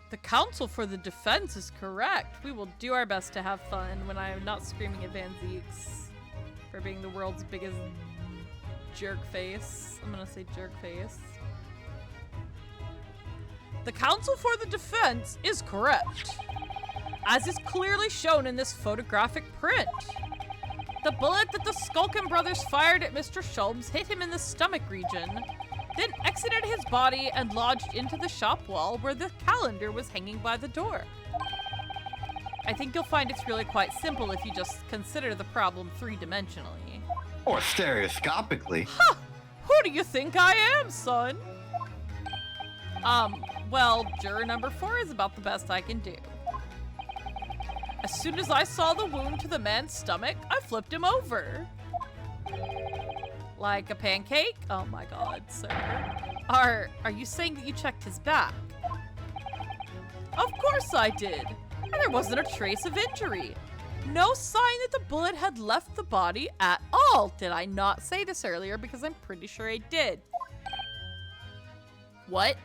The counsel for the defense is correct. We will do our best to have fun when I am not screaming at Van Zeeks for being the world's biggest jerk face. I'm gonna say jerk face. The counsel for the defense is correct, as is clearly shown in this photographic print. The bullet that the Skulkin brothers fired at Mr. Sholmes hit him in the stomach region, then exited his body and lodged into the shop wall where the calendar was hanging by the door. I think you'll find it's really quite simple if you just consider the problem three-dimensionally. Or stereoscopically. Huh! Who do you think I am, son? Well, juror number 4 is about the best I can do. As soon as I saw the wound to the man's stomach, I flipped him over. Like a pancake? Oh my god, sir. Are you saying that you checked his back? Of course I did. And there wasn't a trace of injury. No sign that the bullet had left the body at all. Did I not say this earlier? Because I'm pretty sure I did. What?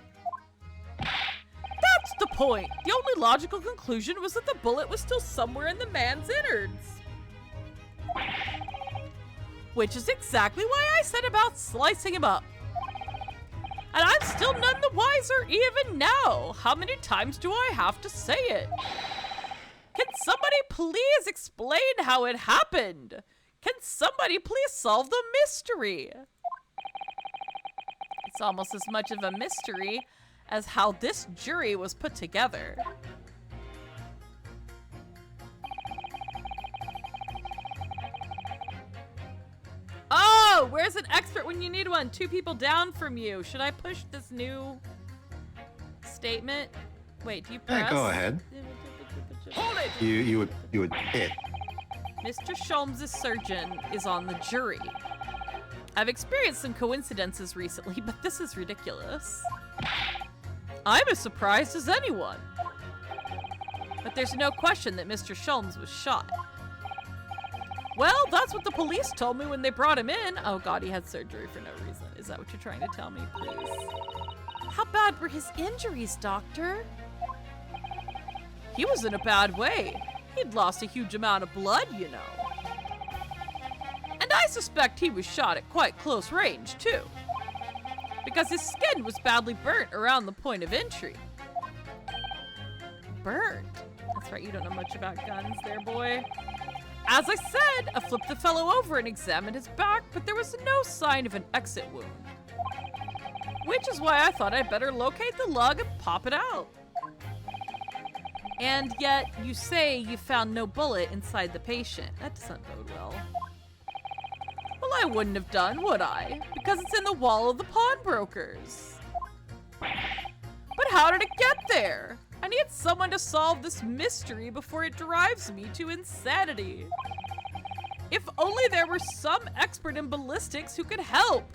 That's the point. The only logical conclusion was that the bullet was still somewhere in the man's innards. Which is exactly why I said about slicing him up. And I'm still none the wiser even now. How many times do I have to say it? Can somebody please explain how it happened? Can somebody please solve the mystery? It's almost as much of a mystery as how this jury was put together. Oh, where's an expert when you need one? 2 people down from you. Should I push this new statement? Wait, do you press? Yeah, go ahead. Hold it! You would hit. Mr. Sholmes' surgeon is on the jury. I've experienced some coincidences recently, but this is ridiculous. I'm as surprised as anyone. But there's no question that Mr. Sholmes was shot. Well, that's what the police told me when they brought him in. Oh god, he had surgery for no reason. Is that what you're trying to tell me, please? How bad were his injuries, doctor? He was in a bad way. He'd lost a huge amount of blood, you know. And I suspect he was shot at quite close range, too. Because his skin was badly burnt around the point of entry. Burnt? That's right, you don't know much about guns there, boy. As I said, I flipped the fellow over and examined his back, but there was no sign of an exit wound. Which is why I thought I'd better locate the lug and pop it out. And yet, you say you found no bullet inside the patient. That doesn't bode well. Well, I wouldn't have done, would I? Because it's in the wall of the pawnbrokers. But how did it get there? I need someone to solve this mystery before it drives me to insanity. If only there were some expert in ballistics who could help.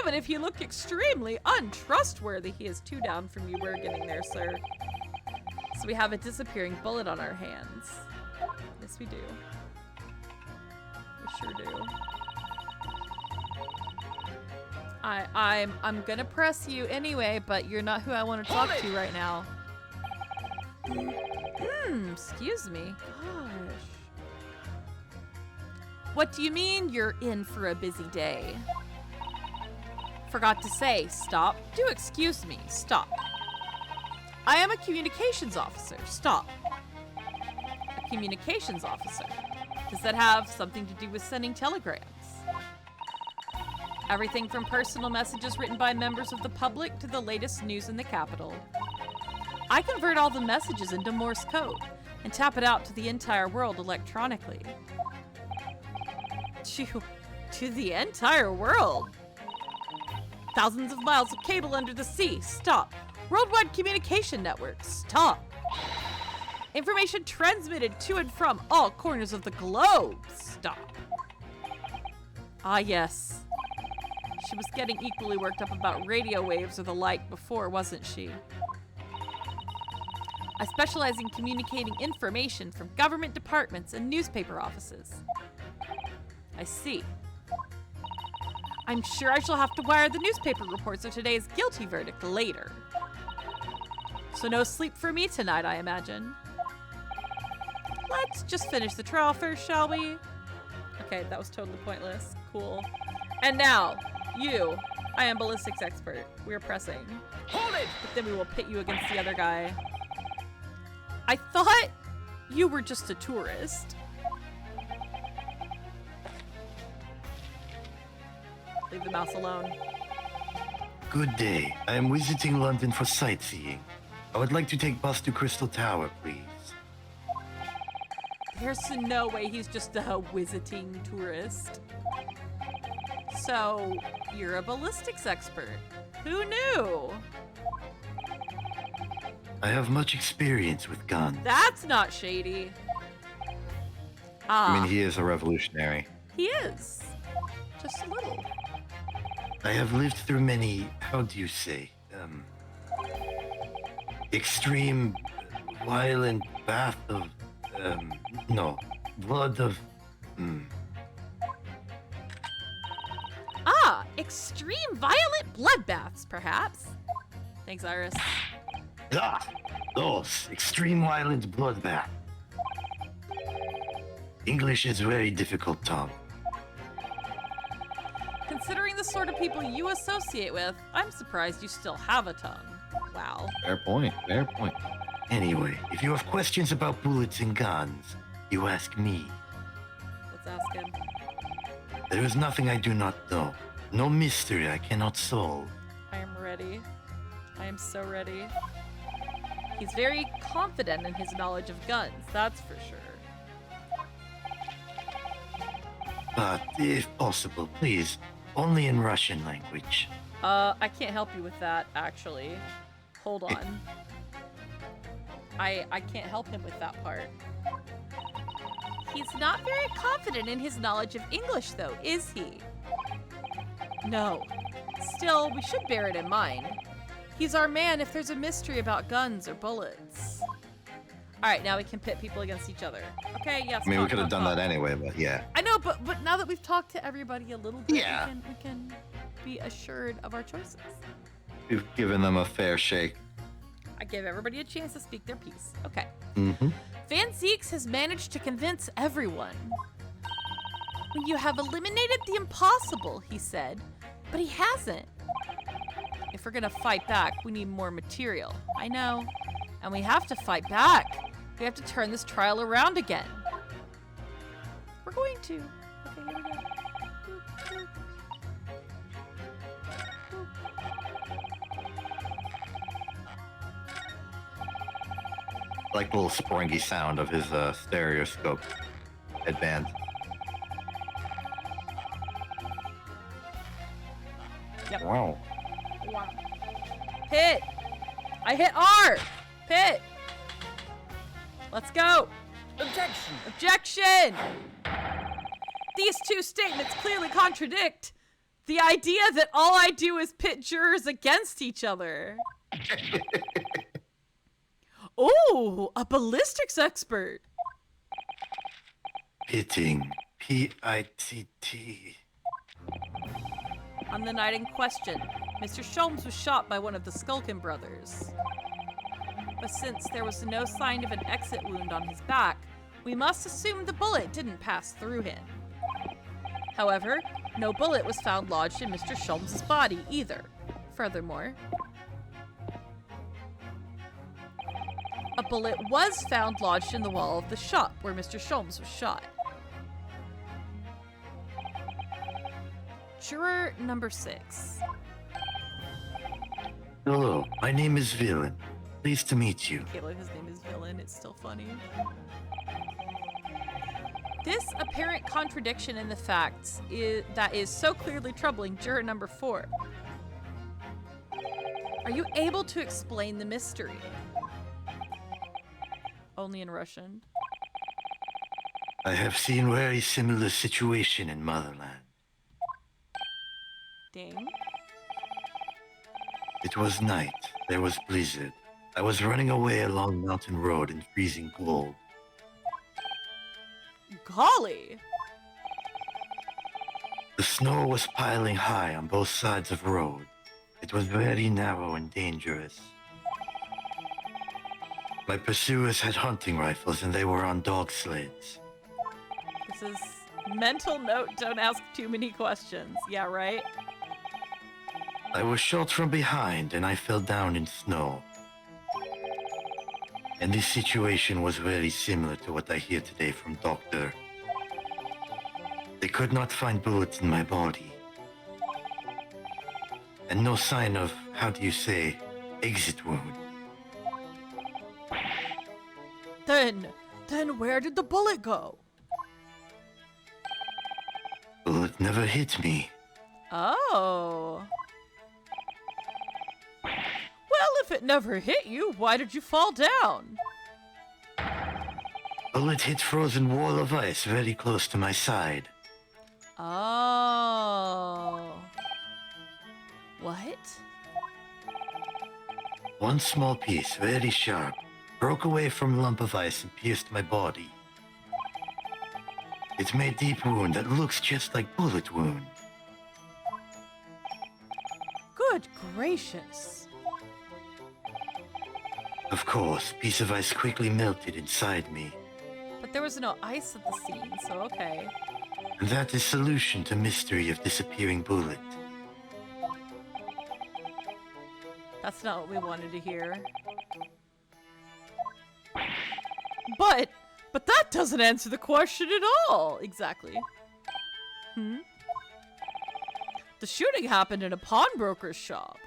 Even if he looked extremely untrustworthy. He is 2 down from you. We're getting there, sir. So we have a disappearing bullet on our hands. Yes, we do. Sure do. I'm gonna press you anyway, but you're not who I want to talk to right now. Excuse me. Gosh. What do you mean you're in for a busy day? Forgot to say, stop. Do excuse me, stop. I am a communications officer, stop. A communications officer. Does that have something to do with sending telegrams? Everything from personal messages written by members of the public to the latest news in the capital. I convert all the messages into Morse code and tap it out to the entire world electronically. To the entire world? Thousands of miles of cable under the sea, stop. Worldwide communication networks, stop. Information transmitted to and from all corners of the globe, stop. Ah, yes. She was getting equally worked up about radio waves or the like before, wasn't she? I specialize in communicating information from government departments and newspaper offices. I see. I'm sure I shall have to wire the newspaper reports of today's guilty verdict later. So no sleep for me tonight, I imagine. Let's just finish the trial first, shall we? Okay, that was totally pointless. Cool. And now, you. I am ballistics expert. We're pressing. Hold it! But then we will pit you against the other guy. I thought you were just a tourist. Leave the mouse alone. Good day. I am visiting London for sightseeing. I would like to take bus to Crystal Tower, please. There's no way he's just a visiting tourist. So, you're a ballistics expert. Who knew? I have much experience with guns. That's not shady. I mean, he is a revolutionary. He is. Just a little. I have lived through many, how do you say, extreme, violent bath of, no, blood of, Ah, extreme violent bloodbaths, perhaps. Thanks, Iris. Those extreme violent bloodbath. English is very difficult, Tom. Considering the sort of people you associate with, I'm surprised you still have a tongue. Wow. Fair point, fair point. Anyway, if you have questions about bullets and guns, you ask me. Let's ask him. There is nothing I do not know. No mystery I cannot solve. I am ready. I am so ready. He's very confident in his knowledge of guns, that's for sure. But, if possible, please, only in Russian language. I can't help you with that, actually. Hold on. I can't help him with that part. He's not very confident in his knowledge of English, though, is he? No. Still, we should bear it in mind. He's our man if there's a mystery about guns or bullets. Alright, now we can pit people against each other. Okay, yes. I mean, we could have done that anyway, but yeah. I know, but now that we've talked to everybody a little bit, Yeah. we can be assured of our choices. We've given them a fair shake. I give everybody a chance to speak their piece. Okay. Mm-hmm. Van Zieks has managed to convince everyone. When you have eliminated the impossible, he said, but he hasn't. If we're gonna fight back, we need more material. I know. And we have to fight back. We have to turn this trial around again. We're going to. Okay, here we go. I like the little springy sound of his stereoscope headband. Yep. Wow. Pit! I hit R! Pit! Let's go! Objection! Objection! These two statements clearly contradict the idea that all I do is pit jurors against each other. Oh, a ballistics expert. Pitting P-I-T-T. On the night in question, Mr. Sholmes was shot by one of the Skulkin brothers. But since there was no sign of an exit wound on his back, we must assume the bullet didn't pass through him. However, no bullet was found lodged in Mr. Sholmes' body either. Furthermore, a bullet was found lodged in the wall of the shop where Mr. Sholmes was shot. Juror number 6. Hello, my name is Villain. Pleased to meet you. I can't believe his name is Villain. It's still funny. This apparent contradiction in the facts that is so clearly troubling juror number 4. Are you able to explain the mystery? Only in Russian. I have seen very similar situation in Motherland. Dang. It was night. There was blizzard. I was running away along mountain road in freezing cold. Golly! The snow was piling high on both sides of road. It was very narrow and dangerous. My pursuers had hunting rifles and they were on dog sleds. This is mental note, don't ask too many questions. Yeah, right? I was shot from behind and I fell down in snow. And this situation was very similar to what I hear today from Doctor. They could not find bullets in my body. And no sign of, how do you say, exit wound. Then where did the bullet go? Bullet never hit me. Oh. Well, if it never hit you, why did you fall down? Bullet hit frozen wall of ice very close to my side. Oh. What? One small piece, very sharp, broke away from a lump of ice and pierced my body. It made deep wound that looks just like bullet wound. Good gracious. Of course, piece of ice quickly melted inside me. But there was no ice at the scene, so okay. And that is solution to mystery of disappearing bullet. That's not what we wanted to hear. But that doesn't answer the question at all. Exactly. The shooting happened in a pawnbroker's shop.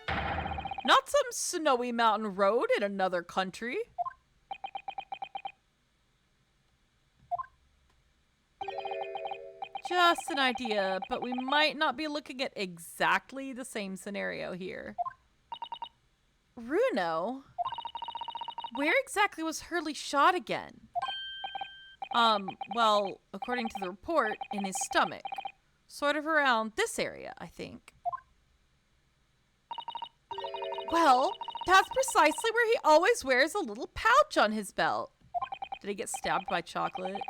Not some snowy mountain road in another country. Just an idea, but we might not be looking at exactly the same scenario here. Runo? Where exactly was Hurley shot again? Well, according to the report, in his stomach. Sort of around this area, I think. Well, that's precisely where he always wears a little pouch on his belt. Did he get stabbed by chocolate?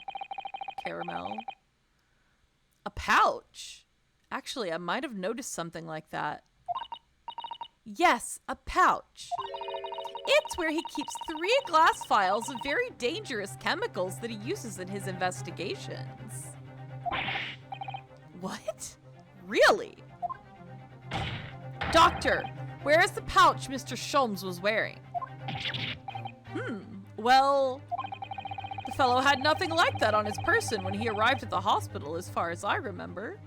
Caramel? A pouch? Actually, I might have noticed something like that. Yes, a pouch. It's where he keeps 3 glass vials of very dangerous chemicals that he uses in his investigations. What? Really? Doctor, where is the pouch Mr. Sholmes was wearing? Well, the fellow had nothing like that on his person when he arrived at the hospital, as far as I remember.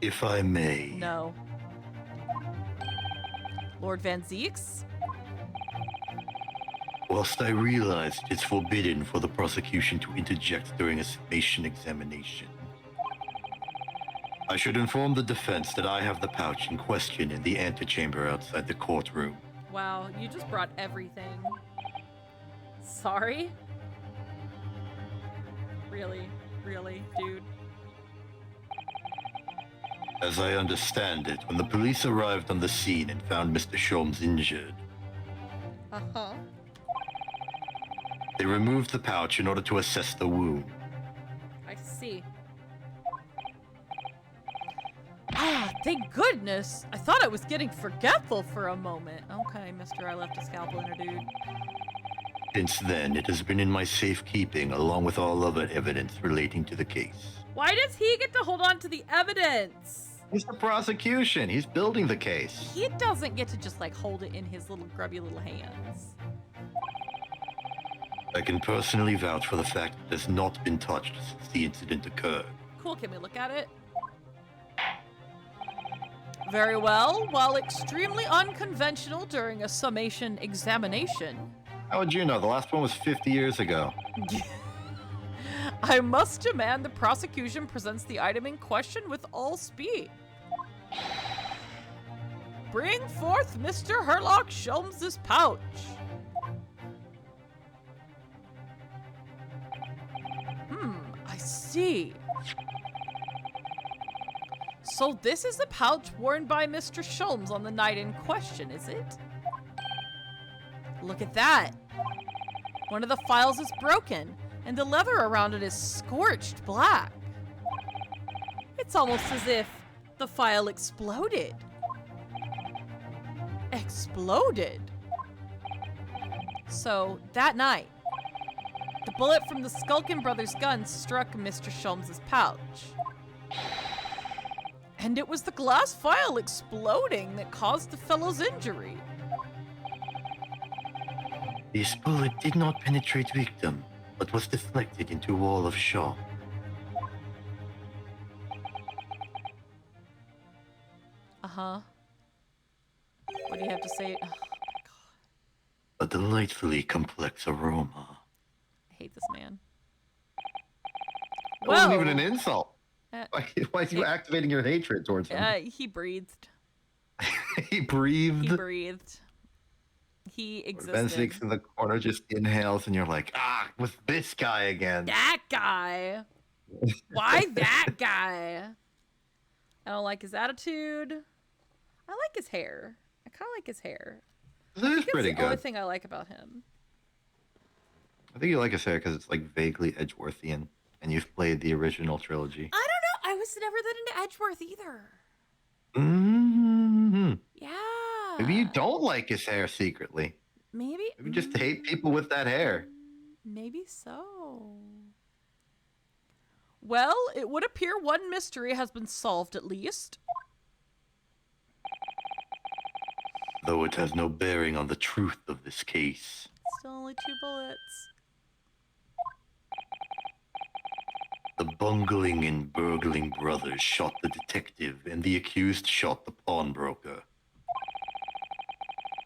If I may. No. Lord Van Zieks? Whilst I realized it's forbidden for the prosecution to interject during a summation examination, I should inform the defense that I have the pouch in question in the antechamber outside the courtroom. Wow, you just brought everything. Sorry? Really, dude? As I understand it, when the police arrived on the scene and found Mr. Sholmes injured, Uh-huh. they removed the pouch in order to assess the wound. see. Ah, thank goodness. I thought I was getting forgetful for a moment. Okay, mister, I left a scalpel in a dude. Since then, it has been in my safekeeping along with all other evidence relating to the case. Why does he get to hold on to the evidence? He's the prosecution. He's building the case. He doesn't get to just like hold it in his little grubby little hands. I can personally vouch for the fact it has not been touched since the incident occurred. Cool, can we look at it? Very well. While extremely unconventional during a summation examination, How would you know? The last one was 50 years ago. I must demand the prosecution presents the item in question with all speed. Bring forth Mr. Herlock Sholmes's pouch. I see. So this is the pouch worn by Mr. Sholmes on the night in question, is it? Look at that. One of the files is broken, and the leather around it is scorched black. It's almost as if the file exploded. Exploded? So, that night, the bullet from the Skulkin brothers' gun struck Mr. Sholmes' pouch. And it was the glass file exploding that caused the fellow's injury. This bullet did not penetrate victim, but was deflected into a wall of shot. Uh-huh. What do you have to say? Oh my god. A delightfully complex aroma. I hate this man. That wasn't Whoa. even an insult. Why are you activating your hatred towards him? He breathed. He breathed. He breathed. He Ben existed. Six in the corner just inhales, and you're like, with this guy again. That guy. Why that guy? I don't like his attitude. I like his hair. I kind of like his hair. This is That's pretty the only good. thing I like about him. I think you like his hair because it's like vaguely Edgeworthian, and you've played the original trilogy. I don't know. I was never that into Edgeworth either. Mm-hmm. Yeah. Maybe you don't like his hair secretly. Maybe. Maybe just hate people with that hair. Maybe so. Well, it would appear one mystery has been solved at least. Though it has no bearing on the truth of this case. Still only 2 bullets. The bungling and burgling brothers shot the detective, and the accused shot the pawnbroker.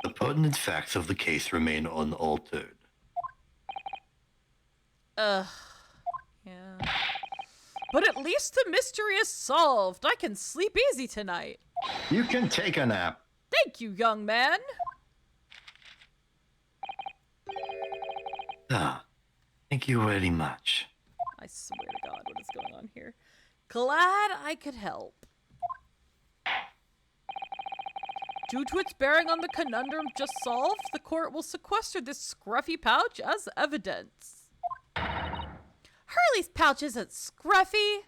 The pertinent facts of the case remain unaltered. Ugh. Yeah. But at least the mystery is solved. I can sleep easy tonight. You can take a nap. Thank you, young man. Thank you very much. I swear to God, what is going on here? Glad I could help. Due to its bearing on the conundrum just solved, the court will sequester this scruffy pouch as evidence. Hurley's pouch isn't scruffy.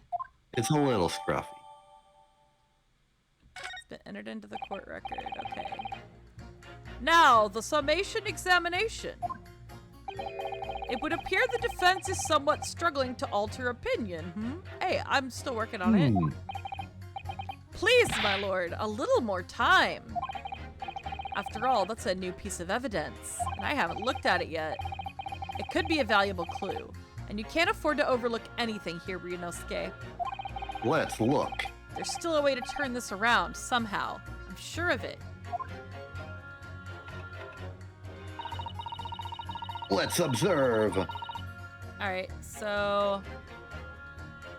It's a little scruffy. It's been entered into the court record. Okay. Now, the summation examination. It would appear the defense is somewhat struggling to alter opinion. Hey, I'm still working on it. Please, my lord, a little more time. After all, that's a new piece of evidence, and I haven't looked at it yet. It could be a valuable clue, and you can't afford to overlook anything here, Ryunosuke. Let's look. There's still a way to turn this around, somehow. I'm sure of it. Let's observe. Alright, so...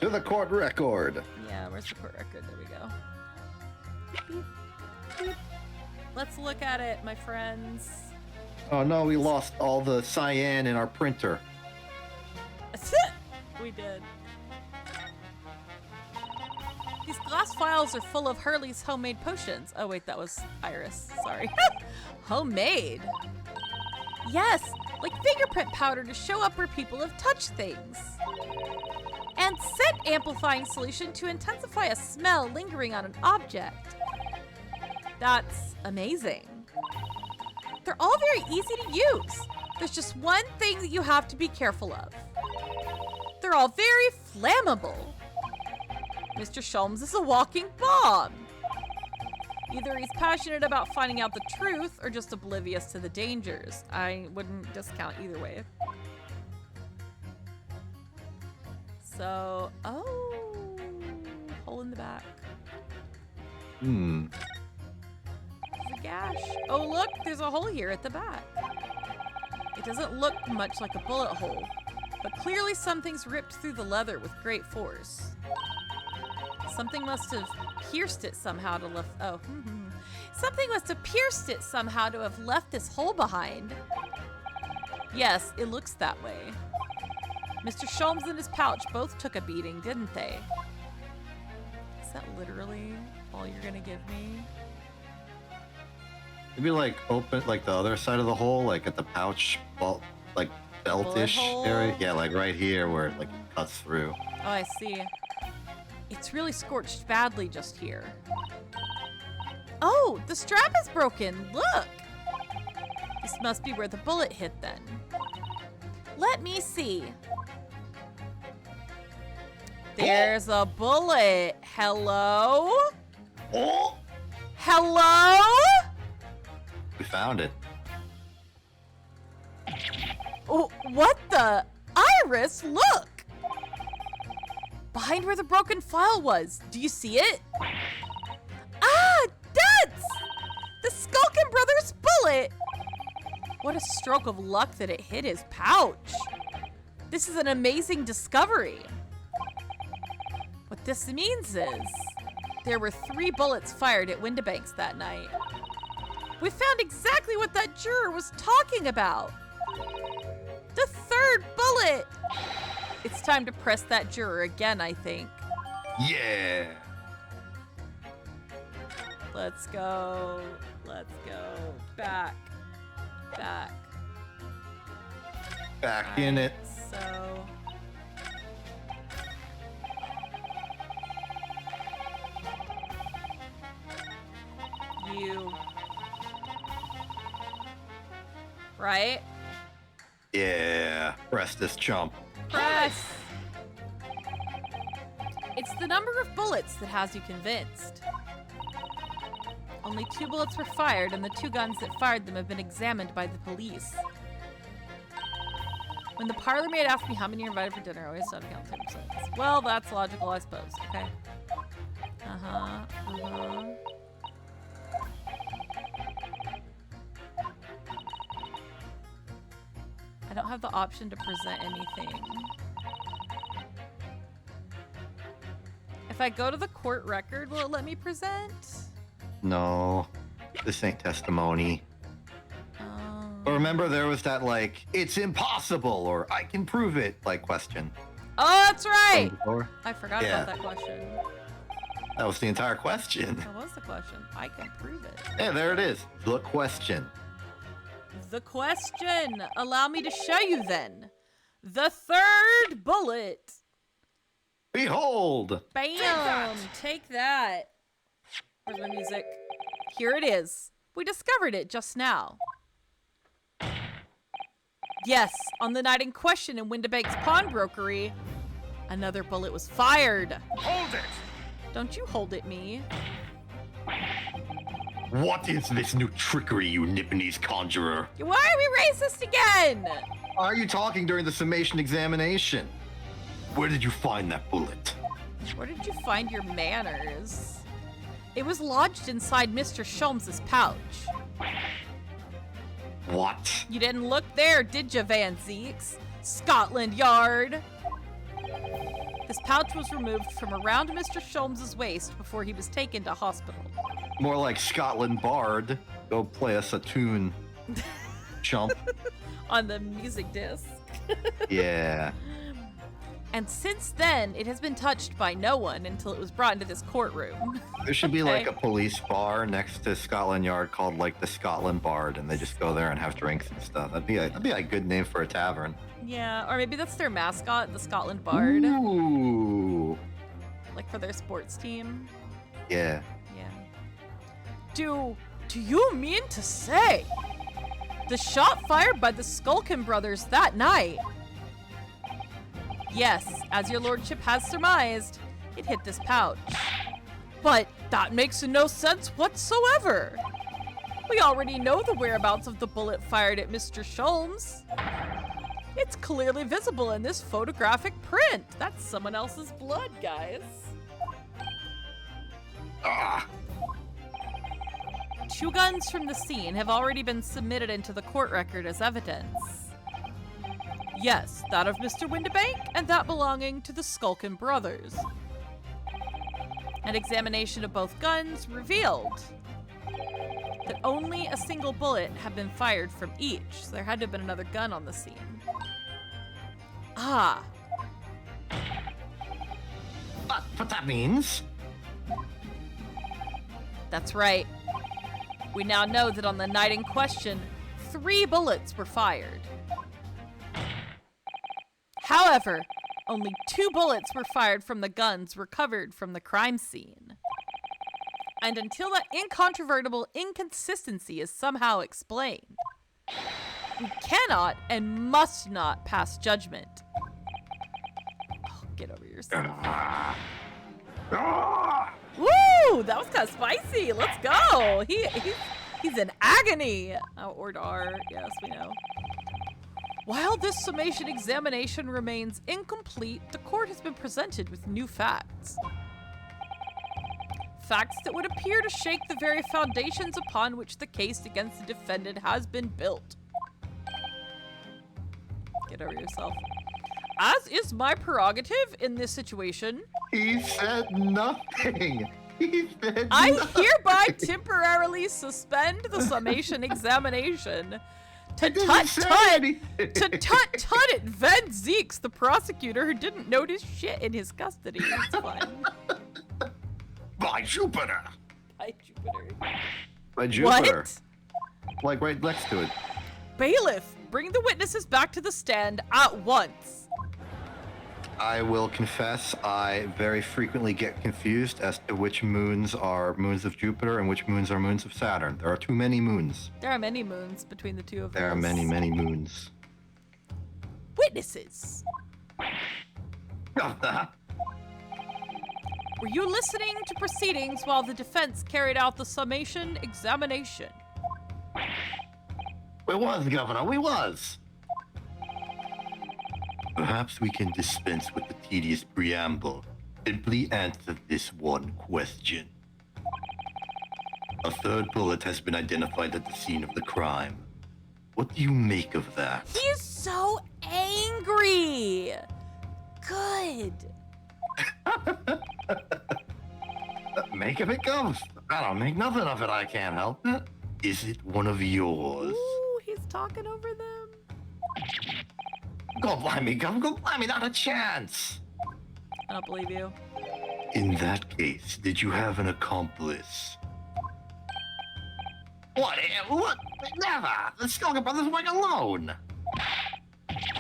To the court record. yeah, where's the court record? There we go. Beep, beep. Let's look at it, my friends. Oh no, we lost all the cyan in our printer. We did. These glass files are full of Hurley's homemade potions. Oh wait, that was Iris. Sorry. Homemade? Yes, like fingerprint powder to show up where people have touched things. and scent amplifying solution to intensify a smell lingering on an object. That's amazing. They're all very easy to use. There's just one thing that you have to be careful of. They're all very flammable. Mr. Sholmes is a walking bomb. Either he's passionate about finding out the truth or just oblivious to the dangers. I wouldn't discount either way. So, oh, hole in the back. Hmm. There's a gash. Oh, look, there's a hole here at the back. It doesn't look much like a bullet hole, but clearly something's ripped through the leather with great force. Something must have pierced it somehow to left. Oh, something must have pierced it somehow to have left this hole behind. Yes, it looks that way. Mr. Sholmes and his pouch both took a beating, didn't they? Is that literally all you're gonna give me? Maybe like open like the other side of the hole, like at the pouch, like belt-ish hole? area. Yeah, like right here where it like cuts through. Oh, I see. It's really scorched badly just here. Oh, the strap is broken. Look. This must be where the bullet hit then. Let me see. There's a bullet. Hello? Oh! Hello? We found it. Oh, what the? Iris, look! Behind where the broken file was. Do you see it? Ah, that's the Skulkin Brothers bullet! What a stroke of luck that it hit his pouch. This is an amazing discovery. What this means is there were 3 bullets fired at Windibanks that night. We found exactly what that juror was talking about. The 3rd bullet. It's time to press that juror again, I think. Yeah. Let's go. Let's go. Back. Back. Back in it. So. You. Right? Yeah. Press this chump. Press. It's the number of bullets that has you convinced. Only 2 bullets were fired, and the 2 guns that fired them have been examined by the police. When the parlor maid asked me how many are invited for dinner, I always said to count 10%. Well, that's logical, I suppose. Okay. I don't have the option to present anything. If I go to the court record, will it let me present? No. This ain't testimony. But remember there was that like, it's impossible or I can prove it like question. Oh, that's right. From before. I forgot about that question. That was the entire question. That was the question. I can prove it. Yeah, there it is. The question. The question. Allow me to show you then. The 3rd bullet. Behold! Bam! Take that. Where's my music? Here it is. We discovered it just now. Yes, on the night in question in Windibank's pawnbrokery, another bullet was fired. Hold it! Don't you hold it, me. What is this new trickery, you Nipponese conjurer? Why are we racist again? Are you talking during the summation examination? Where did you find that bullet? Where did you find your manners? It was lodged inside Mr. Sholmes' pouch. What? You didn't look there, did you, Van Zeeks? Scotland Yard! This pouch was removed from around Mr. Sholmes' waist before he was taken to hospital. More like Scotland Bard. Go play us a tune, chump. On the music disc. Yeah. And since then, it has been touched by no one until it was brought into this courtroom. There should be like Okay. a police bar next to Scotland Yard called like the Scotland Bard, and they just go there and have drinks and stuff. That'd be a good name for a tavern. Yeah, or maybe that's their mascot, the Scotland Bard, Ooh. like for their sports team. Yeah. Yeah. Do you mean to say the shot fired by the Skulkin brothers that night? Yes, as your lordship has surmised, it hit this pouch. But that makes no sense whatsoever. We already know the whereabouts of the bullet fired at Mr. Sholmes. It's clearly visible in this photographic print. That's someone else's blood, guys. Ah. 2 guns from the scene have already been submitted into the court record as evidence. Yes, that of Mr. Windibank and that belonging to the Skulkin brothers. An examination of both guns revealed that only a single bullet had been fired from each, so there had to have been another gun on the scene. Ah, But that means that's right. We now know that on the night in question, 3 bullets were fired. However, only 2 bullets were fired from the guns recovered from the crime scene. And until that incontrovertible inconsistency is somehow explained, we cannot and must not pass judgment. Oh, get over yourself. Woo! That was kind of spicy. Let's go. He's in agony. Oh, or Dar. Yes, we know. While this summation examination remains incomplete, the court has been presented with new facts. Facts that would appear to shake the very foundations upon which the case against the defendant has been built. Get over yourself. As is my prerogative in this situation, he said nothing. He said I nothing. hereby temporarily suspend the summation examination to didn't say tut-tut anything. to tut-tut at Van Zeeks, the prosecutor who didn't notice shit in his custody. It's fine. By Jupiter. By Jupiter. By Jupiter. What? Like right next to it. Bailiff, bring the witnesses back to the stand at once. I will confess, I very frequently get confused as to which moons are moons of Jupiter and which moons are moons of Saturn. There are too many moons. There are many moons between the two of them. There are many, many moons. Witnesses, were you listening to proceedings while the defense carried out the summation examination? We was, Governor, we was. Perhaps we can dispense with the tedious preamble. Simply answer this one question. A third bullet has been identified at the scene of the crime. What do you make of that? He is so angry. Good. Make of it goes. I don't make nothing of it, I can't help it. Is it one of yours? Ooh, he's talking over them. Go blimey, Gov, go blimey, not a chance. I don't believe you. In that case, did you have an accomplice? What? What? Never! The Skulker Brothers work alone!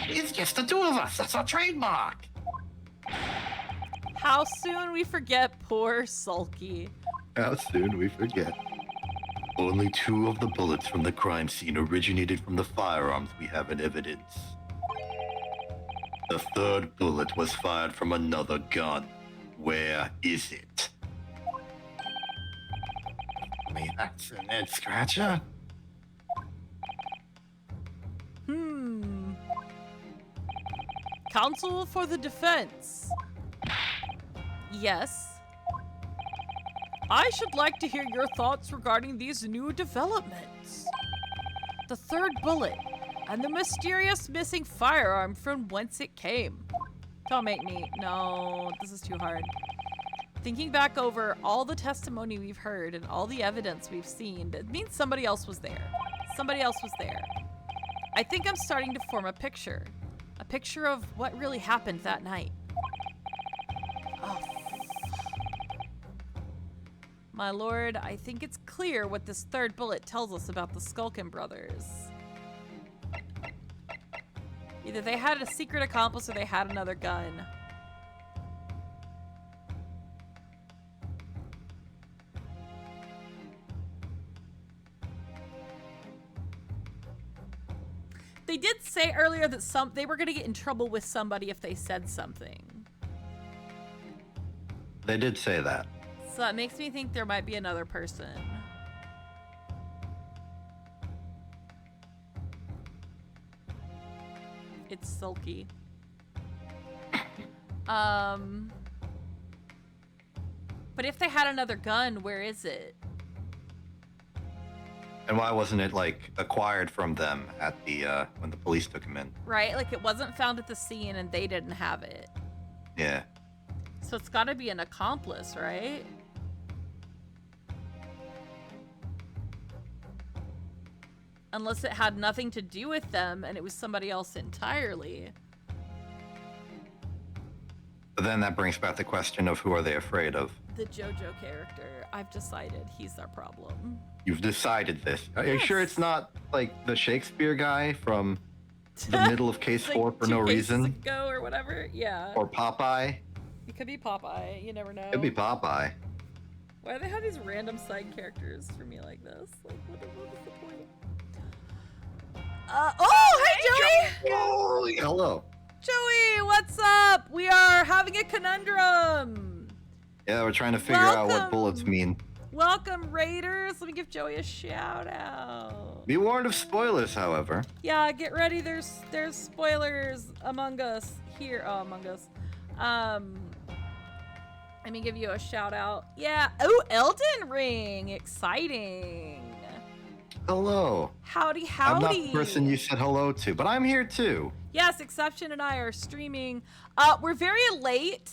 It's just the 2 of us, that's our trademark! How soon we forget poor Sulky. How soon we forget. Only 2 of the bullets from the crime scene originated from the firearms we have in evidence. The third bullet was fired from another gun. Where is it? I mean, that's an head scratcher. Counsel for the defense. Yes. I should like to hear your thoughts regarding these new developments. The third bullet and the mysterious missing firearm from whence it came. Don't make me. No, this is too hard. Thinking back over all the testimony we've heard and all the evidence we've seen, it means somebody else was there. Somebody else was there. I think I'm starting to form a picture. A picture of what really happened that night. Oh. My lord, I think it's clear what this third bullet tells us about the Skulkin brothers. Either they had a secret accomplice or they had another gun. They did say earlier that they were going to get in trouble with somebody if they said something. They did say that. So that makes me think there might be another person. It's sulky. But if they had another gun, where is it? And why wasn't it like acquired from them at the when the police took him in? Right, like it wasn't found at the scene and they didn't have it. Yeah. So it's got to be an accomplice, right? Unless it had nothing to do with them and it was somebody else entirely. But then that brings back the question of who are they afraid of? The JoJo character. I've decided he's our problem. You've decided this. Are you sure it's not like the Shakespeare guy from the middle of case 4 for no reason? Ago or whatever. Yeah. Or Popeye? It could be Popeye. You never know. Could be Popeye. Why do they have these random side characters for me like this? Like, what is the point? Oh, hey, Joey! Oh, hello. Joey, what's up? We are having a conundrum. Yeah, we're trying to figure out what bullets mean. Welcome, Raiders. Let me give Joey a shout out. Be warned of spoilers, however. Yeah, get ready. There's spoilers among us here. Oh, among us. Let me give you a shout out. Yeah. Oh, Elden Ring. Exciting. Hello. Howdy. I'm not the person you said hello to, but I'm here too. Yes, Exception and I are streaming. We're very late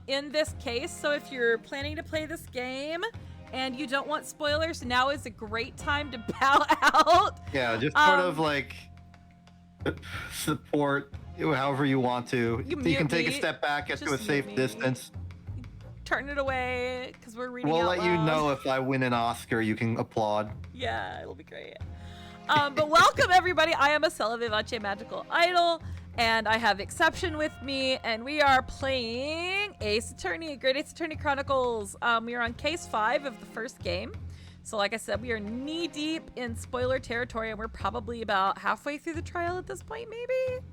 in this case, so if you're planning to play this game and you don't want spoilers, now is a great time to bow out. Yeah, just sort of like support however you want to. You can take a step back, get to a safe distance. Turn it away, because we're reading out We'll let loud. you know if I win an Oscar, you can applaud. Yeah, it'll be great. But welcome, everybody. I am Ascella Vivace Magical Idol, and I have Exception with me, and we are playing Ace Attorney, Great Ace Attorney Chronicles. We are on case 5 of the first game. So like I said, we are knee-deep in spoiler territory, and we're probably about halfway through the trial at this point, maybe?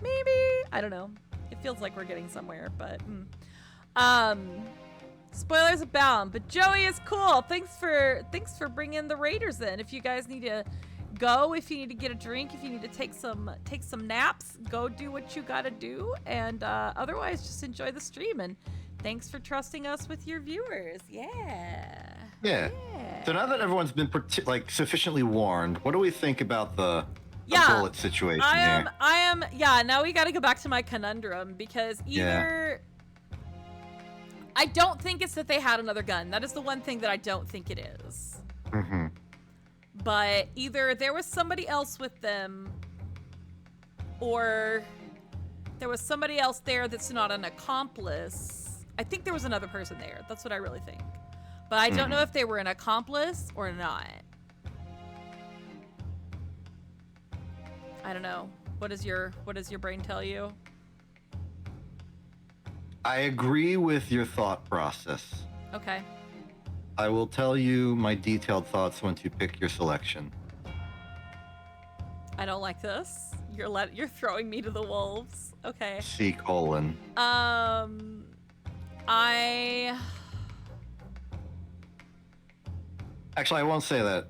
Maybe? I don't know. It feels like we're getting somewhere, but... spoilers abound, but Joey is cool. Thanks for bringing the Raiders in. If you guys need to go, if you need to get a drink, if you need to take some naps, go do what you gotta do, and otherwise just enjoy the stream. And thanks for trusting us with your viewers. Yeah. So now that everyone's been sufficiently warned, what do we think about the bullet situation here? Now we gotta go back to my conundrum, because either I don't think it's that they had another gun. That is the one thing that I don't think it is. Mm-hmm. But either there was somebody else with them, or there was somebody else there that's not an accomplice. I think there was another person there. That's what I really think. But I don't know if they were an accomplice or not. I don't know. What does your brain tell you? I agree with your thought process. Okay. I will tell you my detailed thoughts once you pick your selection. I don't like this. You're throwing me to the wolves. Okay. C:. Actually, I won't say that,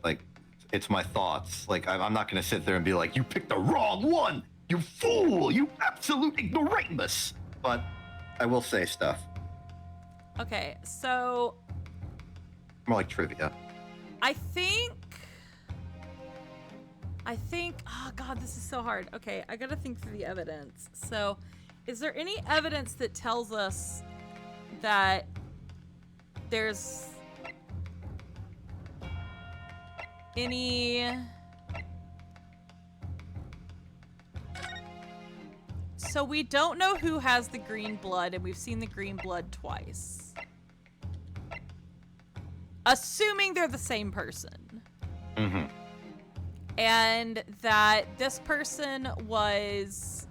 it's my thoughts. I'm not gonna sit there and be like, you picked the wrong one! You fool! You absolute ignoramus! But I will say stuff. Okay, so... More like trivia. I think... Oh god, this is so hard. Okay, I gotta think through the evidence. So, is there any evidence that tells us that there's any So we don't know who has the green blood, and we've seen the green blood twice. Assuming they're the same person. Mm-hmm. And that this person was,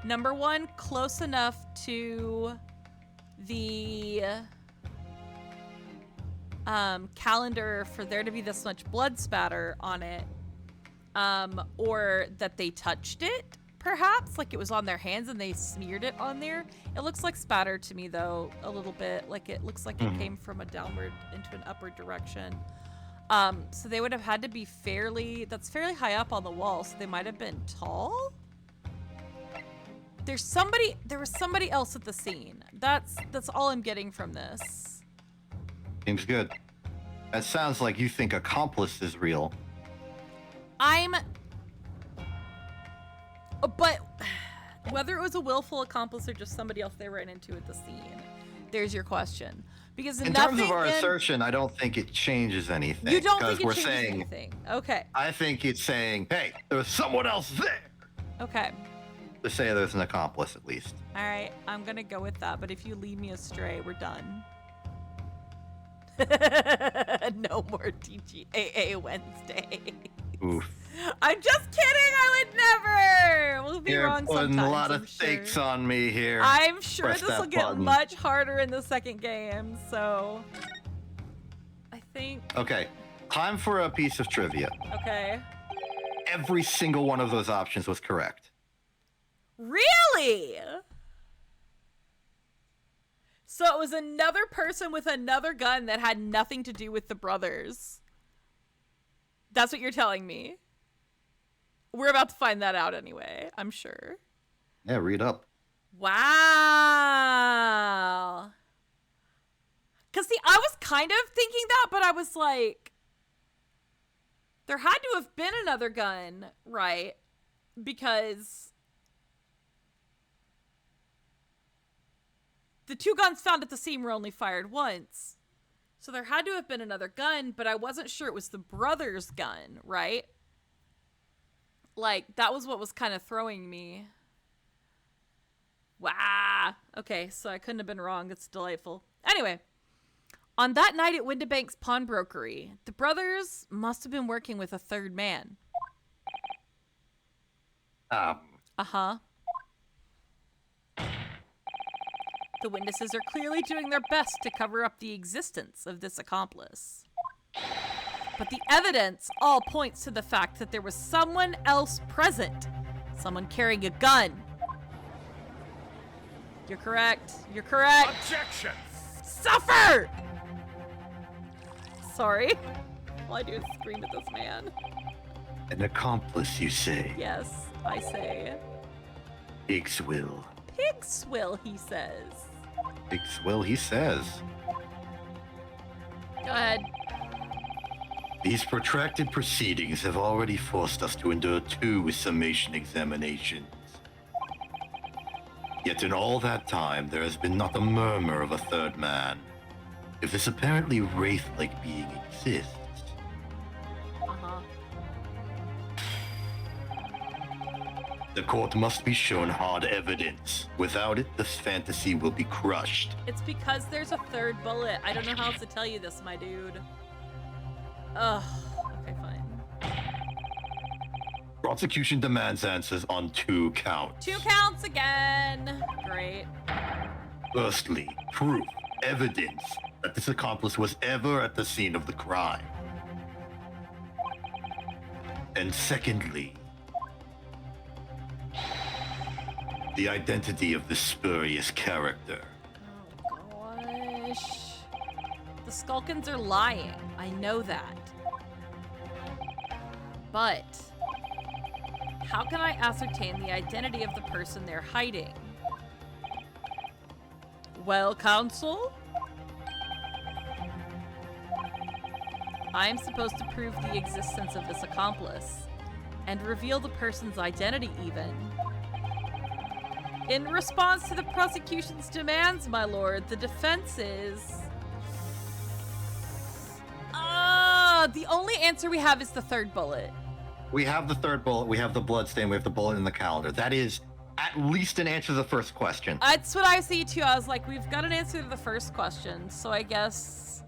number one, close enough to the calendar for there to be this much blood spatter on it, or that they touched it, perhaps, like it was on their hands and they smeared it on there. It looks like spatter to me, though, a little bit. Like it looks like it came from a downward into an upward direction. So they would have had to be that's fairly high up on the wall, so they might have been tall. There was somebody else at the scene. That's all I'm getting from this. Seems good. That sounds like you think accomplice is real. But whether it was a willful accomplice or just somebody else they ran into at the scene, there's your question. Because in terms of our assertion, I don't think it changes anything. You don't think it changes anything? Okay. I think it's saying, hey, there was someone else there. Okay. To say there's an accomplice, at least. All right, I'm gonna go with that. But if you lead me astray, we're done. No more TGAA Wednesday. Oof. I'm just kidding. I would never. We'll be wrong sometimes. You're putting a lot of stakes on me here. I'm sure this will get button. much harder in the second game. So, I think. Okay, time for a piece of trivia. Okay. Every single one of those options was correct. Really? So it was another person with another gun that had nothing to do with the brothers. That's what you're telling me. We're about to find that out anyway, I'm sure. Yeah, read up. Wow. Because, see, I was kind of thinking that, but I was like, there had to have been another gun, right? Because the two guns found at the scene were only fired once. So there had to have been another gun, but I wasn't sure it was the brother's gun, right? Like, that was what was kind of throwing me. Wow. Okay, so I couldn't have been wrong. It's delightful. Anyway, on that night at Windibank's pawnbrokery, the brothers must have been working with a third man. Uh-huh. The witnesses are clearly doing their best to cover up the existence of this accomplice. But the evidence all points to the fact that there was someone else present. Someone carrying a gun. You're correct. You're correct. Objection! Suffer! Sorry. All I do is scream at this man. An accomplice, you say? Yes, I say. Pig's will. Pig's will, he says. Pig's will, he says. Go ahead. These protracted proceedings have already forced us to endure 2 summation examinations. Yet in all that time, there has been not a murmur of a third man. If this apparently wraith-like being exists, Uh-huh. the court must be shown hard evidence. Without it, this fantasy will be crushed. It's because there's a third bullet. I don't know how else to tell you this, my dude. Ugh. Okay, fine. Prosecution demands answers on 2 counts. 2 counts again. Great. Firstly, proof, evidence that this accomplice was ever at the scene of the crime. And secondly, the identity of this spurious character. Oh, gosh. The Skulkins are lying. I know that. But how can I ascertain the identity of the person they're hiding? Well, counsel? I'm supposed to prove the existence of this accomplice and reveal the person's identity even. In response to the prosecution's demands, my lord, the defense is... the only answer we have is the third bullet. We have the third bullet, we have the blood stain, we have the bullet in the calendar. That is at least an answer to the first question. That's what I see too. I was like, we've got an answer to the first question, so I guess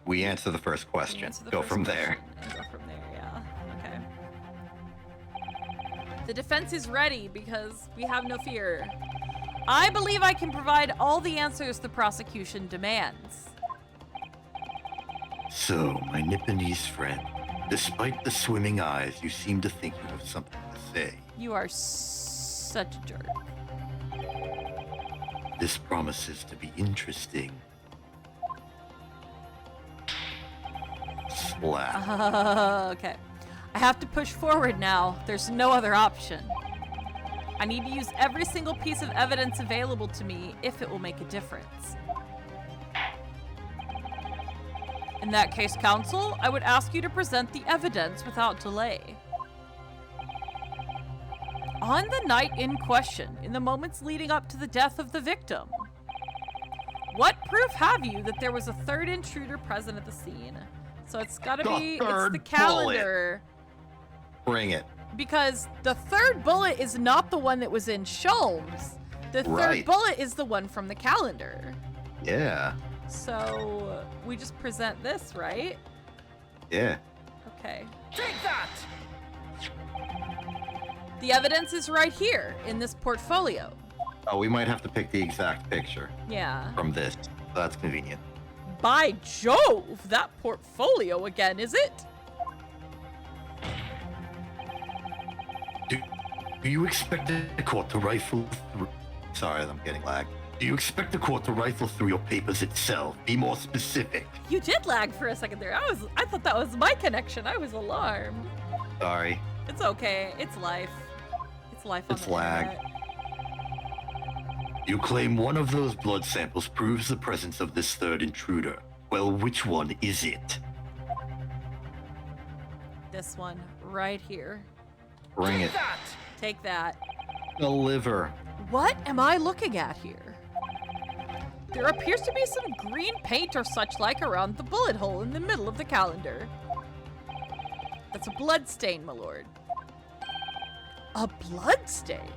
We answer the first we question. answer the Go first from there. question and go from there. Yeah. Okay. The defense is ready because we have no fear. I believe I can provide all the answers the prosecution demands. So, my Nipponese friend, despite the swimming eyes, you seem to think you have something to say. You are such a jerk. This promises to be interesting. Slap. Okay. I have to push forward now. There's no other option. I need to use every single piece of evidence available to me if it will make a difference. In that case, counsel, I would ask you to present the evidence without delay. On the night in question, in the moments leading up to the death of the victim, what proof have you that there was a third intruder present at the scene? So it's gotta be, it's the third calendar. Bring it. Because the third bullet is not the one that was in Sholmes. The third Right. bullet is the one from the calendar. Yeah. So we just present this, right? Yeah. Okay. Take that! The evidence is right here in this portfolio. Oh, we might have to pick the exact picture Yeah. from this. That's convenient. By Jove, that portfolio again, is it? Do you expect the court to rifle through... Sorry, I'm getting lag. Do you expect the court to rifle through your papers itself? Be more specific. You did lag for a second there. I thought that was my connection. I was alarmed. Sorry. It's okay. It's life. It's life on It's the lag. internet. You claim one of those blood samples proves the presence of this third intruder. Well, which one is it? This one right here. Bring it. That! Take that. The liver. What am I looking at here? There appears to be some green paint or such like around the bullet hole in the middle of the calendar. That's a blood stain, my lord. A blood stain?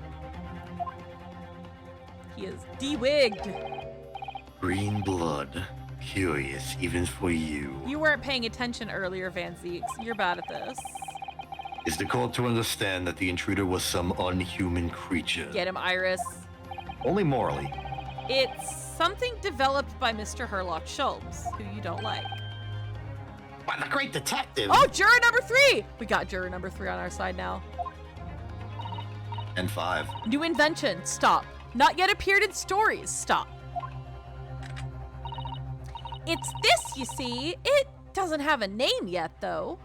He is de-wigged. Green blood. Curious, even for you. You weren't paying attention earlier, Van Zeeks. You're bad at this. Is the court to understand that the intruder was some unhuman creature? Get him, Iris. Only morally. It's something developed by Mr. Herlock Sholmes, who you don't like. By the great detective! Oh, juror number 3! We got juror number 3 on our side now. And 5. New invention, stop. Not yet appeared in stories, stop. It's this, you see. It doesn't have a name yet, though.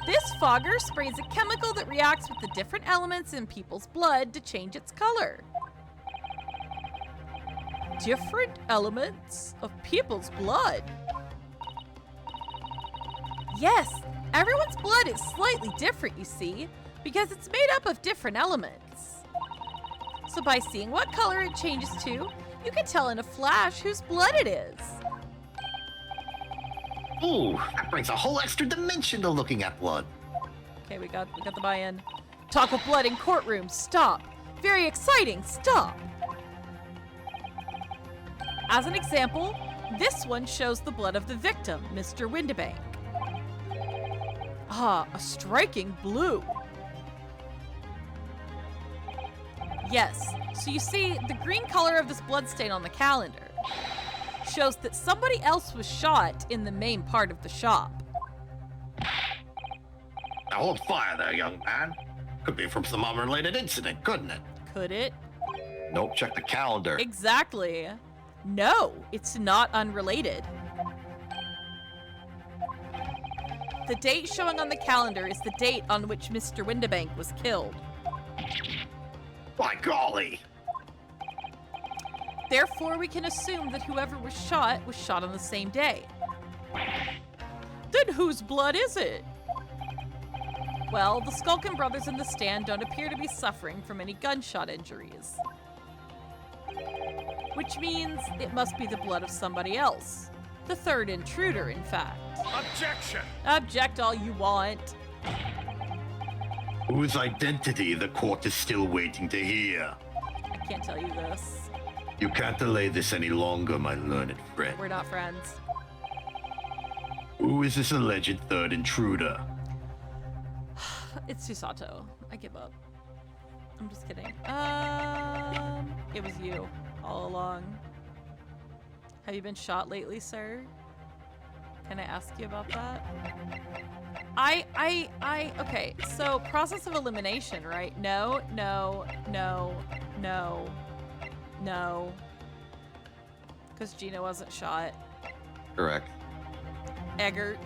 This fogger sprays a chemical that reacts with the different elements in people's blood to change its color. Different elements of people's blood? Yes, everyone's blood is slightly different, you see, because it's made up of different elements. So by seeing what color it changes to, you can tell in a flash whose blood it is. Ooh, that brings a whole extra dimension to looking at blood. Okay, we got the buy-in. Talk of blood in courtroom, stop. Very exciting, stop. As an example, this one shows the blood of the victim, Mr. Windibank. Ah, a striking blue. Yes, so you see, the green color of this bloodstain on the calendar shows that somebody else was shot in the main part of the shop. Now hold fire there, young man. Could be from some unrelated incident, couldn't it? Could it? Nope, check the calendar. Exactly. No, it's not unrelated. The date showing on the calendar is the date on which Mr. Windibank was killed. By golly! Therefore, we can assume that whoever was shot on the same day. Then whose blood is it? Well, the Skulkin brothers in the stand don't appear to be suffering from any gunshot injuries. Which means it must be the blood of somebody else. The third intruder, in fact. Objection! Object all you want. Whose identity the court is still waiting to hear. I can't tell you this. You can't delay this any longer, my learned friend. We're not friends. Who is this alleged third intruder? It's Susato. I give up. I'm just kidding. It was you all along. Have you been shot lately, sir? Can I ask you about that? Okay, so process of elimination, right? No. Because Gina wasn't shot. Correct. Eggert.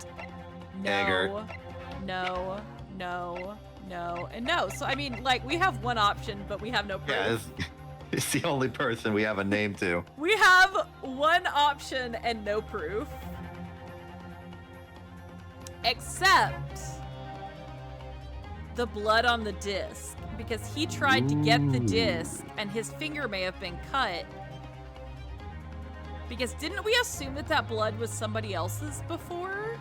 No. Eggert. No. And no. So, I mean, like, we have one option, but we have no proof. Yeah, it's the only person we have a name to. We have one option and no proof. Except the blood on the disc. Because he tried to get the disc and his finger may have been cut. Because didn't we assume that that blood was somebody else's before?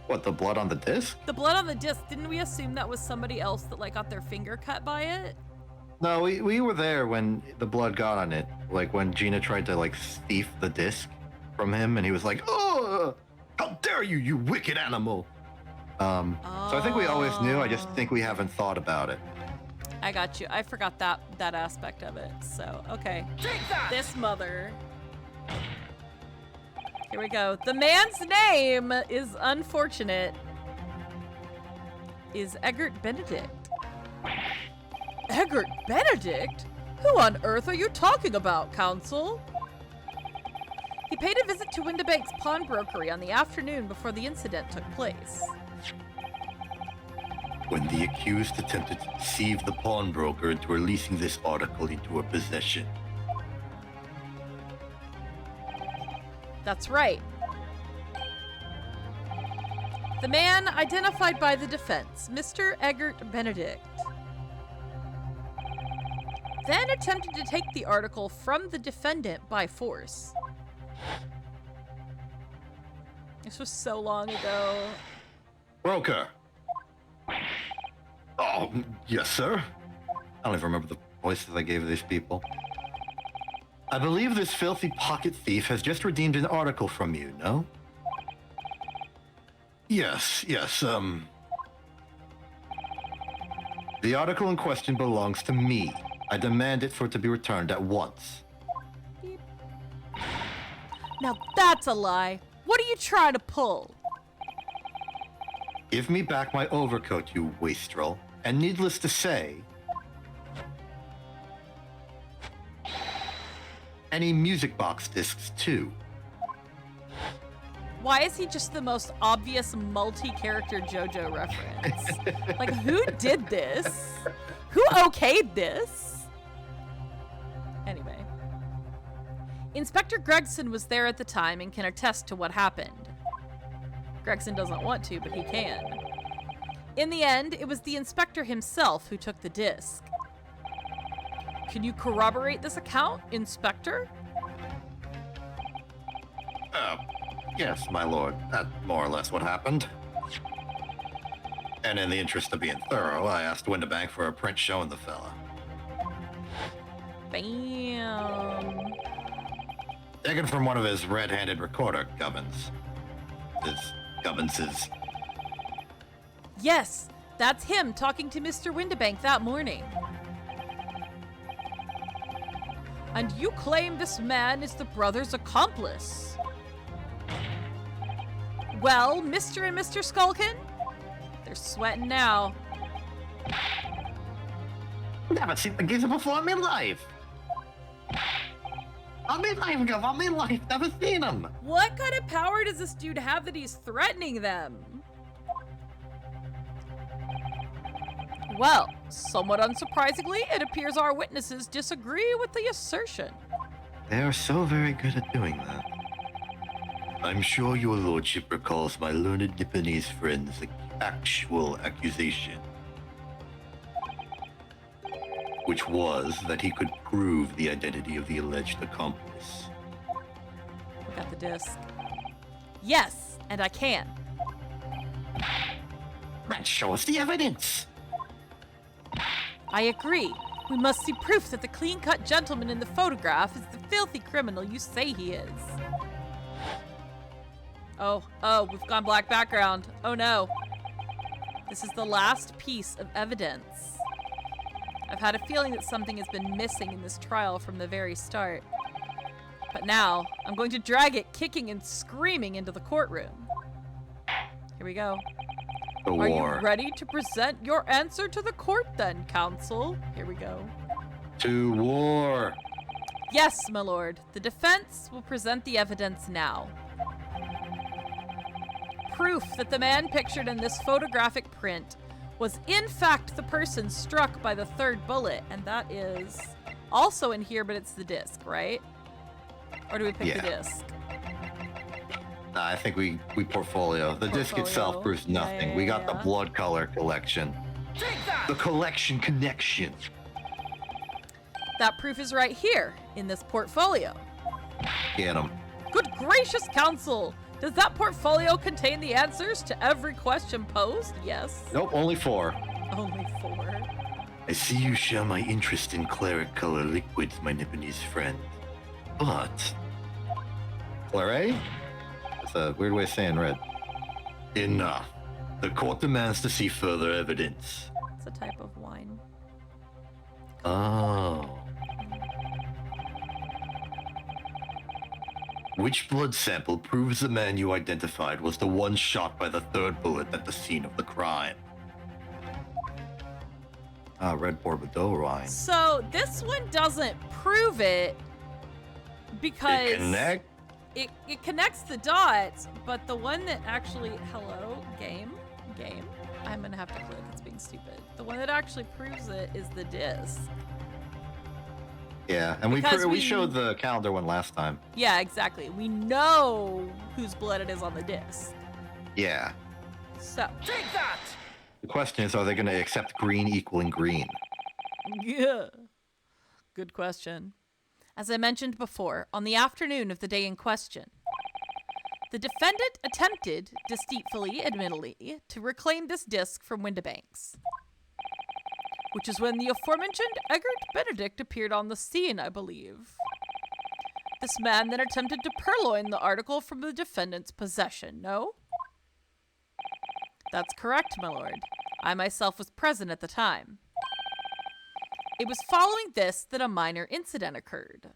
What, the blood on the disc? The blood on the disc, didn't we assume that was somebody else that like got their finger cut by it? No, we were there when the blood got on it. Like when Gina tried to like thief the disc from him and he was like, "Oh, how dare you, you wicked animal." So I think we always knew, I just think we haven't thought about it. I got you. I forgot that aspect of it. So, okay. This mother. Here we go. The man's name is unfortunate. Is Eggert Benedict. Eggert Benedict? Who on earth are you talking about, Counsel? He paid a visit to Windibank's pawnbrokery on the afternoon before the incident took place. When the accused attempted to deceive the pawnbroker into releasing this article into her possession. That's right. The man identified by the defense, Mr. Eggert Benedict, then attempted to take the article from the defendant by force. This was so long ago. Broker. Oh, yes, sir. I don't even remember the voices I gave these people. I believe this filthy pocket thief has just redeemed an article from you, no? Yes. The article in question belongs to me. I demand it for it to be returned at once. Beep. Now that's a lie. What are you trying to pull? Give me back my overcoat, you wastrel. And needless to say, any music box discs too. Why is he just the most obvious multi-character JoJo reference? Like, who did this? Who okayed this? Anyway. Inspector Gregson was there at the time and can attest to what happened. Gregson doesn't want to, but he can. In the end, it was the inspector himself who took the disc. Can you corroborate this account, Inspector? Yes, my lord. That's more or less what happened. And in the interest of being thorough, I asked Windibank for a print showing the fella. Bam. Taken from one of his red-handed recorder gubbins. Gubbanses. Yes, that's him talking to Mr. Windibank that morning. And you claim this man is the brother's accomplice. Well, Mr. and Mr. Skulkin, they're sweating now. Never seen the geezer before in my life. I'm in life, never seen him. What kind of power does this dude have that he's threatening them? Well, somewhat unsurprisingly, it appears our witnesses disagree with the assertion. They are so very good at doing that. I'm sure your lordship recalls my learned Nipponese friend's actual accusation, which was that he could prove the identity of the alleged accomplice. We got the disc. Yes, and I can. Man, show us the evidence. I agree. We must see proof that the clean-cut gentleman in the photograph is the filthy criminal you say he is. Oh, we've gone black background. Oh no. This is the last piece of evidence. I've had a feeling that something has been missing in this trial from the very start. But now, I'm going to drag it kicking and screaming into the courtroom. Here we go. The Are war. you ready to present your answer to the court then, counsel? Here we go. To war. Yes, my lord. The defense will present the evidence now. Proof that the man pictured in this photographic print was in fact the person struck by the third bullet, and that is also in here, but it's the disc, right? Or do we pick the disc? Nah, I think we portfolio. The disc itself proves nothing. Yeah, we got yeah. the blood color collection. The collection connection. That proof is right here in this portfolio. Get him. Good gracious, counsel! Does that portfolio contain the answers to every question posed? Yes. Nope, only 4. Only 4. I see you share my interest in claret color liquids, my Nipponese friend. But... Claret? That's a weird way of saying red. Enough. The court demands to see further evidence. It's a type of wine. Oh. Which blood sample proves the man you identified was the one shot by the third bullet at the scene of the crime? Ah, red Bordeaux wine. So this one doesn't prove it because it connects the dots, but the one that actually game. I'm gonna have to click. It's being stupid. The one that actually proves it is the disc. Yeah, and we showed the calendar one last time. Yeah, exactly. We know whose blood it is on the disc. Yeah. So Take that! The question is, are they going to accept green equaling green? yeah. Good question. As I mentioned before, on the afternoon of the day in question, the defendant attempted, deceitfully, admittedly, to reclaim this disc from Windibanks. Which is when the aforementioned Egbert Benedict appeared on the scene, I believe. This man then attempted to purloin the article from the defendant's possession, no? That's correct, my lord. I myself was present at the time. It was following this that a minor incident occurred.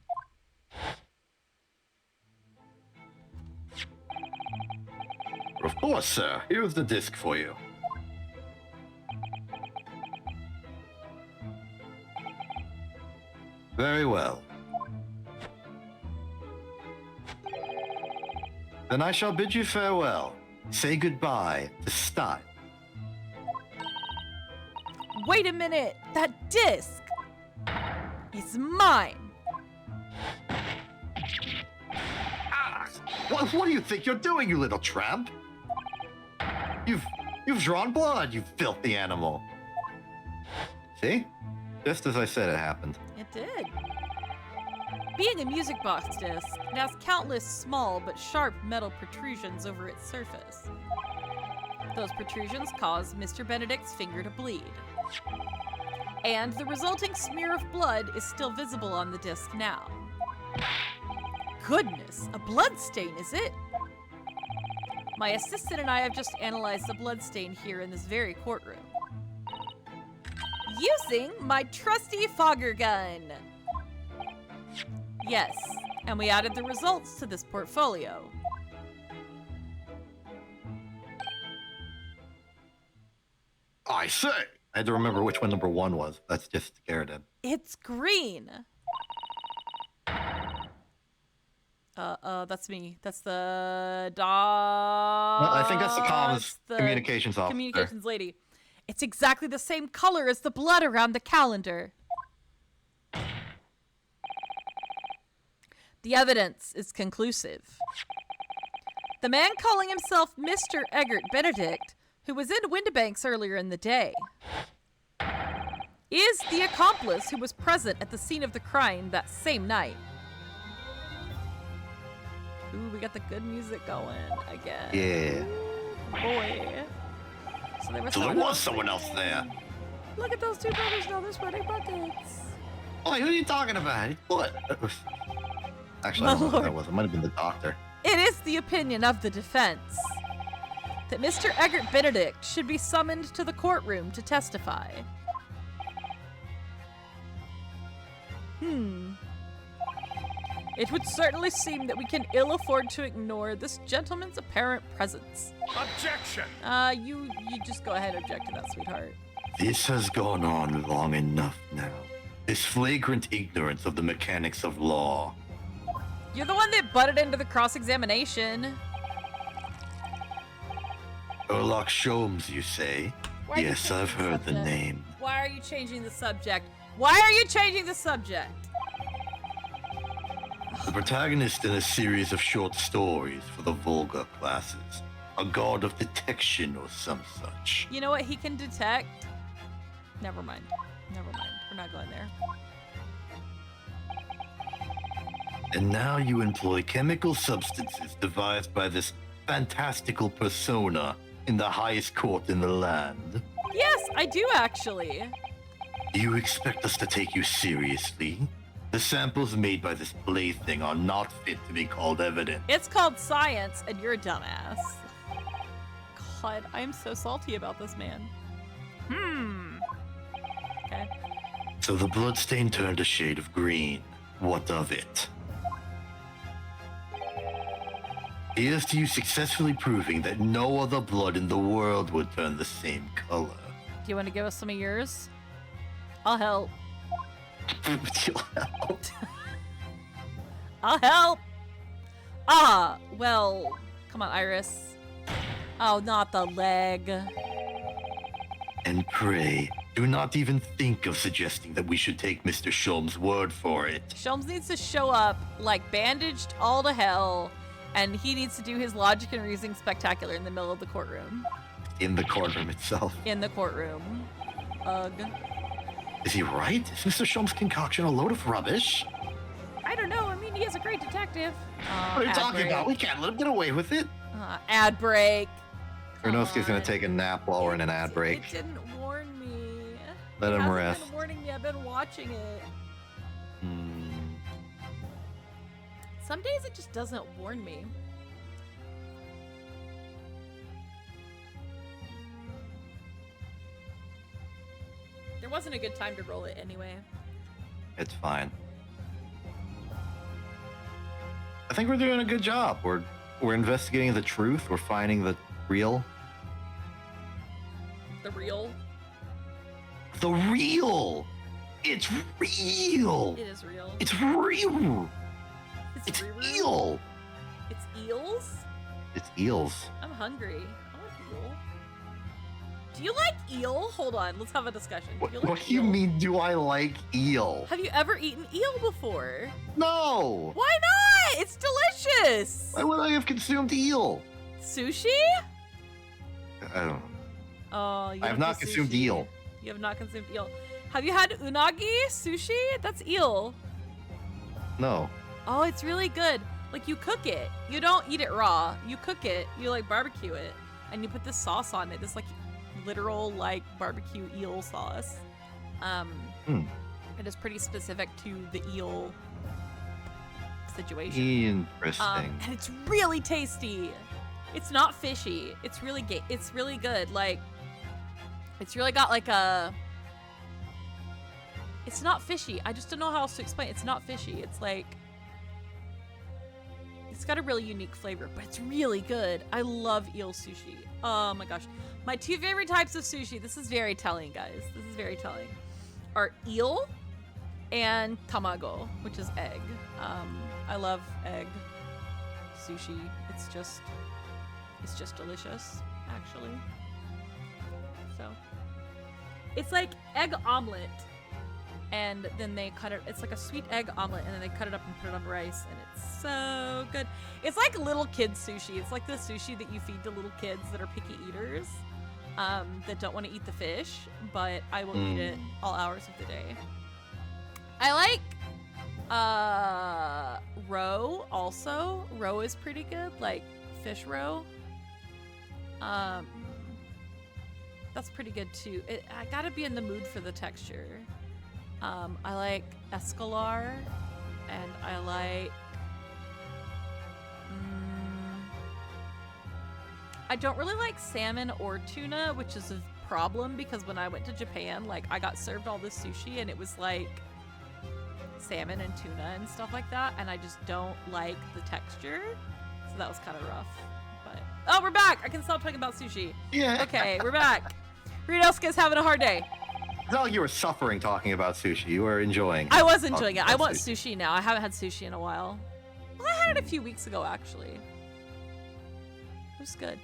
Of course, sir. Here's the disc for you. Very well. Then I shall bid you farewell. Say goodbye to style. Wait a minute! That disc is mine! Ah, what do you think you're doing, you little tramp? You've drawn blood, you filthy animal. See? Just as I said it happened. It did. Being a music box disc, it has countless small but sharp metal protrusions over its surface. Those protrusions cause Mr. Benedict's finger to bleed. And the resulting smear of blood is still visible on the disc now. Goodness, a blood stain, is it? My assistant and I have just analyzed the blood stain here in this very courtroom. Using my trusty fogger gun. Yes, and we added the results to this portfolio. I say! I had to remember which one number 1 was. That's just Garrett. It's green. That's me. That's the I think that's the comms communications officer. Communications lady. It's exactly the same color as the blood around the calendar. The evidence is conclusive. The man calling himself Mr. Egbert Benedict, who was in Windibanks earlier in the day, is the accomplice who was present at the scene of the crime that same night. Ooh, we got the good music going again. Yeah. Boy. So there was Someone else there. Look at those two brothers now. They're sweating buckets. Oh, who are you talking about? What? Actually, I don't know who that was. It might have been the doctor. It is the opinion of the defense that Mr. Eggert Benedict should be summoned to the courtroom to testify. It would certainly seem that we can ill afford to ignore this gentleman's apparent presence. Objection! You just go ahead and object to that, sweetheart. This has gone on long enough now. This flagrant ignorance of the mechanics of law. You're the one that butted into the cross-examination. Sherlock Sholmes, you say? Why are you Yes, changing I've heard the subject? name. Why are you changing the subject? Why are you changing the subject? The protagonist in a series of short stories for the vulgar classes. A god of detection or some such. You know what he can detect? Never mind. Never mind. We're not going there. And now you employ chemical substances devised by this fantastical persona in the highest court in the land. Yes, I do actually. Do you expect us to take you seriously? The samples made by this plaything are not fit to be called evidence. It's called science, and you're a dumbass. God, I'm so salty about this man. Okay. So the bloodstain turned a shade of green. What of it? Here's to you successfully proving that no other blood in the world would turn the same color. Do you want to give us some of yours? I'll help. You'll help. I'll help. Ah, well, come on, Iris. Oh, not the leg. And pray, do not even think of suggesting that we should take Mr. Sholmes' word for it. Sholmes needs to show up, like, bandaged all to hell, and he needs to do his logic and reasoning spectacular in the middle of the courtroom. In the courtroom itself. In the courtroom. Ugh. Is he right? Is Mr. Sholmes' concoction a load of rubbish? I don't know. I mean, he is a great detective. What are you Ad talking break. about? We can't let him get away with it. Ad break. Ernowski's gonna on. take a nap while we're in an ad break. It didn't warn me. Let It him hasn't rest. been warning me. I've been watching it. Some days it just doesn't warn me. There wasn't a good time to roll it anyway. It's fine. I think we're doing a good job. We're investigating the truth. We're finding the real. The real. The real. It's real. It is real. It's real. It's It's real. eel. It's eels? It's eels. I'm hungry. I want eel. Do you like eel? Hold on, let's have a discussion. What, Do you like what do you eel? mean? Do I like eel? Have you ever eaten eel before? No. Why not? It's delicious. Why would I have consumed eel? Sushi? I don't know. Oh, you I have not the consumed sushi. eel. You have not consumed eel. Have you had unagi sushi? That's eel. No. Oh, it's really good. Like, you cook it. You don't eat it raw. You cook it. You, like, barbecue it. And you put this sauce on it. This, like, literal, like, barbecue eel sauce. It is pretty specific to the eel situation. Interesting. And it's really tasty. It's not fishy. It's really it's really good. Like, it's really got like a. It's not fishy. I just don't know how else to explain. It's not fishy. It's like. It's got a really unique flavor, but it's really good. I love eel sushi. Oh my gosh. My two favorite types of sushi, this is very telling, guys. This is very telling, are eel and tamago, which is egg. I love egg sushi. It's just delicious, actually. So it's like egg omelet, and then they cut it. It's like a sweet egg omelet, and then they cut it up and put it on rice, and it's so good. It's like little kids sushi. It's like the sushi that you feed to little kids that are picky eaters, that don't want to eat the fish, but I will eat it all hours of the day. I like roe also. Roe is pretty good, like fish roe. That's pretty good too. I gotta be in the mood for the texture. I like escalar, and I like. I don't really like salmon or tuna, which is a problem because when I went to Japan, like I got served all this sushi and it was like salmon and tuna and stuff like that, and I just don't like the texture, so that was kind of rough. But oh, we're back! I can stop talking about sushi. Yeah. Okay, we're back. Ryunosuke's having a hard day. It's not like you were suffering talking about sushi. You were enjoying. I was enjoying it. I want sushi. sushi now. I haven't had sushi in a while. Well, I had it a few weeks ago, actually. It was good.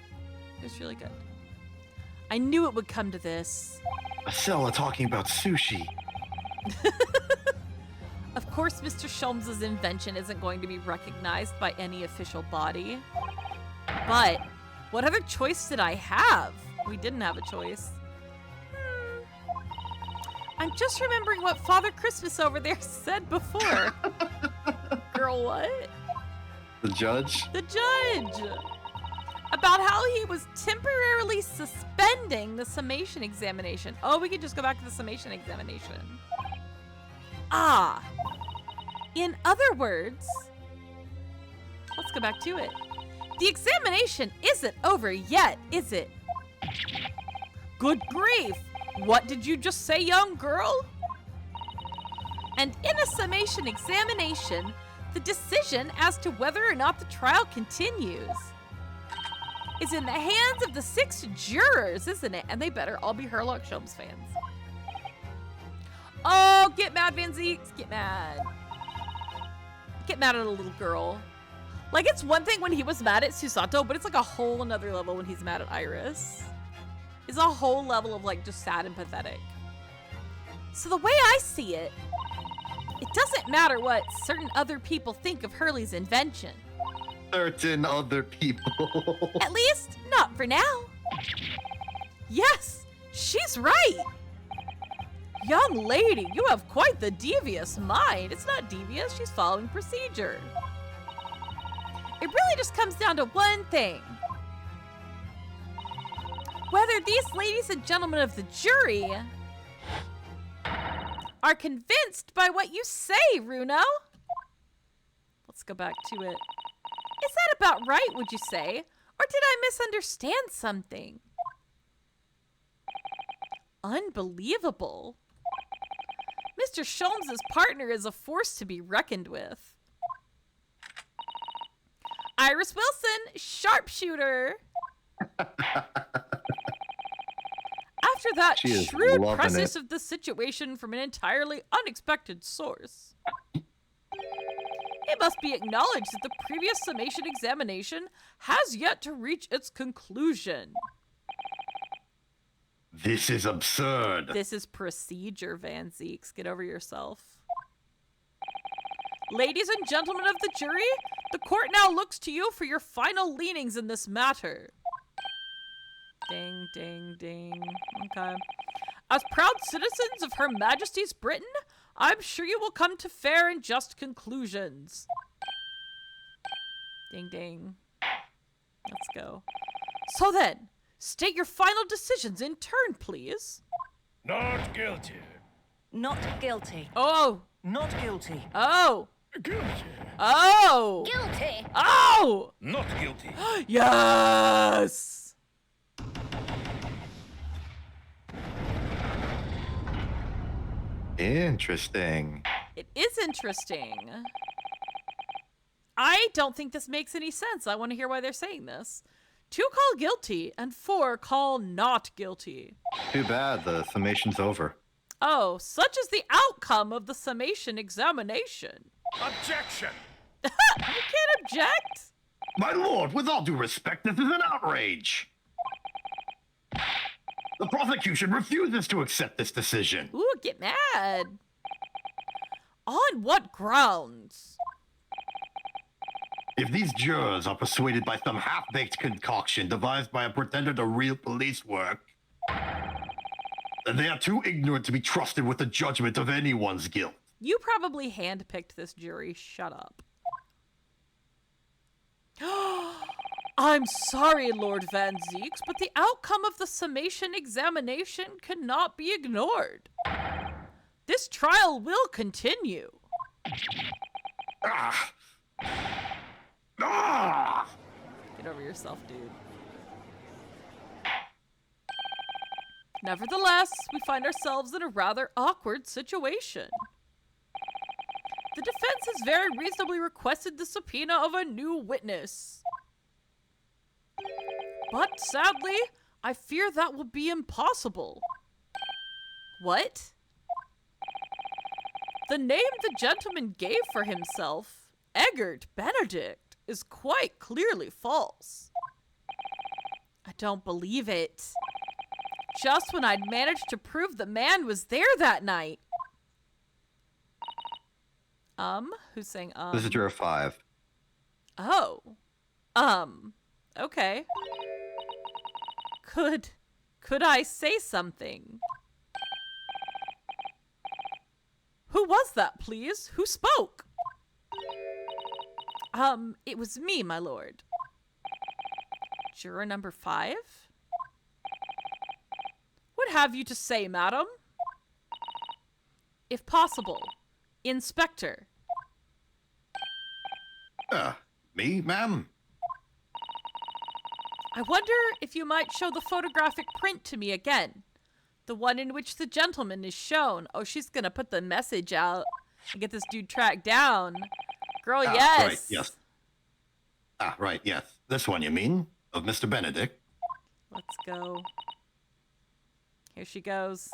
It was really good. I knew it would come to this. Ascella talking about sushi. Of course, Mr. Sholmes' invention isn't going to be recognized by any official body. But what other choice did I have? We didn't have a choice. I'm just remembering what Father Christmas over there said before. Girl, what? The judge? The judge! About how he was temporarily suspending the summation examination. Oh, we could just go back to the summation examination. Ah. In other words, let's go back to it. The examination isn't over yet, is it? Good grief! What did you just say, young girl? And in a summation examination, the decision as to whether or not the trial continues is in the hands of the 6 jurors, isn't it? And they better all be Herlock Sholmes fans. Oh, get mad, Van Zeeks. Get mad. Get mad at a little girl. Like, it's one thing when he was mad at Susato, but it's like a whole another level when he's mad at Iris. It's a whole level of, like, just sad and pathetic. So the way I see it, it doesn't matter what certain other people think of Hurley's invention. Certain other people. At least, not for now. Yes, she's right. Young lady, you have quite the devious mind. It's not devious, she's following procedure. It really just comes down to one thing. Whether these ladies and gentlemen of the jury are convinced by what you say, Runo. Let's go back to it. Is that about right, would you say? Or did I misunderstand something? Unbelievable. Mr. Sholmes' partner is a force to be reckoned with. Iris Wilson, sharpshooter. After that shrewd presence of the situation from an entirely unexpected source, it must be acknowledged that the previous summation examination has yet to reach its conclusion. This is absurd. This is procedure, Van Zeeks. Get over yourself. Ladies and gentlemen of the jury, the court now looks to you for your final leanings in this matter. Ding, ding, ding. Okay. As proud citizens of Her Majesty's Britain, I'm sure you will come to fair and just conclusions. Ding, ding. Let's go. So then, state your final decisions in turn, please. Not guilty. Not guilty. Oh. Not guilty. Oh. Guilty. Oh. Guilty. Oh. Not guilty. Yes. Interesting. It is interesting. I don't think this makes any sense. I want to hear why they're saying this. 2 call guilty and 4 call not guilty. Too bad the summation's over. Oh, such is the outcome of the summation examination. Objection. You can't object. My lord, with all due respect, this is an outrage. The prosecution refuses to accept this decision. Ooh, get mad. On what grounds? If these jurors are persuaded by some half-baked concoction devised by a pretender to real police work, then they are too ignorant to be trusted with the judgment of anyone's guilt. You probably handpicked this jury. Shut up. I'm sorry, Lord Van Zeeks, but the outcome of the summation examination cannot be ignored. This trial will continue. Ah! Ah! Get over yourself, dude. Nevertheless, we find ourselves in a rather awkward situation. The defense has very reasonably requested the subpoena of a new witness. But sadly, I fear that will be impossible. What? The name the gentleman gave for himself, Eggert Benedict, is quite clearly false. I don't believe it. Just when I'd managed to prove the man was there that night. Who's saying Visitor 5. Oh. Okay. Could I say something? Who was that, please? Who spoke? It was me, my lord. Juror number 5? What have you to say, madam? If possible, Inspector. Me, ma'am? I wonder if you might show the photographic print to me again. The one in which the gentleman is shown. Oh, she's gonna put the message out and get this dude tracked down. Girl, yes. Right, yes. Right, yes. This one, you mean? Of Mr. Benedict? Let's go. Here she goes.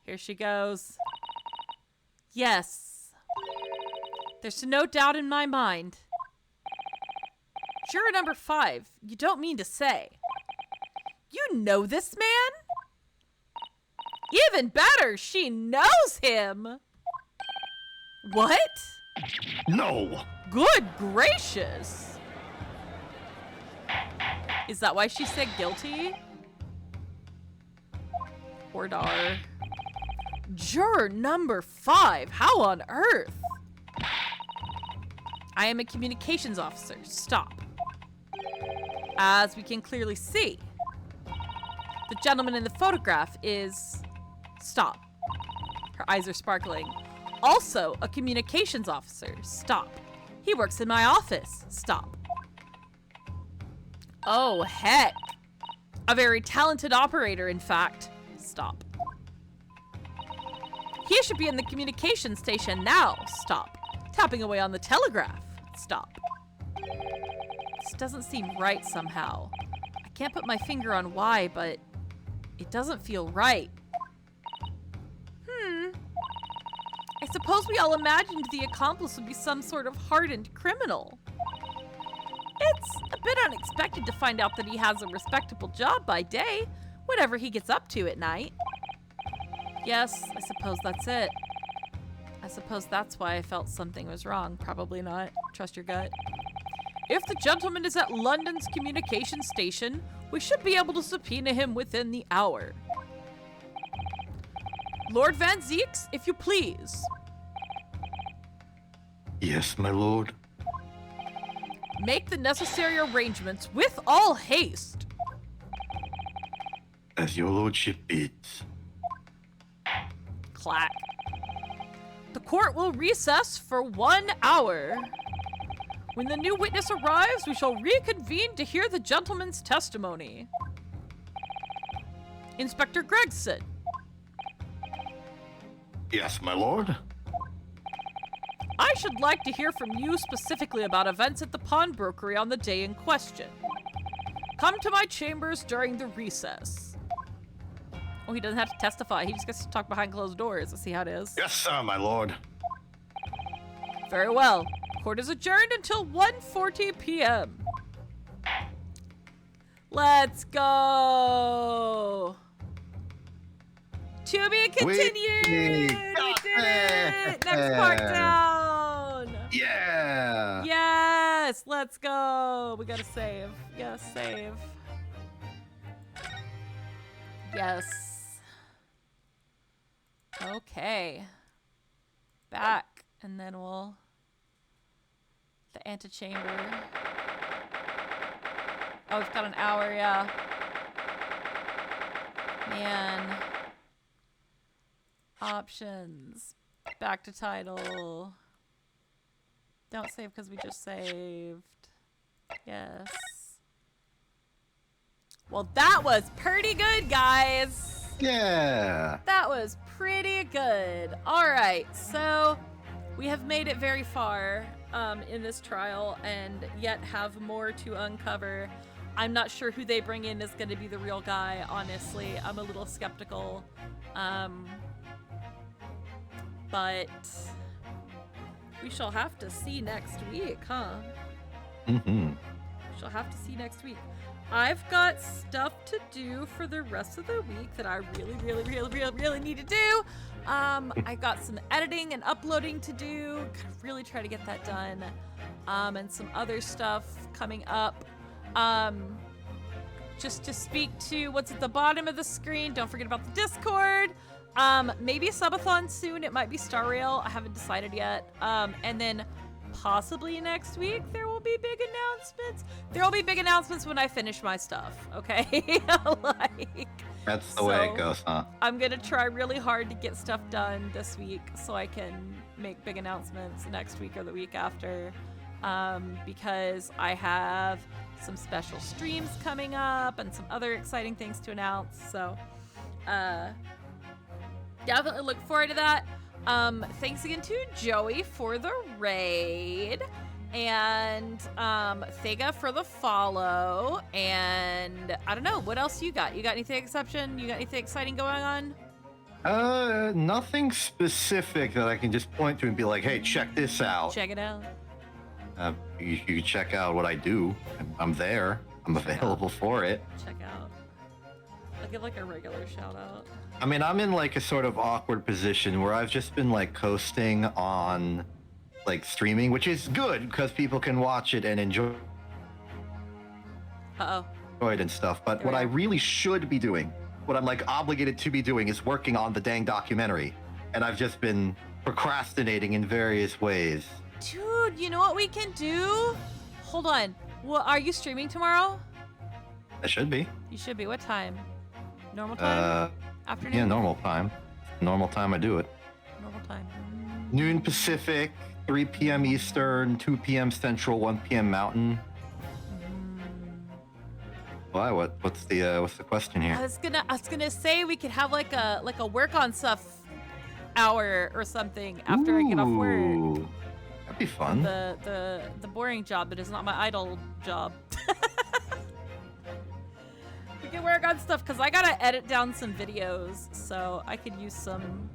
Here she goes. Yes. There's no doubt in my mind. Juror number 5, you don't mean to say. You know this man? Even better, she knows him. What? No! Good gracious. Is that why she said guilty? Or dar. Juror number 5, how on earth? I am a communications officer. Stop. As we can clearly see, the gentleman in the photograph is... Stop. Her eyes are sparkling. Also a communications officer. Stop. He works in my office. Stop. Oh, heck. A very talented operator, in fact. Stop. He should be in the communication station now. Stop. Tapping away on the telegraph. Stop. This doesn't seem right somehow. I can't put my finger on why, but it doesn't feel right. I suppose we all imagined the accomplice would be some sort of hardened criminal. It's a bit unexpected to find out that he has a respectable job by day, whatever he gets up to at night. Yes, I suppose that's it. I suppose that's why I felt something was wrong. Probably not. Trust your gut. If the gentleman is at London's communication station, we should be able to subpoena him within the hour. Lord Van Zeeks, if you please. Yes, my lord. Make the necessary arrangements with all haste. As your lordship bids. Clack. The court will recess for 1 hour. When the new witness arrives, we shall reconvene to hear the gentleman's testimony. Inspector Gregson. Yes, my lord. I should like to hear from you specifically about events at the pawnbrokery on the day in question. Come to my chambers during the recess. Oh, he doesn't have to testify. He just gets to talk behind closed doors. Let's see how it is. Yes, sir, my lord. Very well. Court is adjourned until 1:40 p.m. Let's go. To be continued. We did it. Next part down. Yeah. Yes. Let's go. We gotta save. Yes, save. Yes. Okay. Back, and then we'll... The antechamber. Oh, we've got an hour, yeah. Man. Options. Back to title. Don't save because we just saved. Yes. Well, that was pretty good, guys. Yeah. That was pretty good. All right, so we have made it very far in this trial and yet have more to uncover. I'm not sure who they bring in is going to be the real guy, honestly. I'm a little skeptical. But we shall have to see next week, huh? Mm-hmm. We shall have to see next week. I've got stuff to do for the rest of the week that I really need to do. I got some editing and uploading to do. Gotta really try to get that done. And some other stuff coming up. Just to speak to what's at the bottom of the screen. Don't forget about the Discord. Maybe a subathon soon. It might be Star Rail. I haven't decided yet. And then possibly next week there will be big announcements. There will be big announcements when I finish my stuff, okay? Like, That's the way it goes, huh? I'm gonna try really hard to get stuff done this week so I can make big announcements next week or the week after. Because I have some special streams coming up and some other exciting things to announce. So definitely look forward to that. Thanks again to Joey for the raid, and Thega for the follow, and I don't know, what else you got? You got anything exception? You got anything exciting going on? Nothing specific that I can just point to and be like, hey, check this out. Check it out. You can check out what I do. I'm there. I'm available for it. Check out. I'll give like a regular shout out. I mean, I'm in like a sort of awkward position where I've just been like coasting on like streaming, which is good because people can watch it and enjoy it and stuff. But what I really should be doing, what I'm like obligated to be doing, is working on the dang documentary. And I've just been procrastinating in various ways. Dude, you know what we can do? Hold on. What, are you streaming tomorrow? I should be. You should be. What time? Normal time? Afternoon? Yeah, normal time. Normal time I do it. Normal time. Noon Pacific, 3 p.m. Eastern, 2 p.m. Central, 1 p.m. Mountain. Why? What's the question here? I was gonna say we could have like a work on stuff hour or something after I get off work. Ooh, that'd be fun. The boring job that is not my idle job. We can work on stuff because I gotta edit down some videos, so I could use some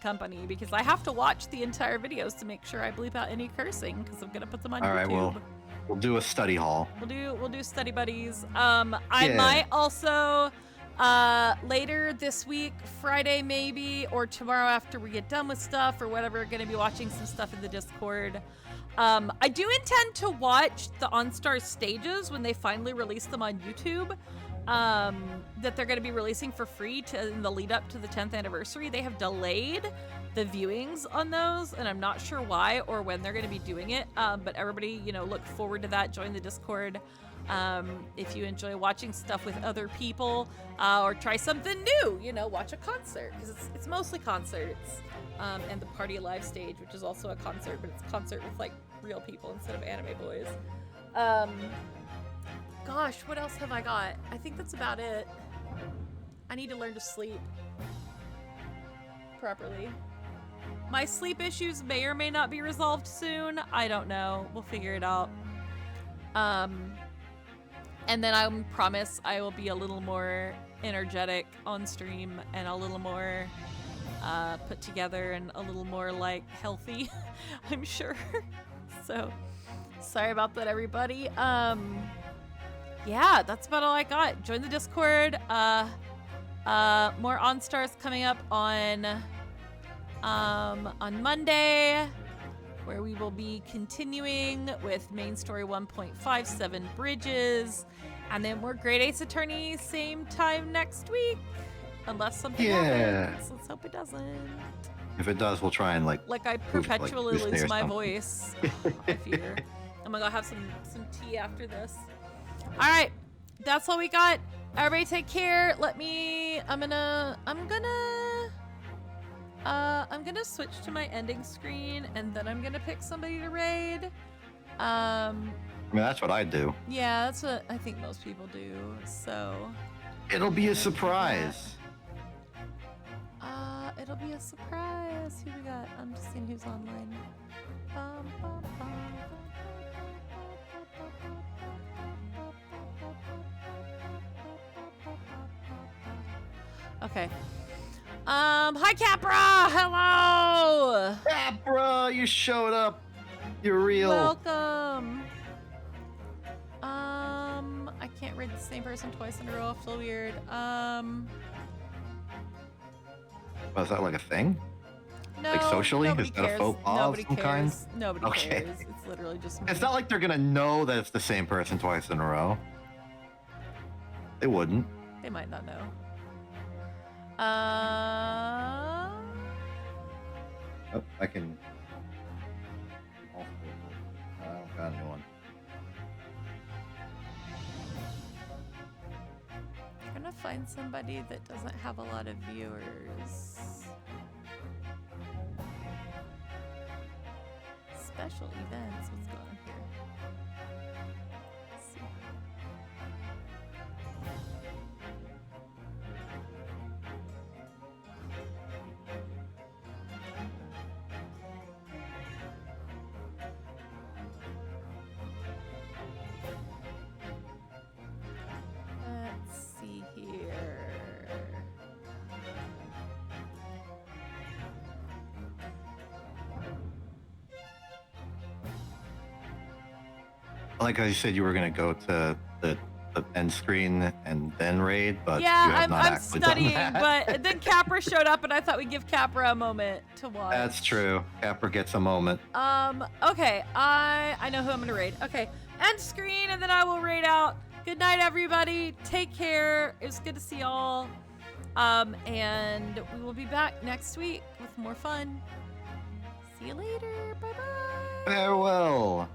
company because I have to watch the entire videos to make sure I bleep out any cursing because I'm gonna put them on YouTube. All right, we'll do a study hall. We'll do study buddies. I might also later this week, Friday maybe, or tomorrow after we get done with stuff or whatever, gonna be watching some stuff in the Discord. I do intend to watch the OnStar stages when they finally release them on YouTube. That they're going to be releasing for free in the lead up to the 10th anniversary. They have delayed the viewings on those, and I'm not sure why or when they're going to be doing it. But everybody, look forward to that. Join the Discord if you enjoy watching stuff with other people, or try something new. Watch a concert because it's mostly concerts, and the Party Live stage, which is also a concert, but it's a concert with like real people instead of anime boys. Gosh, what else have I got? I think that's about it. I need to learn to sleep properly. My sleep issues may or may not be resolved soon. I don't know. We'll figure it out. And then I promise I will be a little more energetic on stream and a little more put together and a little more like healthy, I'm sure. So sorry about that, everybody. Yeah, that's about all I got. Join the Discord. More OnStars coming up on Monday, where we will be continuing with main story 1.57 Bridges, and then more Great Ace Attorney same time next week, unless something happens. Let's hope it doesn't. If it does, we'll try and like I perpetually lose my voice. I fear. I'm gonna go have some tea after this. All right, that's all we got. Everybody take care. I'm gonna switch to my ending screen, and then I'm gonna pick somebody to raid. I mean, that's what I do. Yeah, that's what I think most people do. So. It'll be a surprise. It'll be a surprise. Who we got? I'm just seeing who's online. Bum, bum, bum. Okay. Hi Capra! Hello! Capra, you showed up. You're real. Welcome. I can't read the same person twice in a row. I feel weird. Was that like a thing? No. Like socially? Nobody Is that a cares. faux pas of Nobody some cares. kind? Nobody Okay. cares. It's literally just me. It's not like they're gonna know that it's the same person twice in a row. They wouldn't. They might not know. Oh, I can. I don't got anyone. I'm trying to find somebody that doesn't have a lot of viewers. Special events. What's going on here? Let's see. Let's see here. Like I said, you were gonna go to the end screen and then raid, but Yeah, you have I'm, not I'm actually studying, done that. but then Capra showed up, and I thought we'd give Capra a moment to watch. That's true. Capra gets a moment. Okay, I know who I'm gonna raid. Okay, end screen, and then I will raid out. Good night, everybody. Take care. It was good to see y'all. And we will be back next week with more fun. See you later. Bye bye. Farewell.